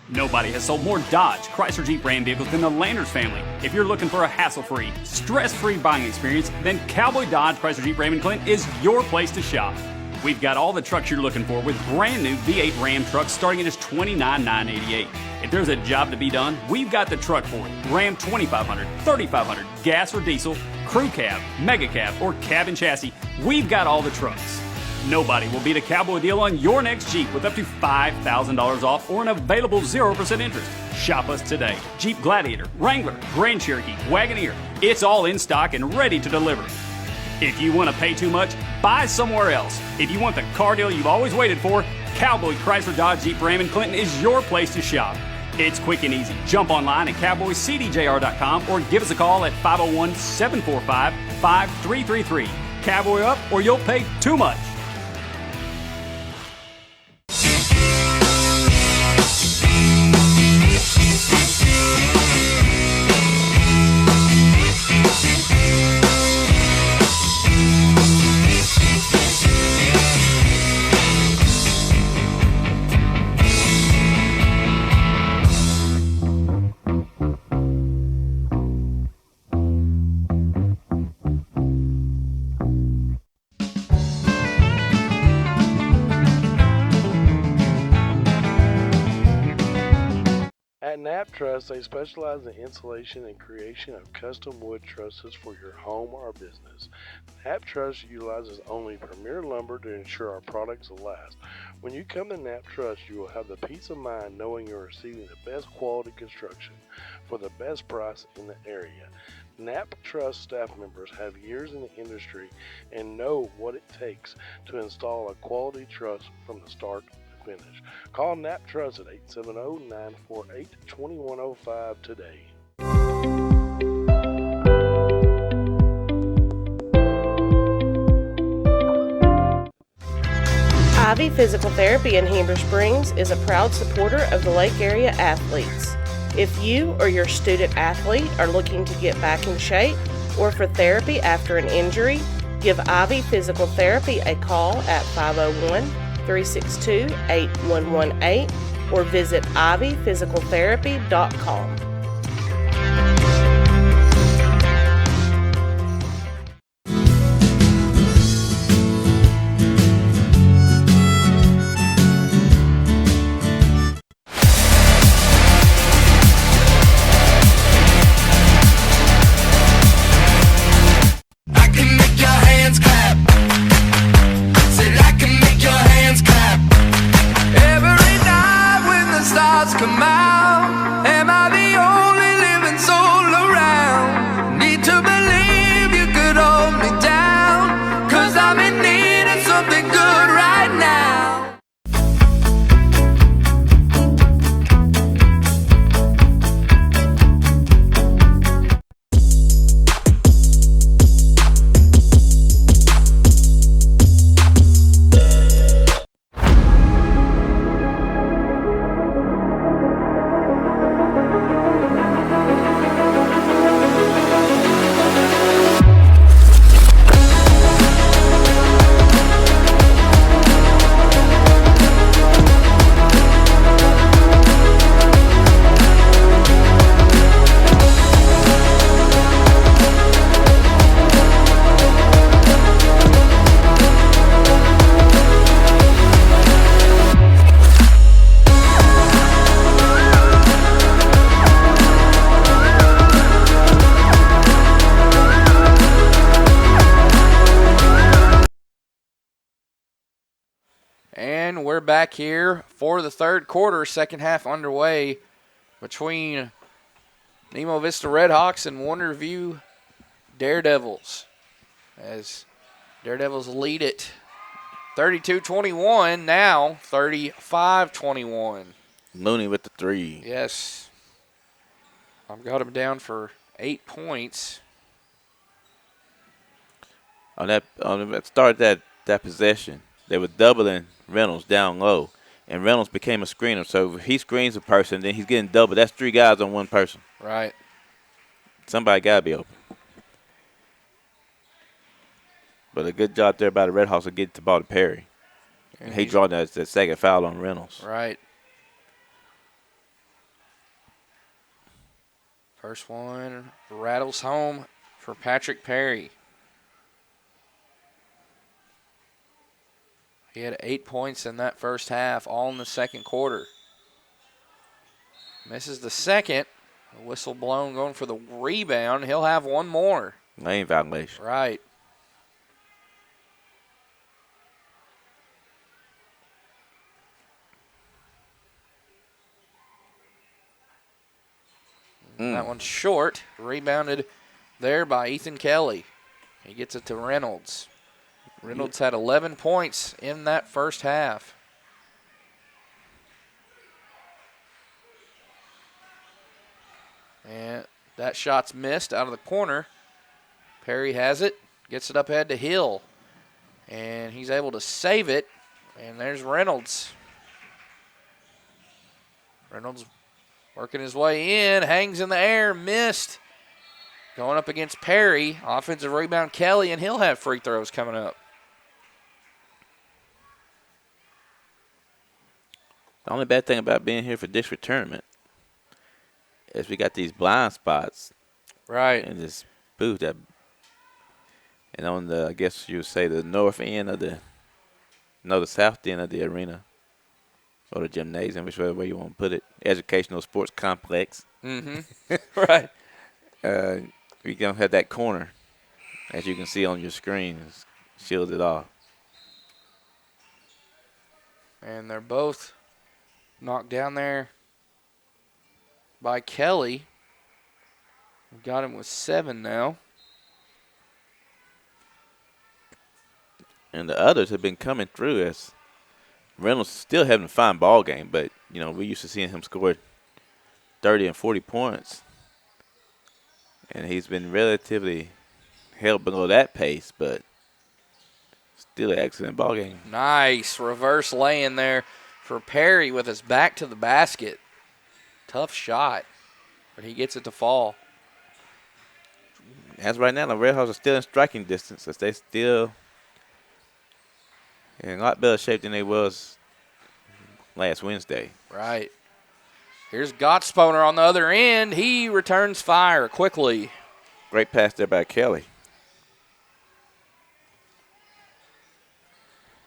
Nobody has sold more Dodge, Chrysler Jeep Ram vehicles than the Landers family. If you're looking for a hassle-free, stress-free buying experience, then Cowboy Dodge, Chrysler Jeep Ram in Clinton is your place to shop. We've got all the trucks you're looking for with brand new V8 Ram trucks starting at just $29,988. If there's a job to be done, we've got the truck for it. Ram 2500, 3500, gas or diesel, crew cab, mega cab, or cab and chassis, we've got all the trucks. Nobody will beat a Cowboy deal on your next Jeep with up to $5,000 off or an available 0% interest. Shop us today. Jeep Gladiator, Wrangler, Grand Cherokee, Wagoneer, it's all in stock and ready to deliver. If you want to pay too much, buy somewhere else. If you want the car deal you've always waited for, Cowboy Chrysler Dodge Jeep Ram in Clinton is your place to shop. It's quick and easy. Jump online at cowboycdjr.com or give us a call at 501-745-5333. Cowboy up or you'll pay too much. At Knapp Truss, they specialize in installation and creation of custom wood trusses for your home or business. Knapp Truss utilizes only premier lumber to ensure our products will last. When you come to Knapp Truss, you will have the peace of mind knowing you're receiving the best quality construction for the best price in the area. Knapp Truss staff members have years in the industry and know what it takes to install a quality truss from the start to finish. Call Knapp Truss at 870-948-2105 today. Ivy Physical Therapy in Heber Springs is a proud supporter of the Lake Area athletes. If you or your student athlete are looking to get back in shape or for therapy after an injury, give Ivy Physical Therapy a call at 501-362-8118 or visit ivyphysicaltherapy.com. Come out, am I the And we're back here for the third quarter, second half underway between Nemo Vista Redhawks and Wonderview Daredevils. As Daredevils lead it 32-21, now 35-21. Mooney with the three. Yes. I've got him down for 8 points. On that start that possession, they were doubling Reynolds down low, and Reynolds became a screener. So if he screens a person, then he's getting double. That's 3 guys on 1 person. Right. Somebody got to be open. But a good job there by the Red Hawks to get the ball to Perry. And he drawing that second foul on Reynolds. Right. First one rattles home for Patrick Perry. He had 8 points in that first half, all in the second quarter. Misses the second. A whistle blown going for the rebound. He'll have one more. Lane violation. Right. That one's short. Rebounded there by Ethan Kelly. He gets it to Reynolds. Reynolds had 11 points in that first half. And that shot's missed out of the corner. Perry has it. Gets it up ahead to Hill. And he's able to save it. And there's Reynolds. Reynolds working his way in, hangs in the air, missed. Going up against Perry, offensive rebound Kelly, and he'll have free throws coming up. The only bad thing about being here for district tournament is we got these blind spots. Right. And this booth that, and on the, I guess you would say the north end of the south end of the arena. Or the gymnasium, whichever way you want to put it. Educational sports complex. Mm-hmm. Right. We don't have that corner, as you can see on your screen, shields it off. And they're both knocked down there by Kelly. We've got him with 7 now. And the others have been coming through as Reynolds still having a fine ball game, but, you know, we're used to seeing him score 30 and 40 points. And he's been relatively held below that pace, but still an excellent ball game. Nice reverse lay-in there for Perry with his back to the basket. Tough shot, but he gets it to fall. As right now, the Red Hawks are still in striking distance as they still in a lot better shape than they was last Wednesday. Right. Here's Gottsponer on the other end. He returns fire quickly. Great pass there by Kelly.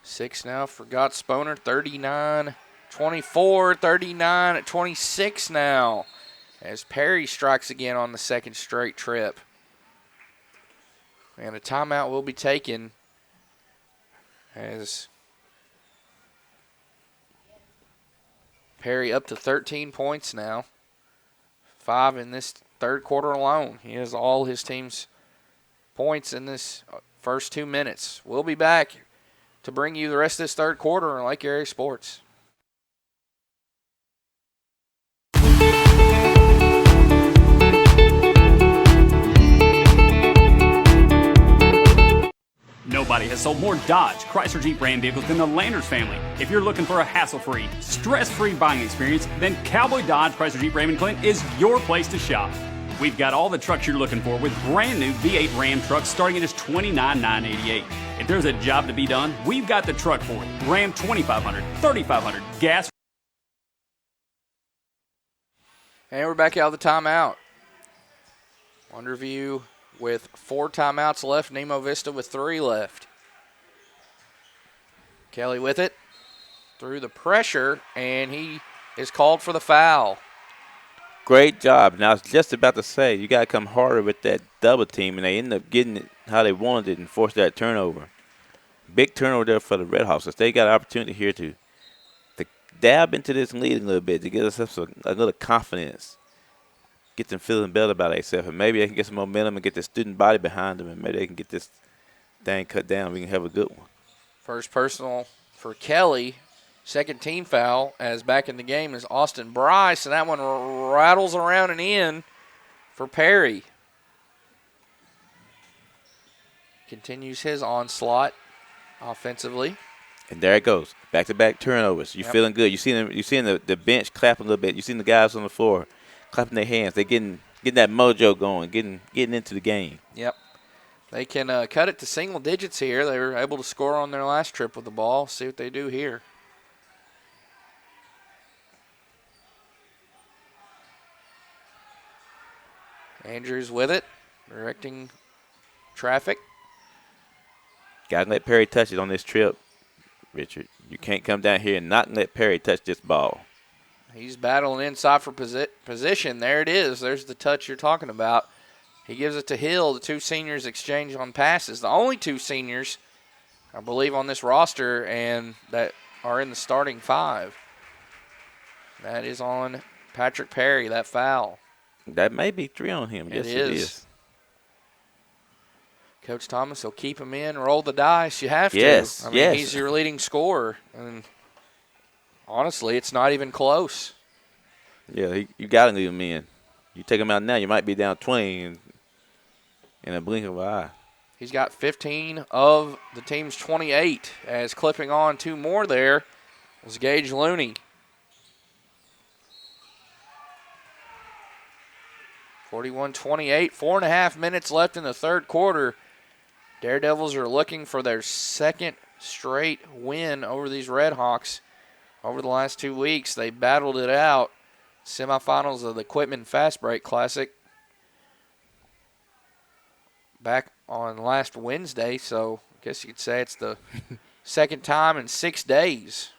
6 now for Gottsponer. 39-24, 39-26 now. As Perry strikes again on the second straight trip. And a timeout will be taken as Perry up to 13 points now. 5 in this third quarter alone. He has all his team's points in this first 2 minutes. We'll be back to bring you the rest of this third quarter on Lake Area Sports. Nobody has sold more Dodge, Chrysler Jeep Ram vehicles than the Landers family. If you're looking for a hassle-free, stress-free buying experience, then Cowboy Dodge, Chrysler Jeep Ram in Clinton is your place to shop. We've got all the trucks you're looking for with brand new V8 Ram trucks starting at just $29,988. If there's a job to be done, we've got the truck for it. Ram 2500, 3500, gas. And we're back out of the timeout. Wonderview with 4 timeouts left. Nemo Vista with 3 left. Kelly with it. Through the pressure, and he is called for the foul. Great job. Now, I was just about to say, you got to come harder with that double team, and they end up getting it how they wanted it and forced that turnover. Big turnover there for the Red Hawks. They got an opportunity here to dab into this lead a little bit to get us a little confidence, get them feeling better about themselves, and maybe they can get some momentum and get the student body behind them, and maybe they can get this thing cut down. We can have a good one. First personal for Kelly. Second team foul as back in the game is Austin Bryce, and that one rattles around and in for Perry. Continues his onslaught offensively. And there it goes. Back-to-back turnovers. You're feeling good. You seeing the bench clapping a little bit. You seen the guys on the floor clapping their hands. They're getting that mojo going, getting into the game. Yep. They can cut it to single digits here. They were able to score on their last trip with the ball. See what they do here. Andrews with it, directing traffic. Got to let Perry touch it on this trip, Richard. You can't come down here and not let Perry touch this ball. He's battling inside for position. There it is. There's the touch you're talking about. He gives it to Hill. The two seniors exchange on passes. The only two seniors, I believe, on this roster and that are in the starting five. That is on Patrick Perry, that foul. That may be 3 on him. Yes, it is. Coach Thomas will keep him in, roll the dice. You have to. Yes, I mean, he's your leading scorer. And honestly, it's not even close. Yeah, you got to leave him in. You take him out now, you might be down 20 in a blink of an eye. He's got 15 of the team's 28. As clipping on 2 more there was Gage Looney. 41-28, 4.5 minutes left in the third quarter. Daredevils are looking for their second straight win over these Red Hawks. Over the last 2 weeks, they battled it out. Semifinals of the Quitman Fast Break Classic back on last Wednesday, so I guess you could say it's the second time in 6 days.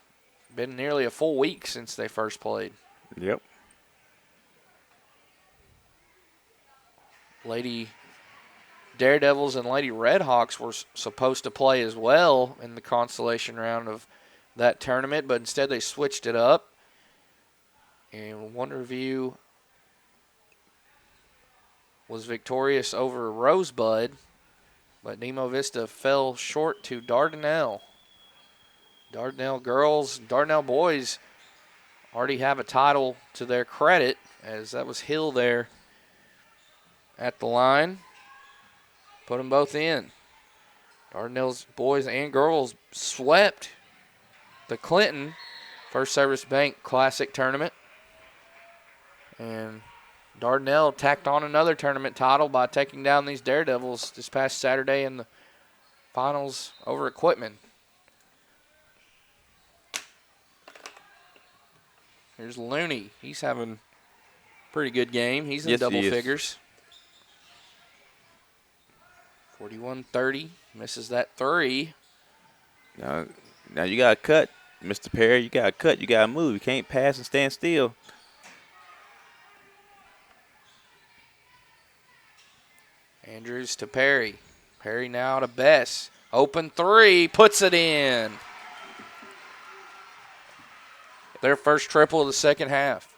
Been nearly a full week since they first played. Yep. Lady Daredevils and Lady Redhawks were supposed to play as well in the consolation round of that tournament, but instead they switched it up. And Wonderview was victorious over Rosebud, but Nemo Vista fell short to Dardanelle. Dardanelle girls, Dardanelle boys already have a title to their credit, as that was Hill there at the line. Put them both in. Dardanelle's boys and girls swept the Clinton First Service Bank Classic Tournament. And Dardanelle tacked on another tournament title by taking down these Daredevils this past Saturday in the finals over at Quitman. Here's Looney. He's having a pretty good game. He's in double figures. 41-30. Misses that 3. Now you got to cut, Mr. Perry. You got to cut. You got to move. You can't pass and stand still. Andrews to Perry. Perry now to Bess. Open 3. Puts it in. Their first triple of the second half.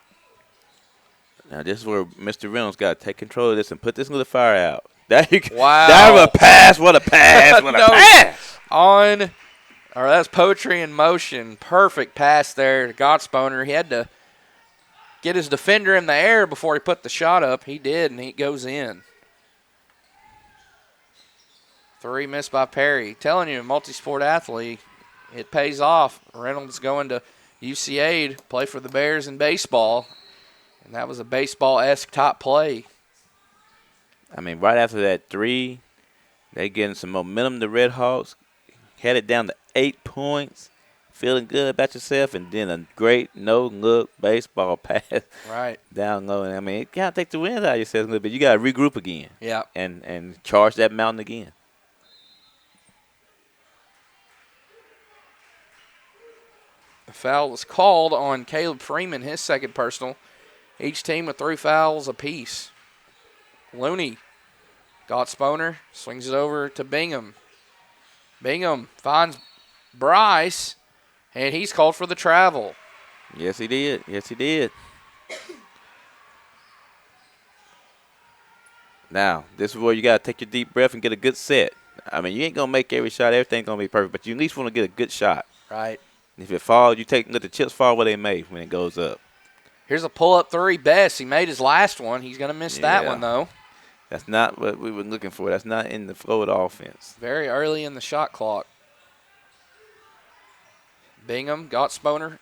Now this is where Mr. Reynolds got to take control of this and put this little fire out. Wow. That was a pass. What a pass. What a pass. That's poetry in motion. Perfect pass there to Gottsboner. He had to get his defender in the air before he put the shot up. He did, and he goes in. 3 missed by Perry. Telling you, a multi-sport athlete, it pays off. Reynolds going to UCA to play for the Bears in baseball, and that was a baseball-esque top play. I mean, right after that 3, they getting some momentum, the Red Hawks. Had it down to 8 points. Feeling good about yourself, and then a great no-look baseball pass right down low. And I mean, you got to take the wind out of yourself a little bit. You got to regroup again. Yeah. And charge that mountain again. The foul was called on Caleb Freeman, his second personal. Each team with 3 fouls apiece. Looney, Gottsboner, swings it over to Bingham. Bingham finds Bryce, and he's called for the travel. Yes, he did. Yes, he did. Now, this is where you got to take your deep breath and get a good set. I mean, you ain't going to make every shot. Everything's going to be perfect, but you at least want to get a good shot. Right. If it falls, you let the chips fall where they may when it goes up. Here's a pull-up three. Best. He made his last one. He's going to miss that one, though. That's not what we were looking for. That's not in the flow of the offense. Very early in the shot clock. Bingham got Sponer.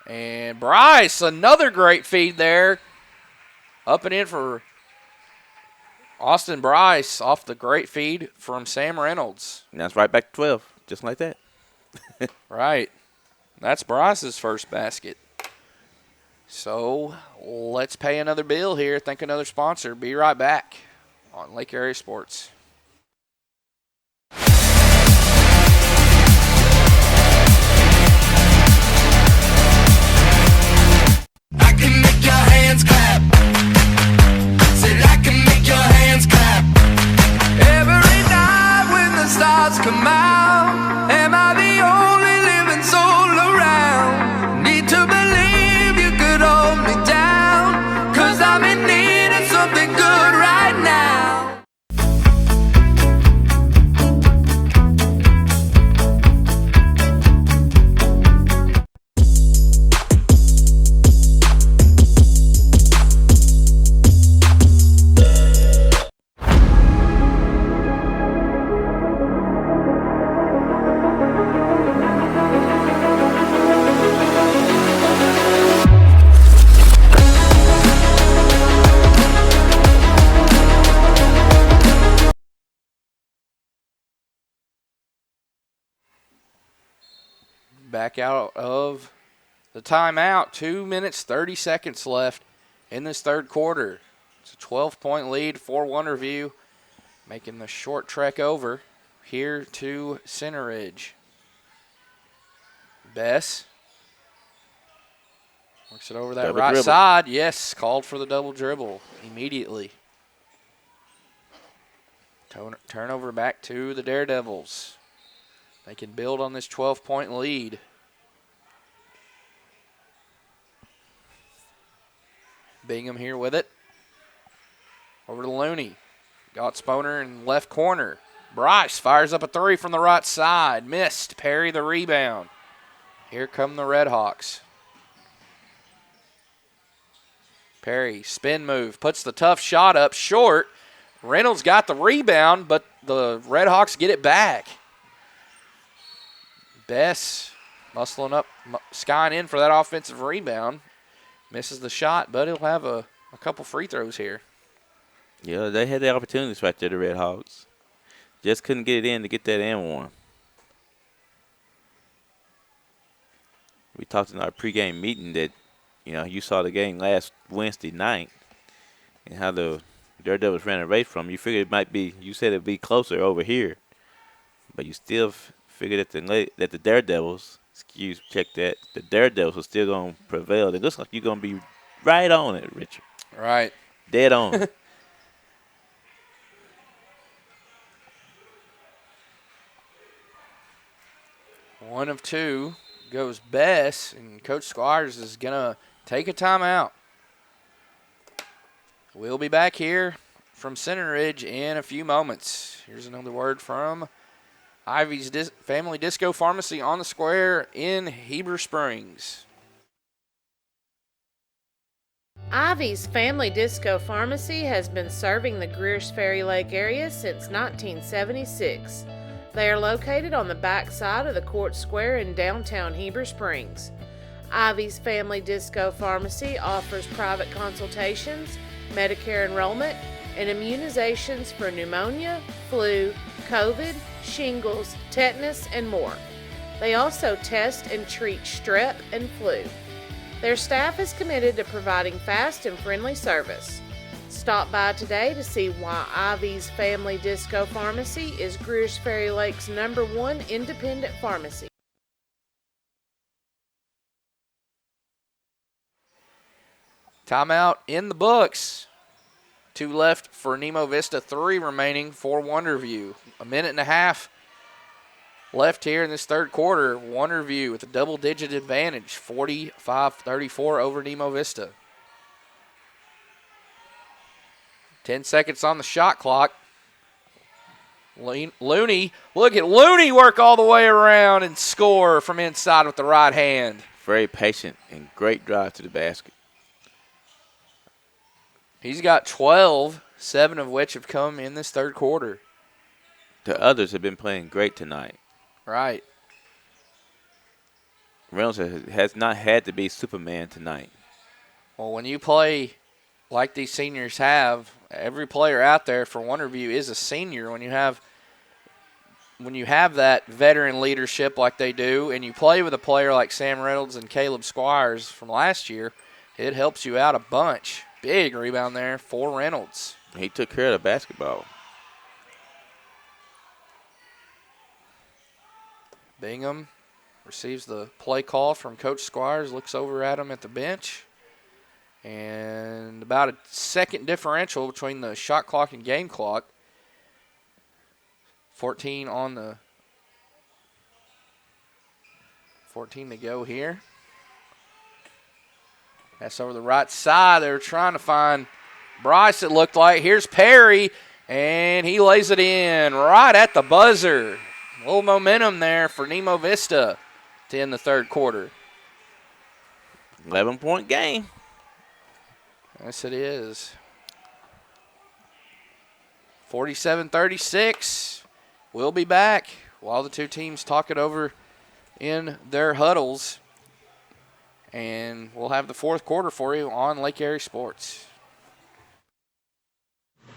And Bryce, another great feed there. Up and in for Austin Bryce off the great feed from Sam Reynolds. And that's right back to 12, just like that. Right. That's Bryce's first basket. So let's pay another bill here. Thank another sponsor. Be right back on Lake Area Sports. I can make your hands clap. Said I can make your hands clap. Every night when the stars come out, am I the only living soul around? Need to believe you could hold me down, 'cause I'm in need of something good right now. Back out of the timeout. 2 minutes, 30 seconds left in this third quarter. It's a 12-point lead for Wonderview, making the short trek over here to Center Ridge. Bess works it over that Double right dribble. side. Yes, called for the double dribble immediately. Turnover back to the Daredevils. They can build on this 12-point lead. Bingham here with it. Over to Looney. Got Sponer in left corner. Bryce fires up a three from the right side. Missed. Perry the rebound. Here come the Redhawks. Perry, spin move. Puts the tough shot up short. Reynolds got the rebound, but the Redhawks get it back. Bess muscling up, skying in for that offensive rebound. Misses the shot, but he'll have a couple free throws here. Yeah, they had the opportunities right there, the Red Hawks. Just couldn't get it in to get that and one. We talked in our pregame meeting that, you saw the game last Wednesday night and how the Daredevils ran away from. You figured it might be, you said it'd be closer over here, but you still figured that the Daredevils, the Daredevils were still going to prevail. It looks like you're going to be right on it, Richard. Right. Dead on. One of two goes Bess, and Coach Squires is going to take a timeout. We'll be back here from Center Ridge in a few moments. Here's another word from Ivy's Family Disco Pharmacy on the square in Heber Springs. Ivy's Family Disco Pharmacy has been serving the Greers Ferry Lake area since 1976. They are located on the back side of the Court Square in downtown Heber Springs. Ivy's Family Disco Pharmacy offers private consultations, Medicare enrollment, and immunizations for pneumonia, flu, COVID, shingles, tetanus, and more. They also test and treat strep and flu. Their staff is committed to providing fast and friendly service. Stop by today to see why Ivy's Family Disco Pharmacy is Greers Ferry Lake's #1 independent pharmacy. Timeout in the books. 2 left for Nemo Vista, 3 remaining for Wonderview. A minute and a half left here in this third quarter. Wonderview with a double-digit advantage, 45-34 over Nemo Vista. 10 seconds on the shot clock. Looney, look at Looney work all the way around and score from inside with the right hand. Very patient and great drive to the basket. He's got 12, 7 of which have come in this third quarter. The others have been playing great tonight. Right. Reynolds has not had to be Superman tonight. Well, when you play like these seniors have, every player out there for Wonderview is a senior. When you have that veteran leadership like they do, and you play with a player like Sam Reynolds and Caleb Squires from last year, it helps you out a bunch. Big rebound there for Reynolds. He took care of the basketball. Bingham receives the play call from Coach Squires, looks over at him at the bench. And about a second differential between the shot clock and game clock. 14 to go here. That's over the right side. They were trying to find Bryce, it looked like. Here's Perry, and he lays it in right at the buzzer. A little momentum there for Nemo Vista to end the third quarter. 11-point game. Yes, it is. 47-36. We'll be back while the two teams talk it over in their huddles. And we'll have the fourth quarter for you on Lake Erie Sports.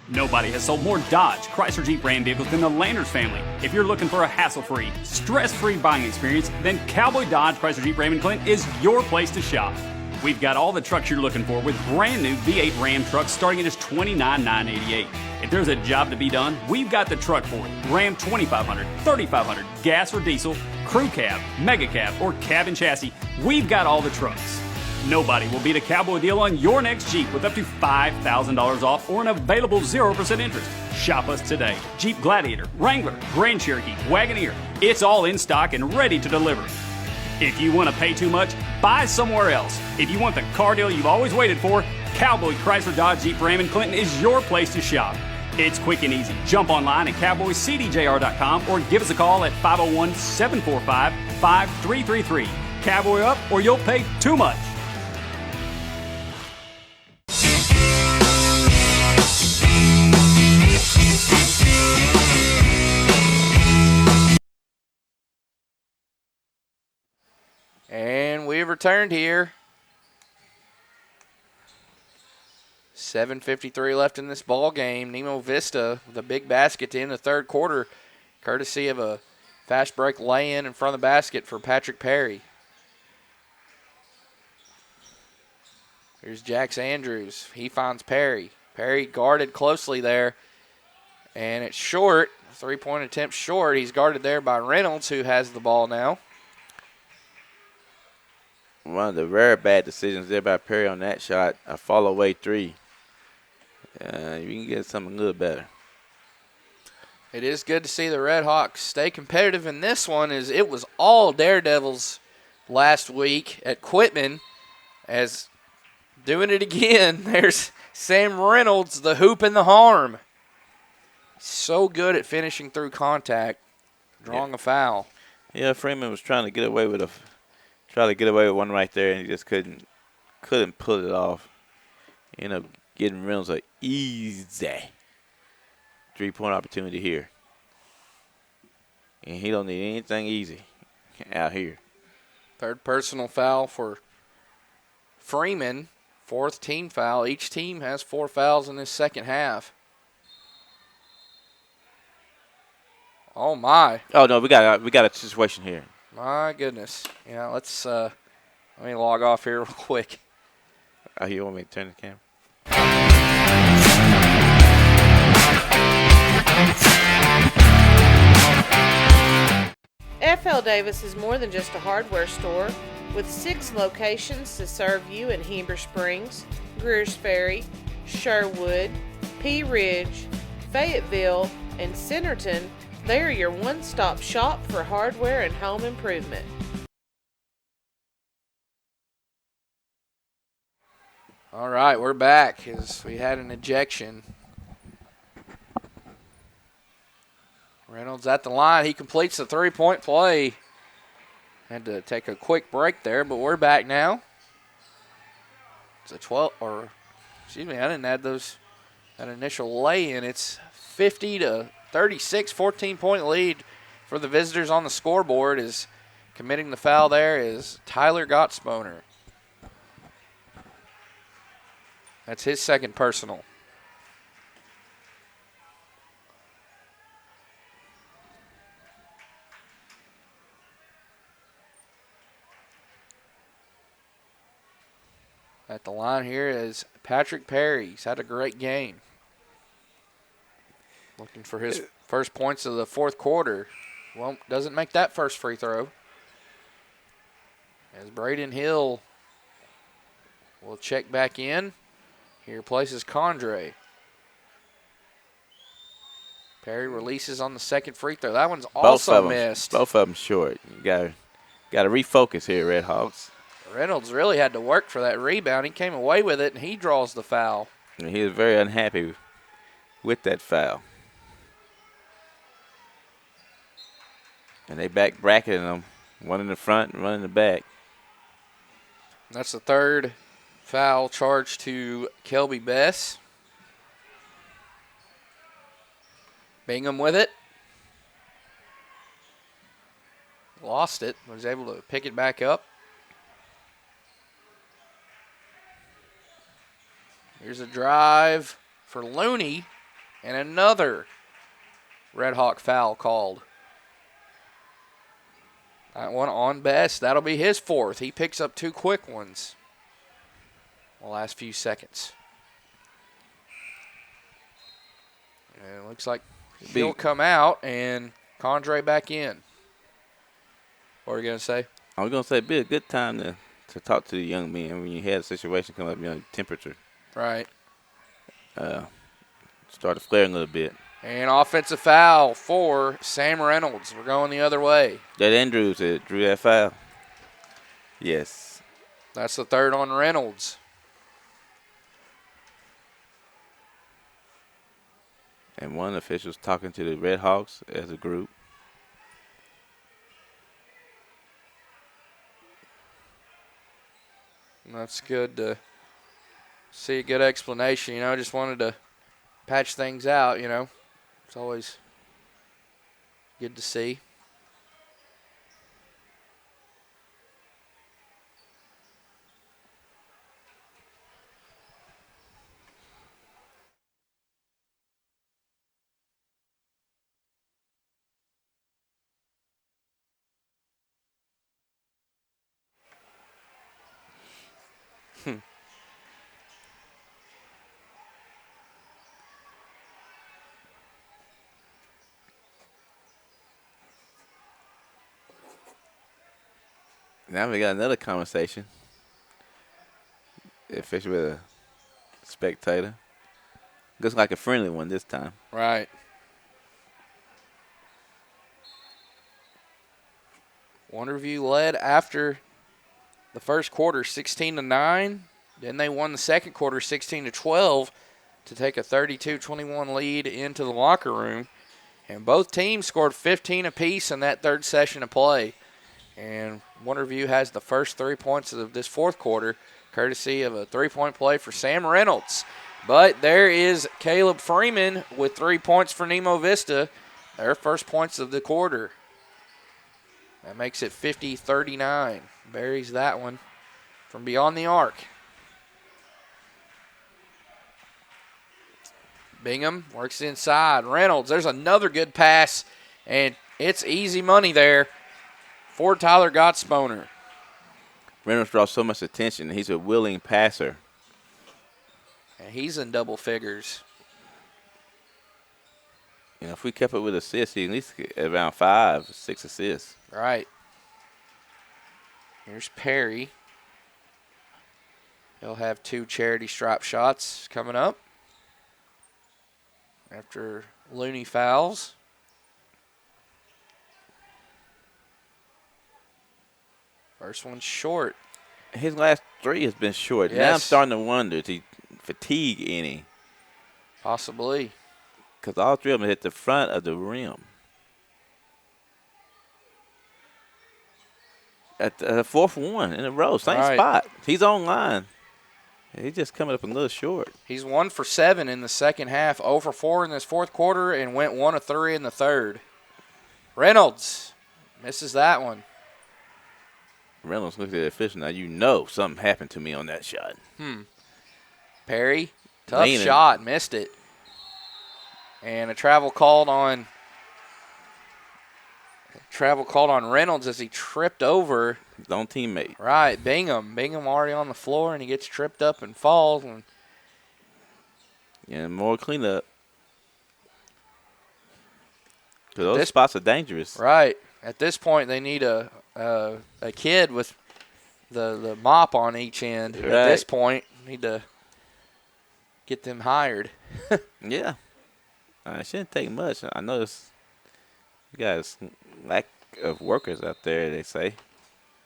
Nobody has sold more Dodge, Chrysler Jeep Ram vehicles than the Landers family. If you're looking for a hassle-free, stress-free buying experience, then Cowboy Dodge, Chrysler Jeep Ram in Clinton is your place to shop. We've got all the trucks you're looking for with brand new V8 Ram trucks starting at just $29,988. If there's a job to be done, we've got the truck for it. Ram 2500, 3500, gas or diesel, crew cab, mega cab, or cab and chassis, we've got all the trucks. Nobody will beat a Cowboy deal on your next Jeep with up to $5,000 off or an available 0% interest. Shop us today. Jeep Gladiator, Wrangler, Grand Cherokee, Wagoneer, it's all in stock and ready to deliver. If you want to pay too much, buy somewhere else. If you want the car deal you've always waited for, Cowboy Chrysler Dodge Jeep Ram in Clinton is your place to shop. It's quick and easy. Jump online at cowboycdjr.com or give us a call at 501-745-5333. Cowboy up or you'll pay too much. And we've returned here. 7:53 left in this ball game. Nemo Vista with a big basket to end the third quarter, courtesy of a fast break lay-in in front of the basket for Patrick Perry. Here's Jax Andrews. He finds Perry. Perry guarded closely there, and it's short. Three-point attempt short. He's guarded there by Reynolds, who has the ball now. One of the very bad decisions there by Perry on that shot, a fall-away three. You can get something a little better. It is good to see the Red Hawks stay competitive in this one, as it was all Daredevils last week at Quitman. As doing it again, there's Sam Reynolds, the hoop and the harm. So good at finishing through contact, drawing a foul. Yeah, Freeman was trying to get away with one right there, and he just couldn't pull it off. Ended up getting Reynolds an easy three-point opportunity here. And he don't need anything easy out here. Third personal foul for Freeman. Fourth team foul. Each team has 4 fouls in this second half. Oh, my. Oh, no, we got a situation here. My goodness. Yeah, let's let me log off here real quick. Oh, you want me to turn the camera? FL Davis is more than just a hardware store, with 6 locations to serve you in Heber Springs, Greers Ferry, Sherwood, Pea Ridge, Fayetteville, and Centerton. They are your one-stop shop for hardware and home improvement. All right, we're back as we had an ejection. Reynolds at the line. He completes the three-point play. Had to take a quick break there, but we're back now. It's a 12, or excuse me, I didn't add that initial lay-in. It's 50-36, 14-point lead for the visitors on the scoreboard. Is committing the foul there is Tyler Gottsboner. That's his second personal. At the line here is Patrick Perry. He's had a great game. Looking for his first points of the fourth quarter. Well, doesn't make that first free throw. As Braden Hill will check back in. He replaces Condre. Perry releases on the second free throw. That one's also missed. Both of them short. You got to refocus here, Red Hawks. Reynolds really had to work for that rebound. He came away with it, and he draws the foul. And he was very unhappy with that foul. And they back bracketing him, one in the front and one in the back. That's the third foul charged to Kelby Bess. Bingham with it. Lost it. Was able to pick it back up. Here's a drive for Looney. And another Red Hawk foul called. That one on Bess. That'll be his fourth. He picks up two quick ones the last few seconds. And it looks like he'll come out and Condre back in. What are you going to say? I was going to say it'd be a good time to talk to the young men when you had a situation come up, temperature. Right. Started flaring a little bit. And offensive foul for Sam Reynolds. We're going the other way. That Andrews that drew that foul. Yes. That's the third on Reynolds. And one official's talking to the Red Hawks as a group. And that's good to see a good explanation. Just wanted to patch things out, It's always good to see. Now we got another conversation. Official with a spectator. Looks like a friendly one this time. Right. Wonderview led after the first quarter 16-9. Then they won the second quarter 16-12 to take a 32-21 lead into the locker room. And both teams scored 15 apiece in that third session of play. And Wonderview has the first 3 points of this fourth quarter, courtesy of a three-point play for Sam Reynolds. But there is Caleb Freeman with 3 points for Nemo Vista, their first points of the quarter. That makes it 50-39. Buries that one from beyond the arc. Bingham works inside. Reynolds, there's another good pass, and it's easy money there for Tyler Gottsboner. Reynolds draws so much attention. He's a willing passer. And he's in double figures. If we kept it with assists, he at least get around 5, 6 assists. Right. Here's Perry. He'll have 2 charity stripe shots coming up after Looney fouls. First one's short. His last 3 has been short. Now I'm Yes. starting to wonder, is he fatigue any? Possibly. Because all 3 of them hit the front of the rim. At the 4th one in a row, same Right. spot. He's on line. He's just coming up a little short. He's 1 for 7 in the second half, 0 for 4 in this fourth quarter, and went 1 of 3 in the third. Reynolds misses that one. Reynolds looks at the official. Now you know something happened to me on that shot. Perry, tough Leaning. shot, missed it. And a travel called on Reynolds as he tripped over. His own teammate. Right, Bingham. Bingham already on the floor, and he gets tripped up and falls. And And more cleanup. Because those This- spots are dangerous. right, at this point they need a kid with the mop on each end. At this Right. point, need to get them hired. Yeah. It shouldn't take much. I notice you guys lack of workers out there, they say.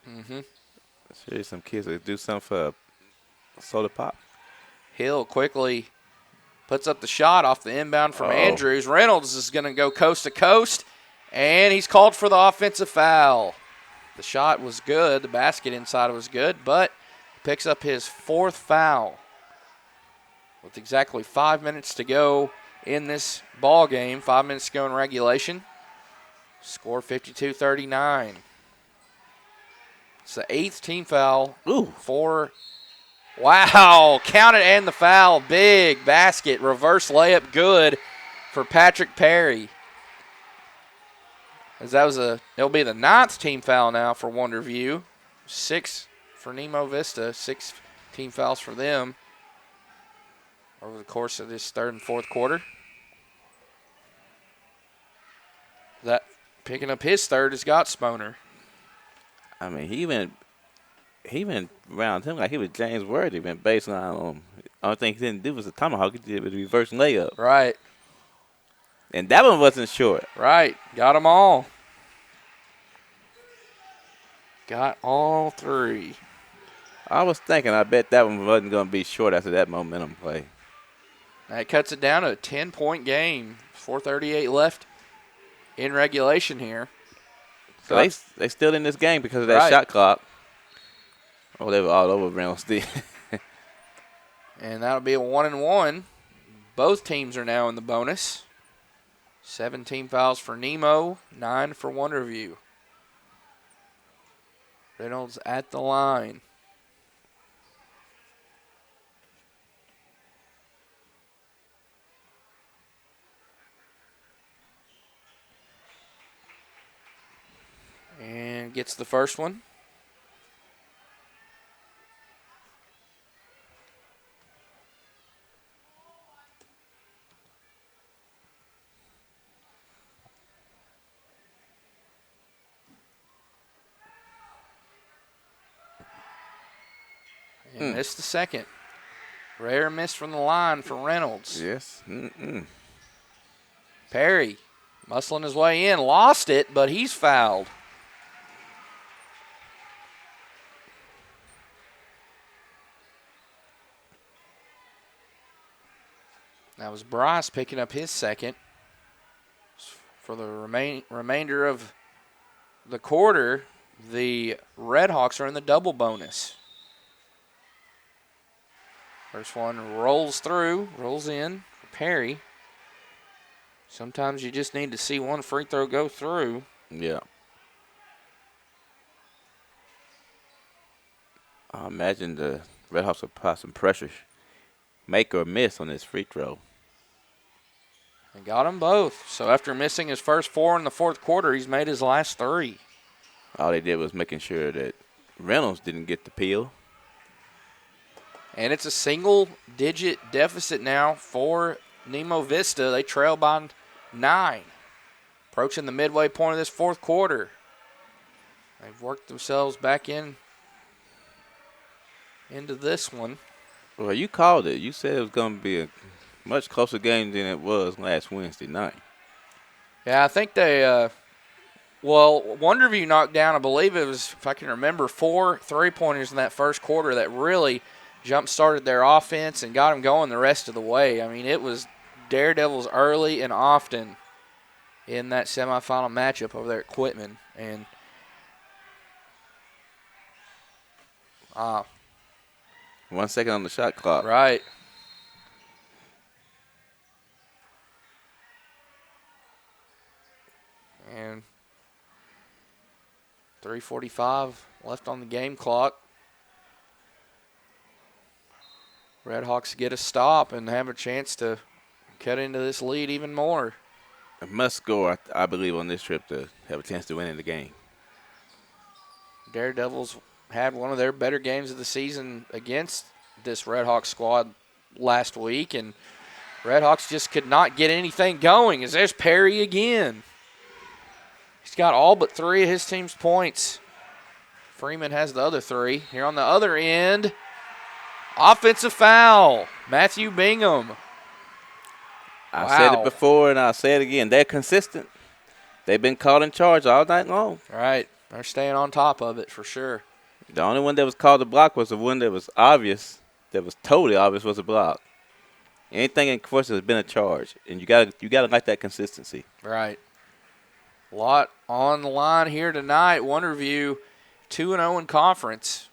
Mm-hmm. Sure, some kids that do something for a soda pop. Hill quickly puts up the shot off the inbound from Oh. Andrews. Reynolds is going to go coast to coast, and he's called for the offensive foul. The shot was good. The basket inside was good, but picks up his 4th foul with exactly 5 minutes to go in this ball game. 5 minutes to go in regulation. Score 52-39. It's the 8th team foul Ooh. for. Wow, count it and the foul. Big basket, reverse layup, good for Patrick Perry. As it'll be the 9th team foul now for Wonderview. 6 for Nemo Vista, 6 team fouls for them over the course of this third and fourth quarter. That picking up his third is Gottsponer. I mean, he went around him like he was James Worthy, went baseline on him. Only thing he didn't do was a tomahawk. He did was a reverse layup. Right, And that one wasn't short. right. Got them all. Got all 3. I was thinking, I bet that one wasn't going to be short after that momentum play. That cuts it down to a 10-point game. 4:38 left in regulation here. So they still in this game because of that Right. shot clock. Oh, they were all over Reynolds. And that'll be a 1-1. Both teams are now in the bonus. 17 fouls for Nemo, 9 for Wonderview. Reynolds at the line. And gets the first one. And missed the second. Rare miss from the line for Reynolds. Yes. Perry muscling his way in, lost it, but he's fouled. That was Bryce picking up his second. For the remainder of the quarter, the Redhawks are in the double bonus. First one rolls through, rolls in for Perry. Sometimes you just need to see one free throw go through. Yeah. I imagine the Red Hawks will apply some pressure, make or miss on this free throw. And got them both. So after missing his first 4 in the fourth quarter, he's made his last 3. All they did was making sure that Reynolds didn't get the peel. And it's a single-digit deficit now for Nemo Vista. They trail by 9. Approaching the midway point of this fourth quarter. They've worked themselves back into this one. Well, you called it. You said it was going to be a much closer game than it was last Wednesday night. Yeah, I think they Well, Wonderview knocked down, I believe it was, if I can remember, 4 3-pointers in that first quarter that really jump-started their offense and got them going the rest of the way. I mean, it was Daredevils early and often in that semifinal matchup over there at Quitman. And 1 second on the shot clock. right. And 3:45 left on the game clock. Redhawks get a stop and have a chance to cut into this lead even more. A must score, I believe, on this trip to have a chance to win in the game. Daredevils had one of their better games of the season against this Redhawks squad last week, and Redhawks just could not get anything going. As there's Perry again. He's got all but 3 of his team's points. Freeman has the other 3. Here on the other end, offensive foul. Matthew Bingham. I said it before and I'll say it again. They're consistent. They've been called in charge all night long. Right. They're staying on top of it for sure. The only one that was called a block was the one that was obvious, that was totally obvious was a block. Anything in question has been a charge, and you gotta like that consistency. Right. A lot on the line here tonight. Wonderview 2-0 in conference.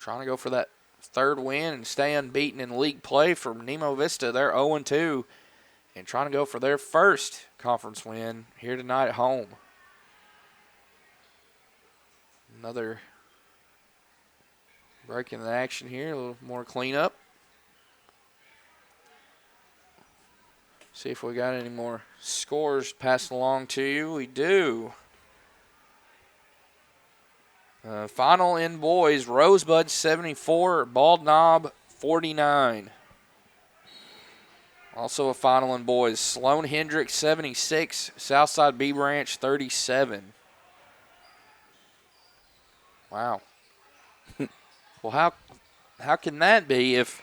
Trying to go for that 3rd win and stay unbeaten in league play for Nemo Vista. They're 0-2 and trying to go for their 1st conference win here tonight at home. Another break in the action here. A little more cleanup. See if we got any more scores passed along to you. We do. Final in boys, Rosebud 74, Bald Knob 49. Also a final in boys, Sloan Hendricks 76, Southside B Branch 37. Wow. Well, how can that be if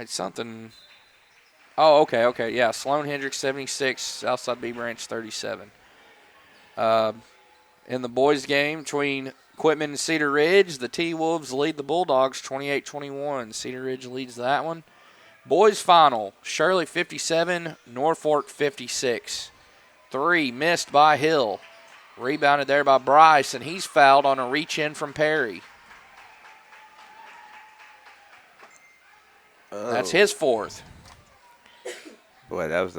something? Oh, okay, yeah. Sloan Hendricks 76, Southside B Branch 37. In the boys' game between Quitman and Cedar Ridge, the T-Wolves lead the Bulldogs 28-21. Cedar Ridge leads that one. Boys' final, Shirley 57, Norfolk 56. 3 missed by Hill. Rebounded there by Bryce, and he's fouled on a reach-in from Perry. Oh. That's his 4th. Boy, that was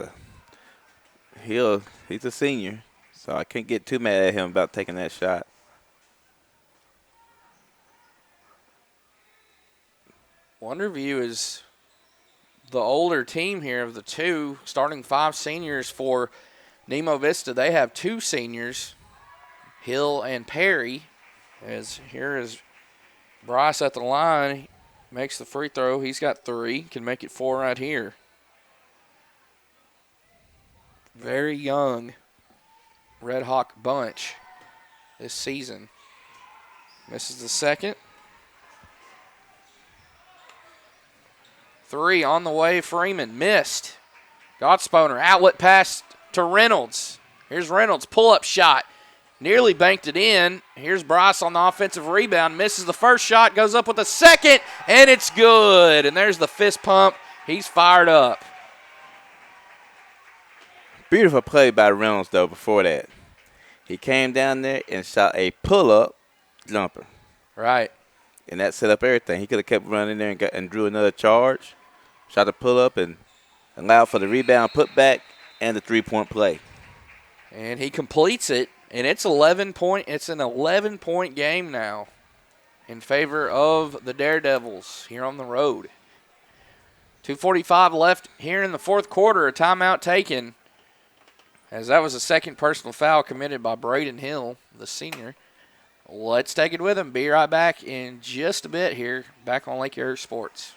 he's a senior, so I can't get too mad at him about taking that shot. Wonderview is the older team here of the 2, starting 5 seniors for Nemo Vista. They have 2 seniors, Hill and Perry. As here is Bryce at the line, makes the free throw. He's got 3, can make it 4 right here. Very young Red Hawk bunch this season. Misses the 2nd. 3 on the way, Freeman missed. Gottsponer, outlet pass to Reynolds. Here's Reynolds, pull-up shot. Nearly banked it in. Here's Bryce on the offensive rebound. Misses the first shot, goes up with the second, and it's good. And there's the fist pump. He's fired up. Beautiful play by Reynolds, though, before that. He came down there and shot a pull-up jumper. Right. And that set up everything. He could have kept running there and drew another charge, shot a pull-up, and allowed for the rebound, putback, and the 3-point play. And he completes it, and it's 11-point. It's an 11-point game now in favor of the Daredevils here on the road. 2:45 left here in the 4th quarter. A timeout taken, as that was a 2nd personal foul committed by Braden Hill, the senior. Let's take it with him. Be right back in just a bit here, back on Lake Erie Sports.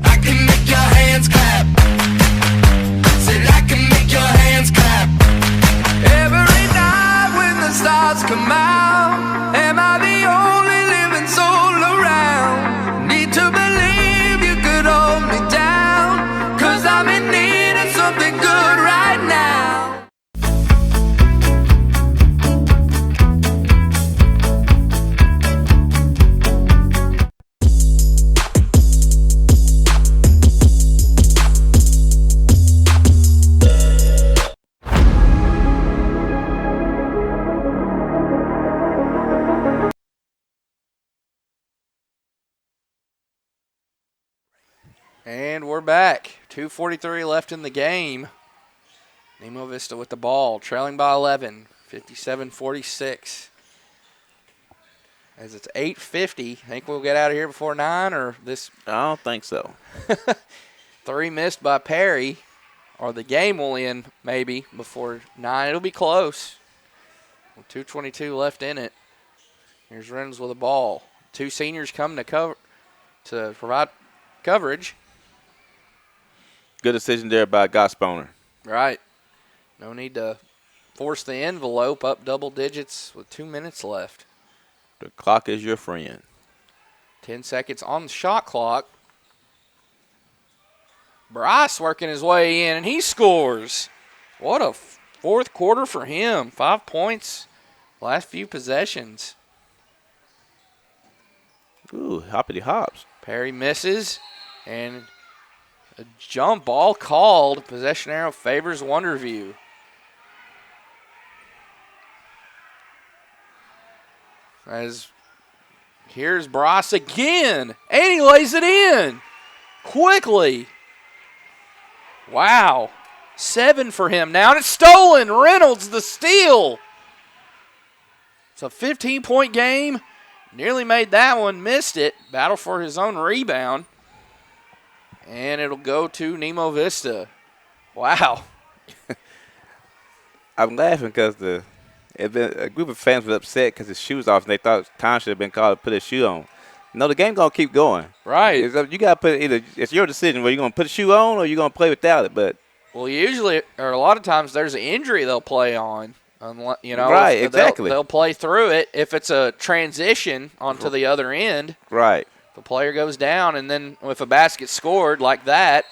I can make your hands clap. Said I can make your hands clap. And we're back. 2:43 left in the game. Nemo Vista with the ball, trailing by 11, 57-46. As it's 8:50, think we'll get out of here before 9 or this? I don't think so. 3 missed by Perry, or the game will end maybe before 9. It'll be close. With 2:22 left in it. Here's Reynolds with the ball. 2 seniors come to provide coverage. Good decision there by Gosponer. Right. No need to force the envelope up double digits with 2 minutes left. The clock is your friend. 10 seconds on the shot clock. Bryce working his way in, and he scores. What a fourth quarter for him. 5 points last few possessions. Ooh, hoppity hops. Perry misses, and a jump ball called. Possession arrow favors Wonderview. As here's Bryce again, and he lays it in quickly. Wow. 7 for him now, and it's stolen. Reynolds the steal. It's a 15-point game. Nearly made that one, missed it. Battle for his own rebound. And it'll go to Nemo Vista. Wow. I'm laughing because a group of fans was upset because his shoes off and they thought time should have been called to put his shoe on. No, the game going to keep going. Right. You got to put it's your decision whether you're going to put a shoe on or you're going to play without it. But well, usually, or a lot of times, there's an injury they'll play on. Right, exactly. They'll play through it. If it's a transition onto the other end, right. The player goes down, and then if a basket's scored like that,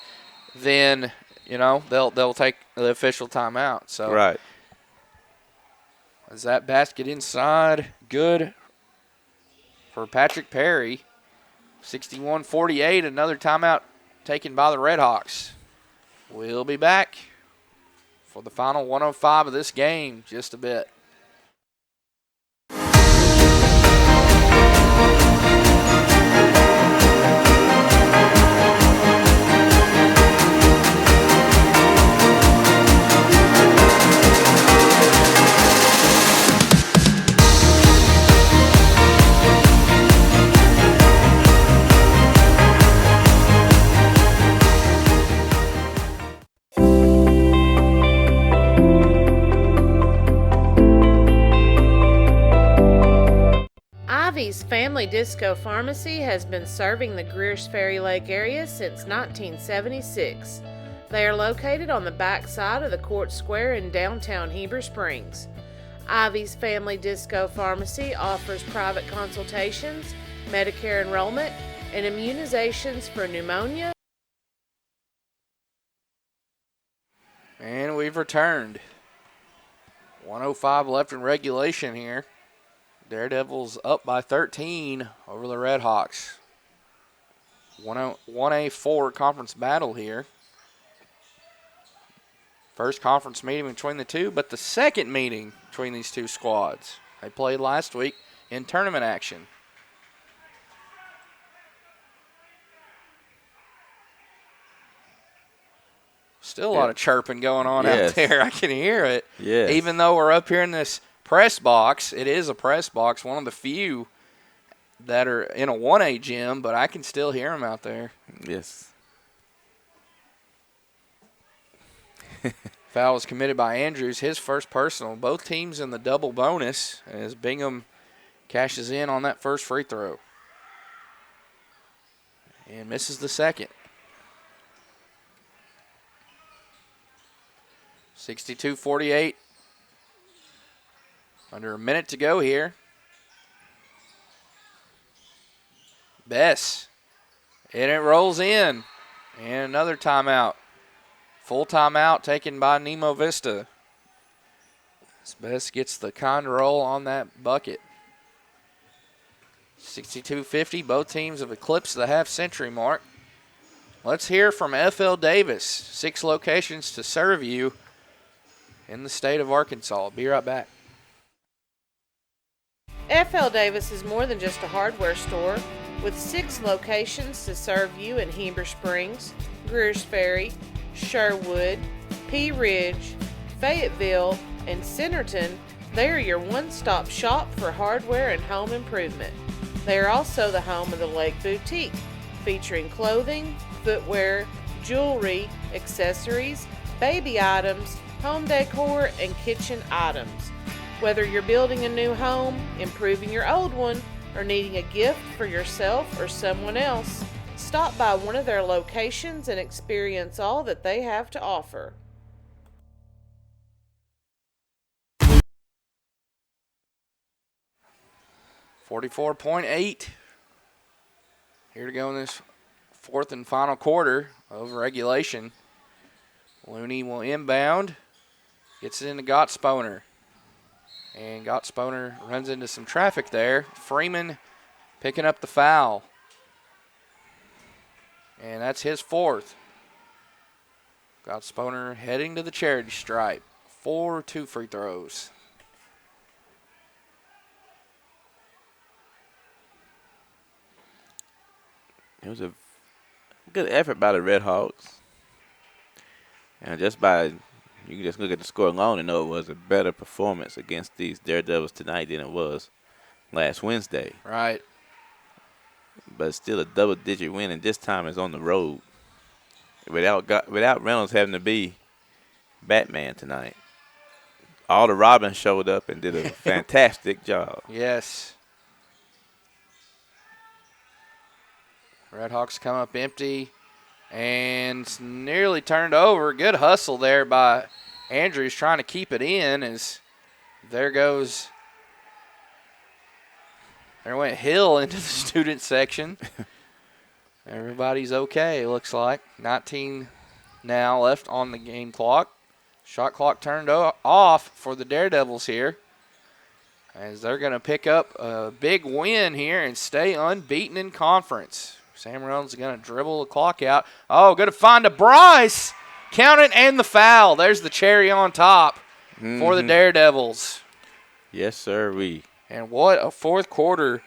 then they'll take the official timeout. So right. Is that basket inside? Good for Patrick Perry. 61-48, another timeout taken by the Redhawks. We'll be back for the final 105 of this game just a bit. Ivy's Family Disco Pharmacy has been serving the Greers Ferry Lake area since 1976. They are located on the back side of the Court Square in downtown Heber Springs. Ivy's Family Disco Pharmacy offers private consultations, Medicare enrollment, and immunizations for pneumonia. And we've returned. 105 left in regulation here. Daredevils up by 13 over the Redhawks. 1A4 conference battle here. First conference meeting between the two, but the second meeting between these two squads. They played last week in tournament action. Still a lot of chirping going on out there. I can hear it. Yes. Even though we're up here in this press box, it is a press box, one of the few that are in a 1A gym, but I can still hear them out there. Yes. Foul was committed by Andrews, his first personal. Both teams in the double bonus as Bingham cashes in on that first free throw. And misses the second. 62-48. Under a minute to go here. Bess. And it rolls in. And another timeout. Full timeout taken by Nemo Vista. Bess gets the con roll on that bucket. 62-50. Both teams have eclipsed the half-century mark. Let's hear from F.L. Davis. 6 locations to serve you in the state of Arkansas. Be right back. F.L. Davis is more than just a hardware store. With 6 locations to serve you in Heber Springs, Greers Ferry, Sherwood, Pea Ridge, Fayetteville, and Centerton, they are your one-stop shop for hardware and home improvement. They are also the home of the Lake Boutique, featuring clothing, footwear, jewelry, accessories, baby items, home decor, and kitchen items. Whether you're building a new home, improving your old one, or needing a gift for yourself or someone else, stop by one of their locations and experience all that they have to offer. .8 here to go in this fourth and final quarter of regulation. Looney will inbound, gets it into Gottsponer. And Gottsponer runs into some traffic there. Freeman picking up the foul. And that's his 4th. Gottsponer heading to the charity stripe. 2 free throws. It was a good effort by the Red Hawks. And just by, you can just look at the score alone and know it was a better performance against these Daredevils tonight than it was last Wednesday. Right. But still a double-digit win, and this time is on the road. Without Reynolds having to be Batman tonight. All the Robins showed up and did a fantastic job. Yes. Redhawks come up empty and nearly turned over. Good hustle there by Andrews trying to keep it in as there went Hill into the student section. Everybody's okay, looks like. 19 now left on the game clock. Shot clock turned off for the Daredevils here as they're going to pick up a big win here and stay unbeaten in conference. Sam Reynolds is going to dribble the clock out. Oh, going to find a Bryce. Count it and the foul. There's the cherry on top for the Daredevils. Yes, sir. And what a fourth quarter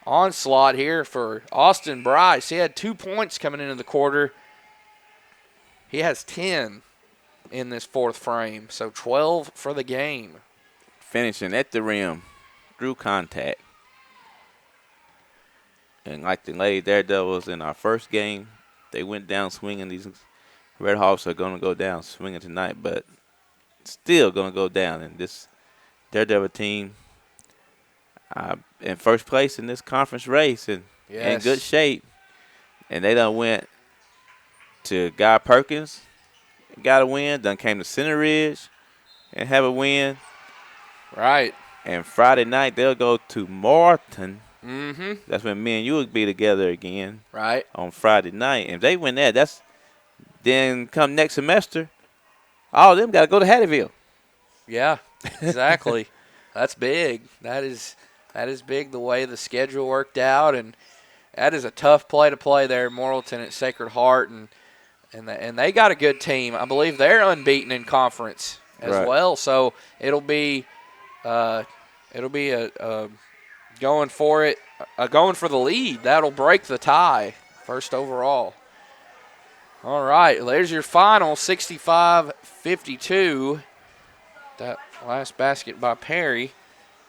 onslaught here for Austin Bryce. He had 2 points coming into the quarter. He has 10 in this fourth frame, so 12 for the game. Finishing at the rim through contact. And like the Lady Daredevils in our first game, they went down swinging. These Red Hawks are going to go down swinging tonight, but still going to go down. And this Daredevil team in first place in this conference race and in good shape. And they done went to Guy Perkins, got a win. Done came to Center Ridge and have a win. Right. And Friday night they'll go to Martin. Mm-hmm. That's when me and you would be together again. Right. On Friday night. And if they win that, then come next semester, all of them got to go to Hattieville. Yeah, exactly. That's big. That is big the way the schedule worked out, and that is a tough play to play there in Morrilton at Sacred Heart, and they got a good team. I believe they're unbeaten in conference as well. So it'll be a going for the lead. That'll break the tie, first overall. All right, there's your final, 65-52. That last basket by Perry,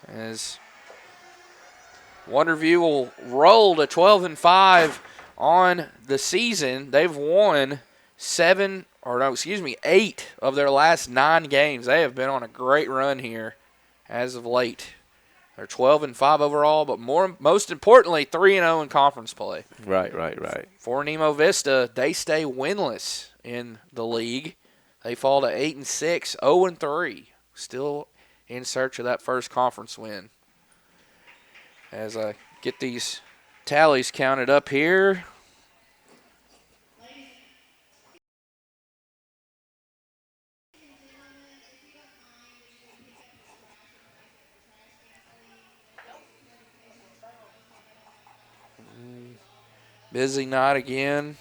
as Wonderview will roll to 12-5 on the season. They've won 8 of their last 9 games. They have been on a great run here as of late. They're 12-5 overall, but most importantly, 3-0 in conference play. Right. For Nemo Vista, they stay winless in the league. They fall to 8-6, 0-3. Still in search of that first conference win. As I get these tallies counted up here. Busy night again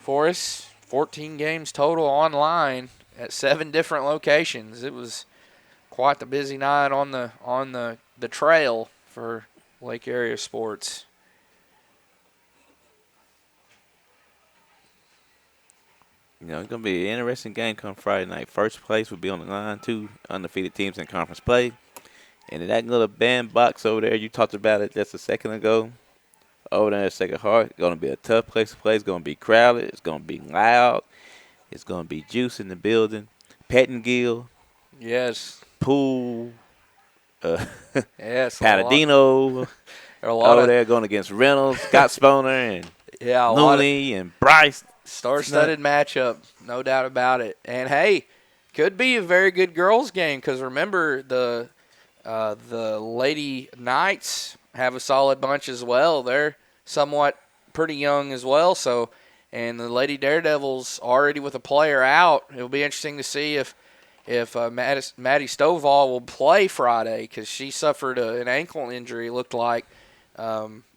for us. 14 games total online at 7 different locations. It was quite the busy night on the trail for Lake Area Sports. You know, it's going to be an interesting game come Friday night. First place will be on the line. 2 undefeated teams in conference play. And in that little bandbox over there, you talked about it just a second ago. Over there at Sacred Heart, it's going to be a tough place to play. It's going to be crowded. It's going to be loud. It's going to be juice in the building. Pettingill. Yes. Poole. Yes. Paladino. Over there going against Reynolds, Scott Sponer, and Looney, and Bryce. Star-studded matchup, no doubt about it. And, hey, could be a very good girls' game because, remember, the Lady Knights have a solid bunch as well. They're somewhat pretty young as well. So, and the Lady Daredevils already with a player out. It'll be interesting to see if Maddie Stovall will play Friday because she suffered an ankle injury, it looked like,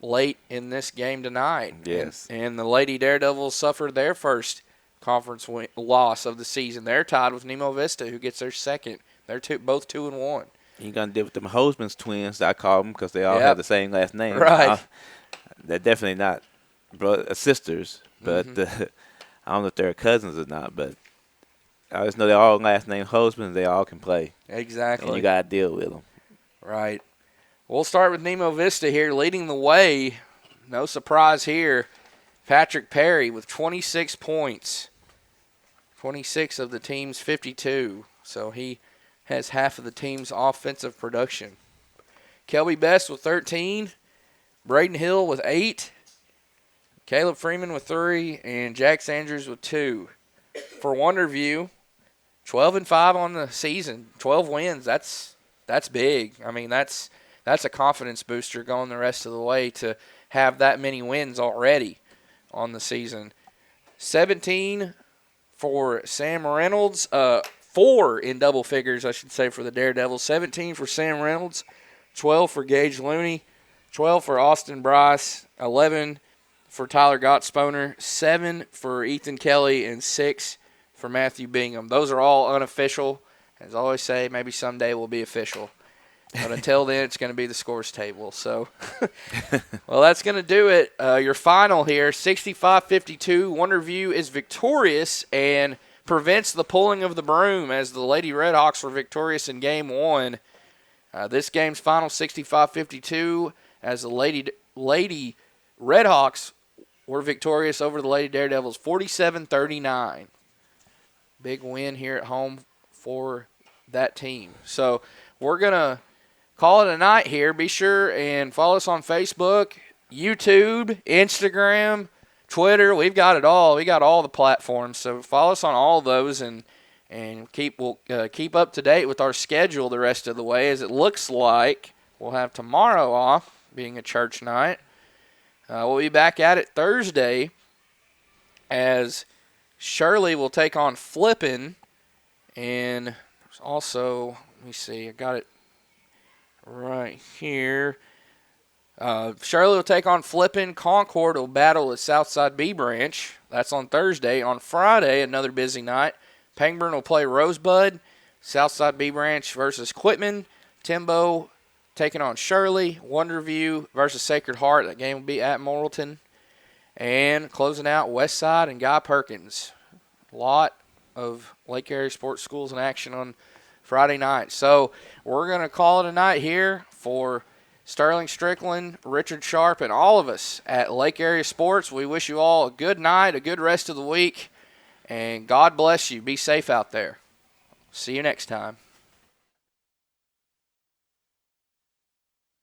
late in this game tonight. Yes. And the Lady Daredevils suffered their first conference loss of the season. They're tied with Nemo Vista, who gets their second. They're both 2-1. You're going to deal with them Hosman's twins, I call them, because they all have the same last name. Right. They're definitely not sisters, but I don't know if they're cousins or not, but I just know they're all last name Hosman. They all can play. Exactly. And you got to deal with them. Right. We'll start with Nemo Vista here, leading the way. No surprise here. Patrick Perry with 26 points. 26 of the team's 52. So he has half of the team's offensive production. Kelby Best with 13. Braden Hill with 8. Caleb Freeman with 3. And Jack Sanders with 2. For Wonderview, 12-5 on the season. 12 wins. That's big. I mean, that's a confidence booster going the rest of the way to have that many wins already on the season. 17 for Sam Reynolds. 4 in double figures, I should say, for the Daredevils. 17 for Sam Reynolds. 12 for Gage Looney. 12 for Austin Bryce. 11 for Tyler Gottsponer. 7 for Ethan Kelly. And 6 for Matthew Bingham. Those are all unofficial. As I always say, maybe someday will be official. But until then, it's going to be the scores table. So, well, that's going to do it. Your final here, 65-52. Wonderview is victorious and prevents the pulling of the broom as the Lady Redhawks were victorious in Game 1. This game's final 65-52 as the Lady Redhawks were victorious over the Lady Daredevils 47-39. Big win here at home for that team. So we're going to call it a night here. Be sure and follow us on Facebook, YouTube, Instagram, Twitter. We've got it all. We got all the platforms. So follow us on all of those and keep up to date with our schedule the rest of the way, as it looks like we'll have tomorrow off, being a church night. We'll be back at it Thursday as Shirley will take on Flippin'. And there's also, let me see, I got it right here. Shirley will take on Flippin'. Concord will battle at Southside B Branch. That's on Thursday. On Friday, another busy night, Pangburn will play Rosebud. Southside B Branch versus Quitman. Timbo taking on Shirley. Wonderview versus Sacred Heart. That game will be at Morrilton. And closing out, Westside and Guy Perkins. A lot of Lake Area Sports Schools in action on Friday night. So we're going to call it a night here for Sterling Strickland, Richard Sharp, and all of us at Lake Area Sports. We wish you all a good night, a good rest of the week, and God bless you. Be safe out there. See you next time.